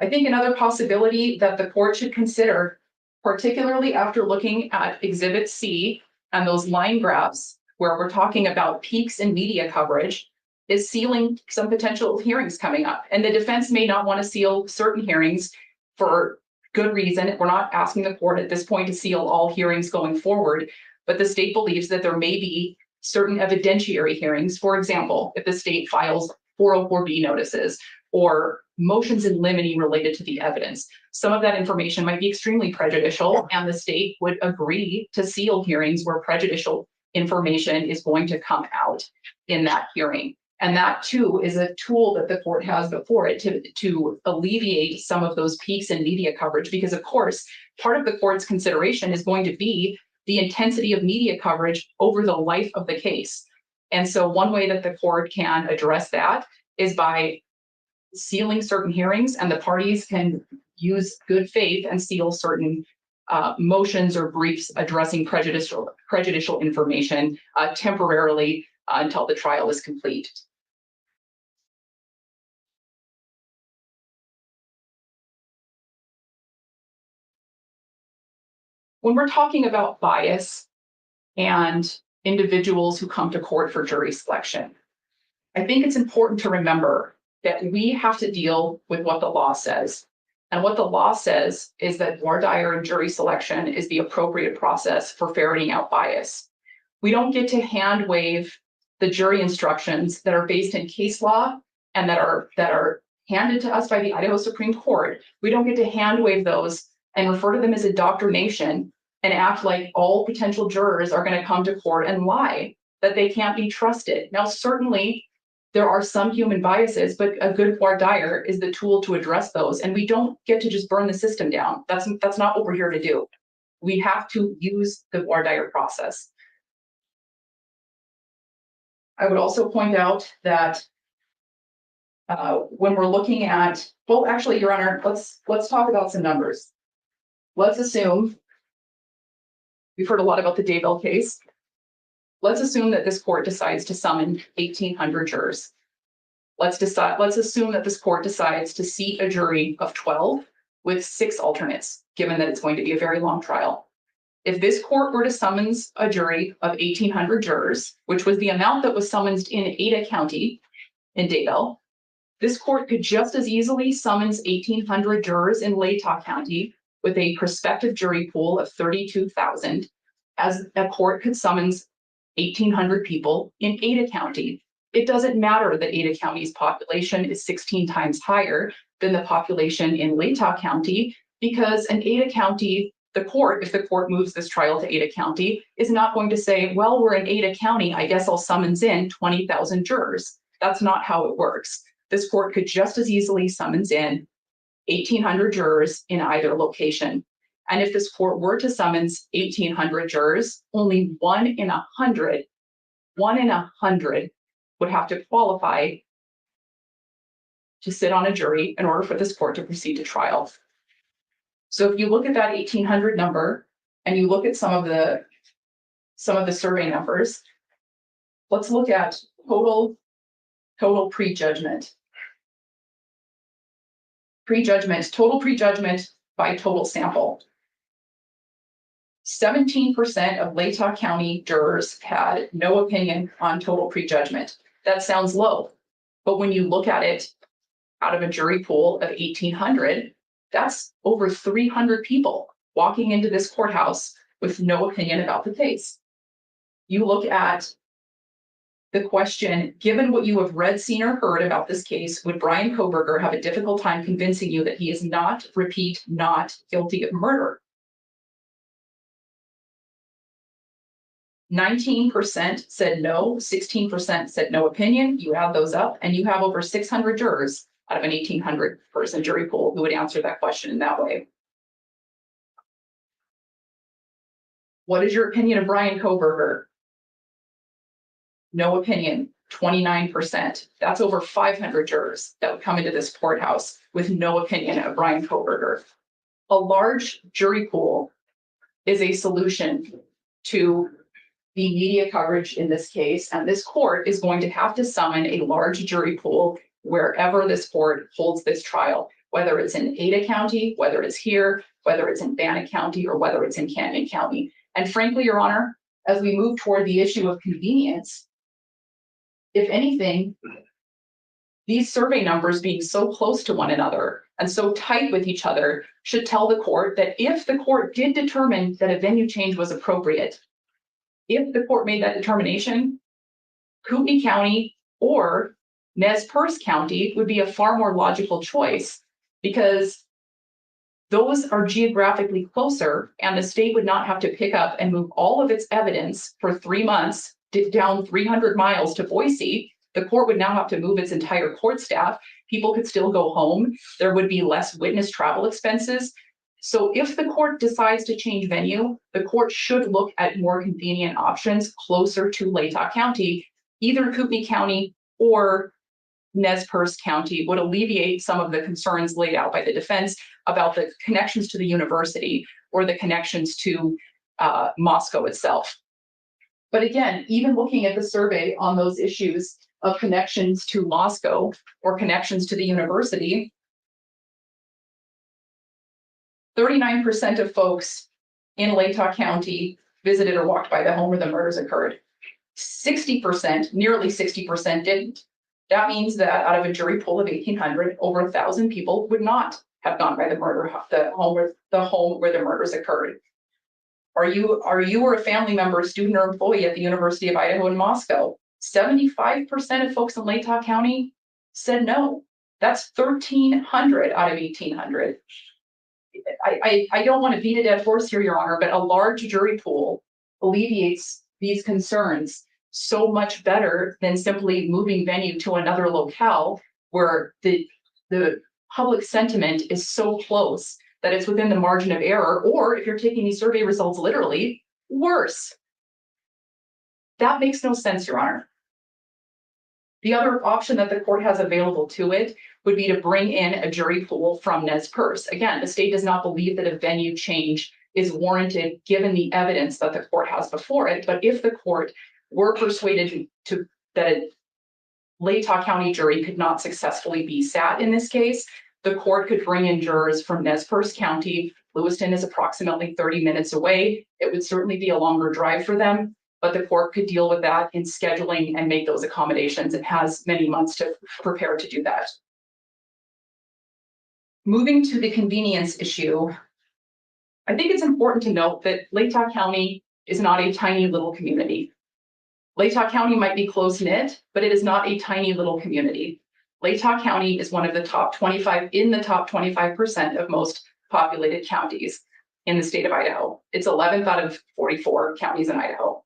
I think another possibility that the court should consider, particularly after looking at Exhibit C and those line graphs where we're talking about peaks in media coverage, is sealing some potential hearings coming up. And the defense may not want to seal certain hearings for good reason. We're not asking the court at this point to seal all hearings going forward, but the state believes that there may be certain evidentiary hearings. For example, if the state files 404B notices or motions in limine related to the evidence, some of that information might be extremely prejudicial, and the state would agree to seal hearings where prejudicial information is going to come out in that hearing. And that too is a tool that the court has before it to alleviate some of those peaks in media coverage, because of course, part of the court's consideration is going to be the intensity of media coverage over the life of the case. And so one way that the court can address that is by sealing certain hearings, and the parties can use good faith and seal certain motions or briefs addressing prejudicial information temporarily until the trial is complete. When we're talking about bias and individuals who come to court for jury selection, I think it's important to remember that we have to deal with what the law says. And what the law says is that voir dire and jury selection is the appropriate process for ferreting out bias. We don't get to hand wave the jury instructions that are based in case law and that are handed to us by the Idaho Supreme Court. We don't get to hand wave those and refer to them as indoctrination and act like all potential jurors are going to come to court and lie, that they can't be trusted. Now, certainly there are some human biases, but a good voir dire is the tool to address those. And we don't get to just burn the system down. That's not what we're here to do. We have to use the voir dire process. I would also point out that when we're looking at, well, actually, Your Honor, let's talk about some numbers. Let's assume, we've heard a lot about the Daybell case. Let's assume that this court decides to summon 1,800 jurors. Let's assume that this court decides to seat a jury of 12 with 6 alternates, given that it's going to be a very long trial. If this court were to summons a jury of 1,800 jurors, which was the amount that was summoned in Ada County in Daybell, this court could just as easily summons 1,800 jurors in Latah County with a prospective jury pool of 32,000, as a court could summons 1,800 people in Ada County. It doesn't matter that Ada County's population is 16 times higher than the population in Latah County, because in Ada County, the court, if the court moves this trial to Ada County, is not going to say, well, we're in Ada County, I guess I'll summons in 20,000 jurors. That's not how it works. This court could just as easily summons in 1,800 jurors in either location. And if this court were to summons 1,800 jurors, only 1 in 100 would have to qualify to sit on a jury in order for this court to proceed to trial. So if you look at that 1,800 number and you look at some of the survey numbers, let's look at total prejudgment. Total prejudgment by total sample. 17% of Latah County jurors had no opinion on total prejudgment. That sounds low, but when you look at it out of a jury pool of 1,800, that's over 300 people walking into this courthouse with no opinion about the case. You look at the question, given what you have read, seen, or heard about this case, would Bryan Kohberger have a difficult time convincing you that he is not guilty of murder? 19% said no, 16% said no opinion. You add those up and you have over 600 jurors out of an 1,800 person jury pool who would answer that question in that way. What is your opinion of Bryan Kohberger? No opinion, 29%. That's over 500 jurors that would come into this courthouse with no opinion of Bryan Kohberger. A large jury pool is a solution to the media coverage in this case, and this court is going to have to summon a large jury pool wherever this court holds this trial, whether it's in Ada County, whether it's here, whether it's in Bannock County, or whether it's in Canyon County. And frankly, Your Honor, as we move toward the issue of convenience, if anything, these survey numbers being so close to one another and so tight with each other should tell the court that if the court did determine that a venue change was appropriate, if the court made that determination, Kootenai County or Nez Perce County would be a far more logical choice, because those are geographically closer and the state would not have to pick up and move all of its evidence for 3 months down 300 miles to Boise. The court would now have to move its entire court staff. People could still go home. There would be less witness travel expenses. So if the court decides to change venue, the court should look at more convenient options closer to Latah County. Either Kootenai County or Nez Perce County would alleviate some of the concerns laid out by the defense about the connections to the university or the connections to Moscow itself. But again, even looking at the survey on those issues of connections to Moscow or connections to the university, 39% of folks in Latah County visited or walked by the home where the murders occurred. 60%, nearly 60% didn't. That means that out of a jury pool of 1,800, over 1,000 people would not have gone by the home where the murders occurred. Are you or a family member, a student or employee at the University of Idaho in Moscow? 75% of folks in Latah County said no. That's 1,300 out of 1,800. I don't want to beat a dead horse here, Your Honor, but a large jury pool alleviates these concerns so much better than simply moving venue to another locale where the public sentiment is so close that it's within the margin of error, or if you're taking these survey results literally, worse. That makes no sense, Your Honor. The other option that the court has available to it would be to bring in a jury pool from Nez Perce. Again, the state does not believe that a venue change is warranted given the evidence that the court has before it. But if the court were persuaded that a Latah County jury could not successfully be sat in this case, the court could bring in jurors from Nez Perce County. Lewiston is approximately 30 minutes away. It would certainly be a longer drive for them, but the court could deal with that in scheduling and make those accommodations. It has many months to prepare to do that. Moving to the convenience issue, I think it's important to note that Latah County is not a tiny little community. Latah County might be close-knit, but it is not a tiny little community. Latah County is one of the top 25% of most populated counties in the state of Idaho. It's 11th out of 44 counties in Idaho.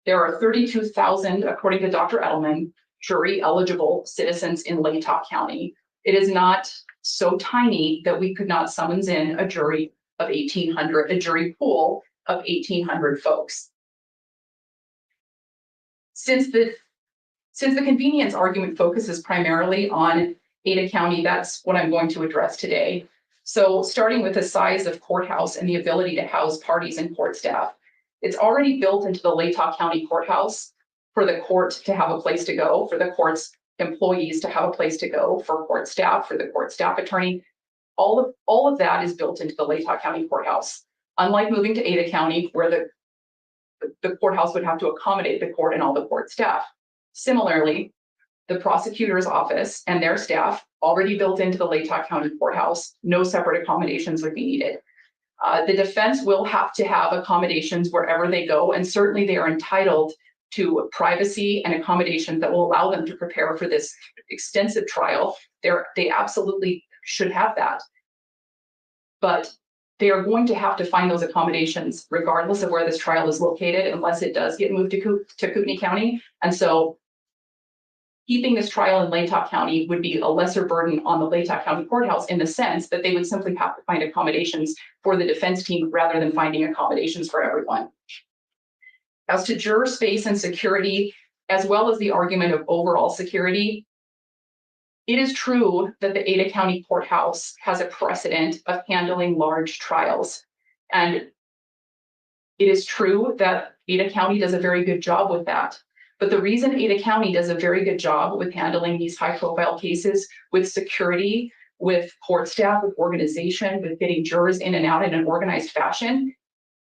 There are 32,000, according to Dr. Edelman, jury-eligible citizens in Latah County. It is not so tiny that we could not summons in a jury of 1,800, a jury pool of 1,800 folks. Since the convenience argument focuses primarily on Ada County, that's what I'm going to address today. So starting with the size of courthouse and the ability to house parties and court staff, it's already built into the Latah County courthouse for the court to have a place to go, for the court's employees to have a place to go, for court staff, for the court staff attorney. All of that is built into the Latah County courthouse. Unlike moving to Ada County, where the courthouse would have to accommodate the court and all the court staff. Similarly, the prosecutor's office and their staff already built into the Latah County courthouse. No separate accommodations would be needed. The defense will have to have accommodations wherever they go, and certainly they are entitled to privacy and accommodations that will allow them to prepare for this extensive trial. They absolutely should have that. But they are going to have to find those accommodations regardless of where this trial is located, unless it does get moved to Kootenai County. And so keeping this trial in Latah County would be a lesser burden on the Latah County courthouse, in the sense that they would simply have to find accommodations for the defense team rather than finding accommodations for everyone. As to juror space and security, as well as the argument of overall security, it is true that the Ada County courthouse has a precedent of handling large trials. And it is true that Ada County does a very good job with that. But the reason Ada County does a very good job with handling these high-profile cases with security, with court staff, with organization, with getting jurors in and out in an organized fashion.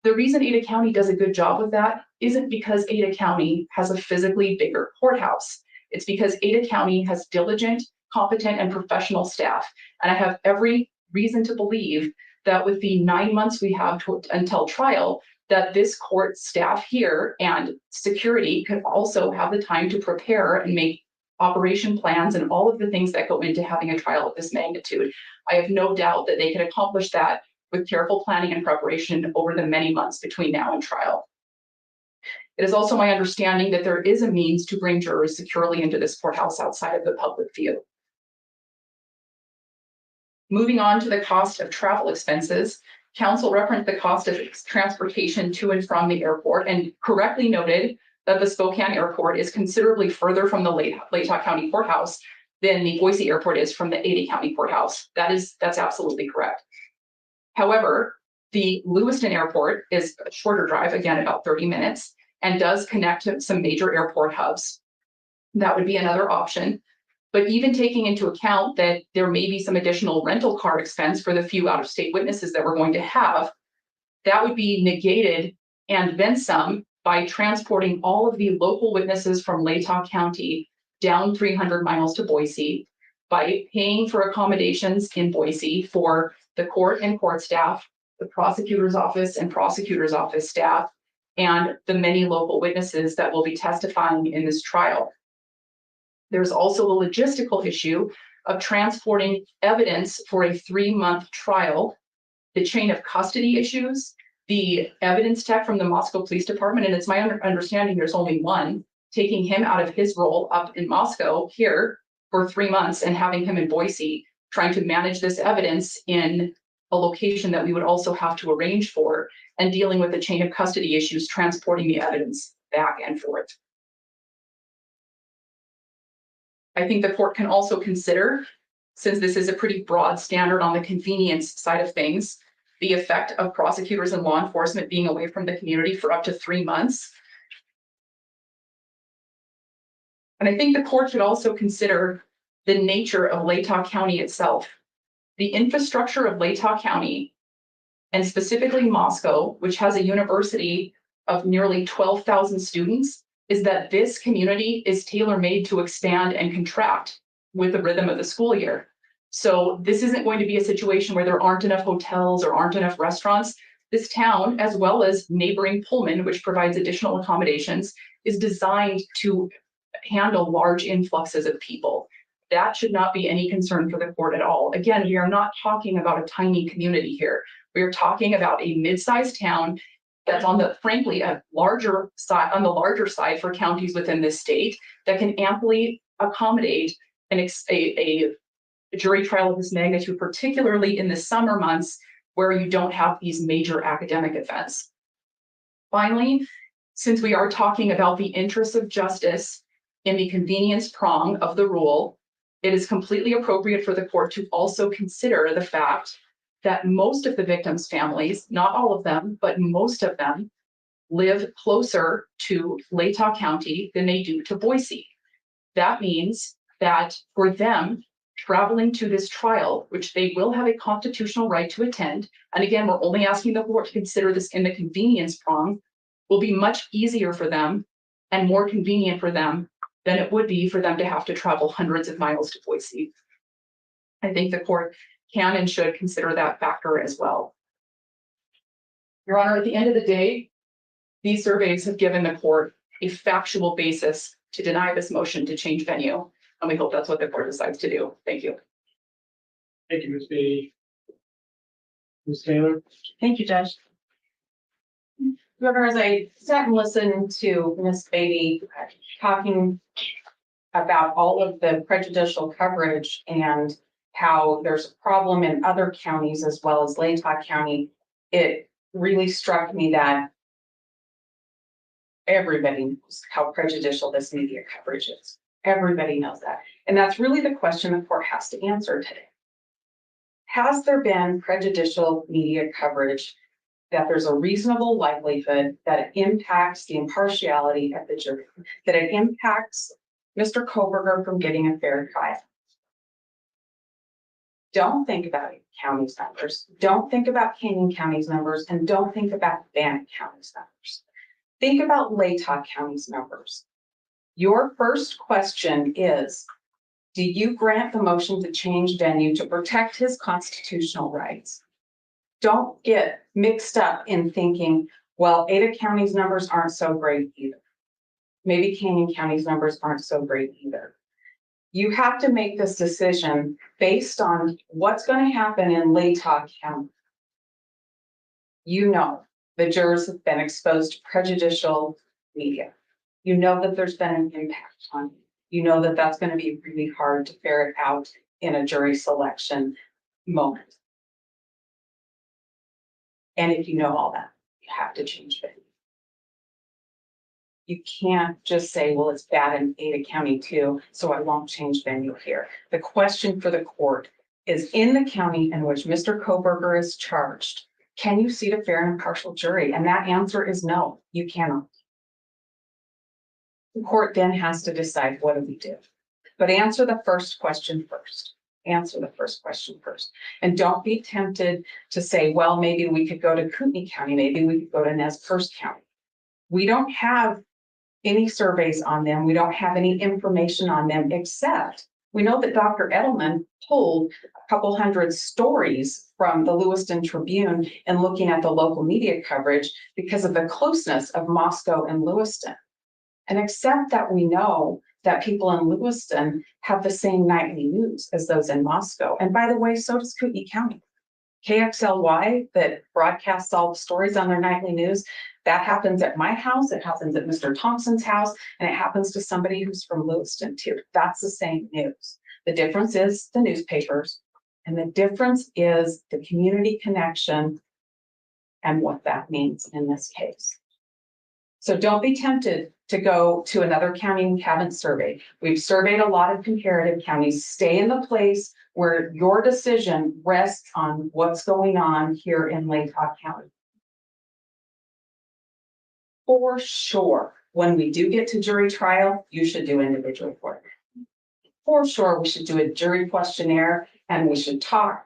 The reason Ada County does a good job with that isn't because Ada County has a physically bigger courthouse. It's because Ada County has diligent, competent, and professional staff. And I have every reason to believe that with the 9 months we have until trial, that this court staff here and security could also have the time to prepare and make operation plans and all of the things that go into having a trial of this magnitude. I have no doubt that they can accomplish that with careful planning and preparation over the many months between now and trial. It is also my understanding that there is a means to bring jurors securely into this courthouse outside of the public view. Moving on to the cost of travel expenses, council referenced the cost of transportation to and from the airport and correctly noted that the Spokane Airport is considerably further from the Latah County Courthouse than the Boise Airport is from the Ada County Courthouse. That's absolutely correct. However, the Lewiston Airport is a shorter drive, again, about 30 minutes, and does connect to some major airport hubs. That would be another option. But even taking into account that there may be some additional rental car expense for the few out-of-state witnesses that we're going to have, that would be negated and then some by transporting all of the local witnesses from Latah County down 300 miles to Boise, by paying for accommodations in Boise for the court and court staff, the prosecutor's office and prosecutor's office staff, and the many local witnesses that will be testifying in this trial. There's also a logistical issue of transporting evidence for a 3-month trial, the chain of custody issues, the evidence tech from the Moscow Police Department, and it's my understanding there's only one, taking him out of his role up in Moscow here for 3 months and having him in Boise, trying to manage this evidence in a location that we would also have to arrange for, and dealing with the chain of custody issues, transporting the evidence back and forth. I think the court can also consider, since this is a pretty broad standard on the convenience side of things, the effect of prosecutors and law enforcement being away from the community for up to 3 months. And I think the court should also consider the nature of Latah County itself. The infrastructure of Latah County, and specifically Moscow, which has a university of nearly 12,000 students, is that this community is tailor-made to expand and contract with the rhythm of the school year. So this isn't going to be a situation where there aren't enough hotels or aren't enough restaurants. This town, as well as neighboring Pullman, which provides additional accommodations, is designed to handle large influxes of people. That should not be any concern for the court at all. Again, we are not talking about a tiny community here. We are talking about a mid-sized town that's on the, frankly, a larger side, on the larger side for counties within this state, that can amply accommodate a jury trial of this magnitude, particularly in the summer months where you don't have these major academic events. Finally, since we are talking about the interests of justice in the convenience prong of the rule, it is completely appropriate for the court to also consider the fact that most of the victims' families, not all of them, but most of them, live closer to Latah County than they do to Boise. That means that for them, traveling to this trial, which they will have a constitutional right to attend, and again, we're only asking the court to consider this in the convenience prong, will be much easier for them and more convenient for them than it would be for them to have to travel hundreds of miles to Boise. I think the court can and should consider that factor as well. Your Honor, at the end of the day, these surveys have given the court a factual basis to deny this motion to change venue, and we hope that's what the court decides to do. Thank you. Thank you, Ms. Beatty. Ms. Taylor? Thank you, Judge. Governor, as I sat and listened to Ms. Beatty talking about all of the prejudicial coverage and how there's a problem in other counties as well as Latah County, it really struck me that everybody knows how prejudicial this media coverage is. Everybody knows that. And that's really the question the court has to answer today. Has there been prejudicial media coverage that there's a reasonable likelihood that it impacts the impartiality of the jury, that it impacts Mr. Kohberger from getting a fair trial? Don't think about county's numbers. Don't think about Canyon County's numbers, and don't think about Bannock County's numbers. Think about Latah County's numbers. Your first question is, do you grant the motion to change venue to protect his constitutional rights? Don't get mixed up in thinking, well, Ada County's numbers aren't so great either. Maybe Canyon County's numbers aren't so great either. You have to make this decision based on what's going to happen in Latah County. You know, the jurors have been exposed to prejudicial media. You know that there's been an impact on you. You know that that's going to be really hard to ferret out in a jury selection moment. And if you know all that, you have to change venue. You can't just say, well, it's bad in Ada County too, so I won't change venue here. The question for the court is, in the county in which Mr. Kohberger is charged, can you seat a fair and impartial jury? And that answer is no, you cannot. The court then has to decide, what do we do? But answer the first question first. Answer the first question first. And don't be tempted to say, well, maybe we could go to Kootenai County, maybe we could go to Nez Perce County. We don't have any surveys on them. We don't have any information on them, except we know that Dr. Edelman pulled a couple hundred stories from the Lewiston Tribune and looking at the local media coverage because of the closeness of Moscow and Lewiston. And except that we know that people in Lewiston have the same nightly news as those in Moscow. And by the way, so does Kootenai County. KXLY that broadcasts all the stories on their nightly news, that happens at my house, it happens at Mr. Thompson's house, and it happens to somebody who's from Lewiston too. That's the same news. The difference is the newspapers, and the difference is the community connection and what that means in this case. So don't be tempted to go to another county we haven't surveyed. We've surveyed a lot of comparative counties. Stay in the place where your decision rests on what's going on here in Latah County. For sure, when we do get to jury trial, you should do individual court. For sure, we should do a jury questionnaire, and we should talk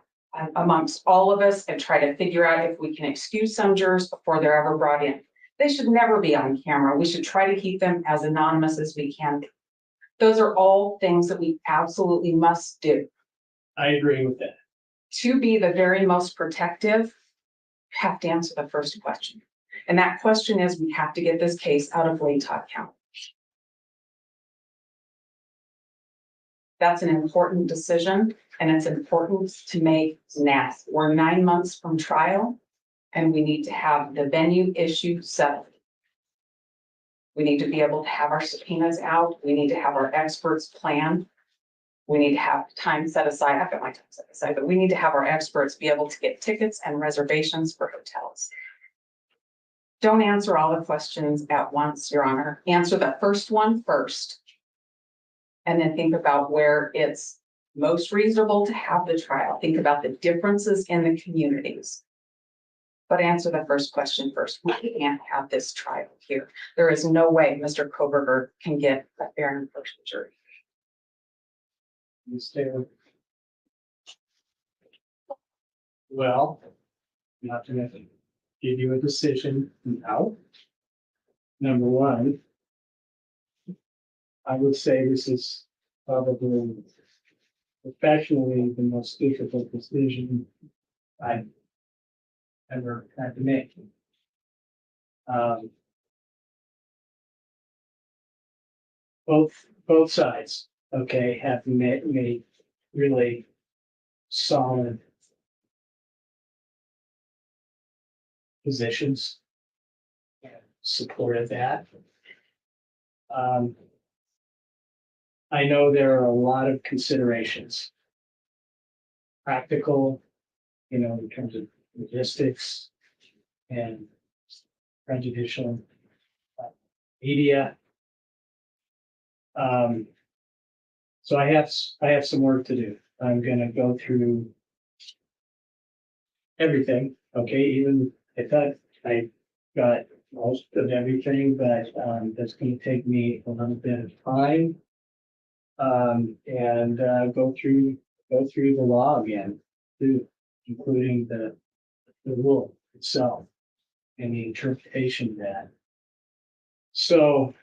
amongst all of us and try to figure out if we can excuse some jurors before they're ever brought in. They should never be on camera. We should try to keep them as anonymous as we can. Those are all things that we absolutely must do. I agree with that. To be the very most protective, you have to answer the first question. And that question is, we have to get this case out of Latah County. That's an important decision, and it's important to make now. We're 9 months from trial, and we need to have the venue issue settled. We need to be able to have our subpoenas out. We need to have our experts plan. We need to have time set aside. I've got my time set aside, but we need to have our experts be able to get tickets and reservations for hotels. Don't answer all the questions at once, Your Honor. Answer the first one first. And then think about where it's most reasonable to have the trial. Think about the differences in the communities. But answer the first question first. We can't have this trial here. There is no way Mr. Kohberger can get a fair and impartial jury. Well, I'm not gonna give you a decision now. Number one, I would say this is probably professionally the most difficult decision I've ever had to make. Both sides, okay, have made really solid positions and supported that. I know there are a lot of considerations. Practical, you know, in terms of logistics and prejudicial media. So I have some work to do. I'm gonna go through everything, okay, even I thought I got most of everything, but that's gonna take me a little bit of time. And go through go through the law again, too, including the rule itself and the interpretation of that. So,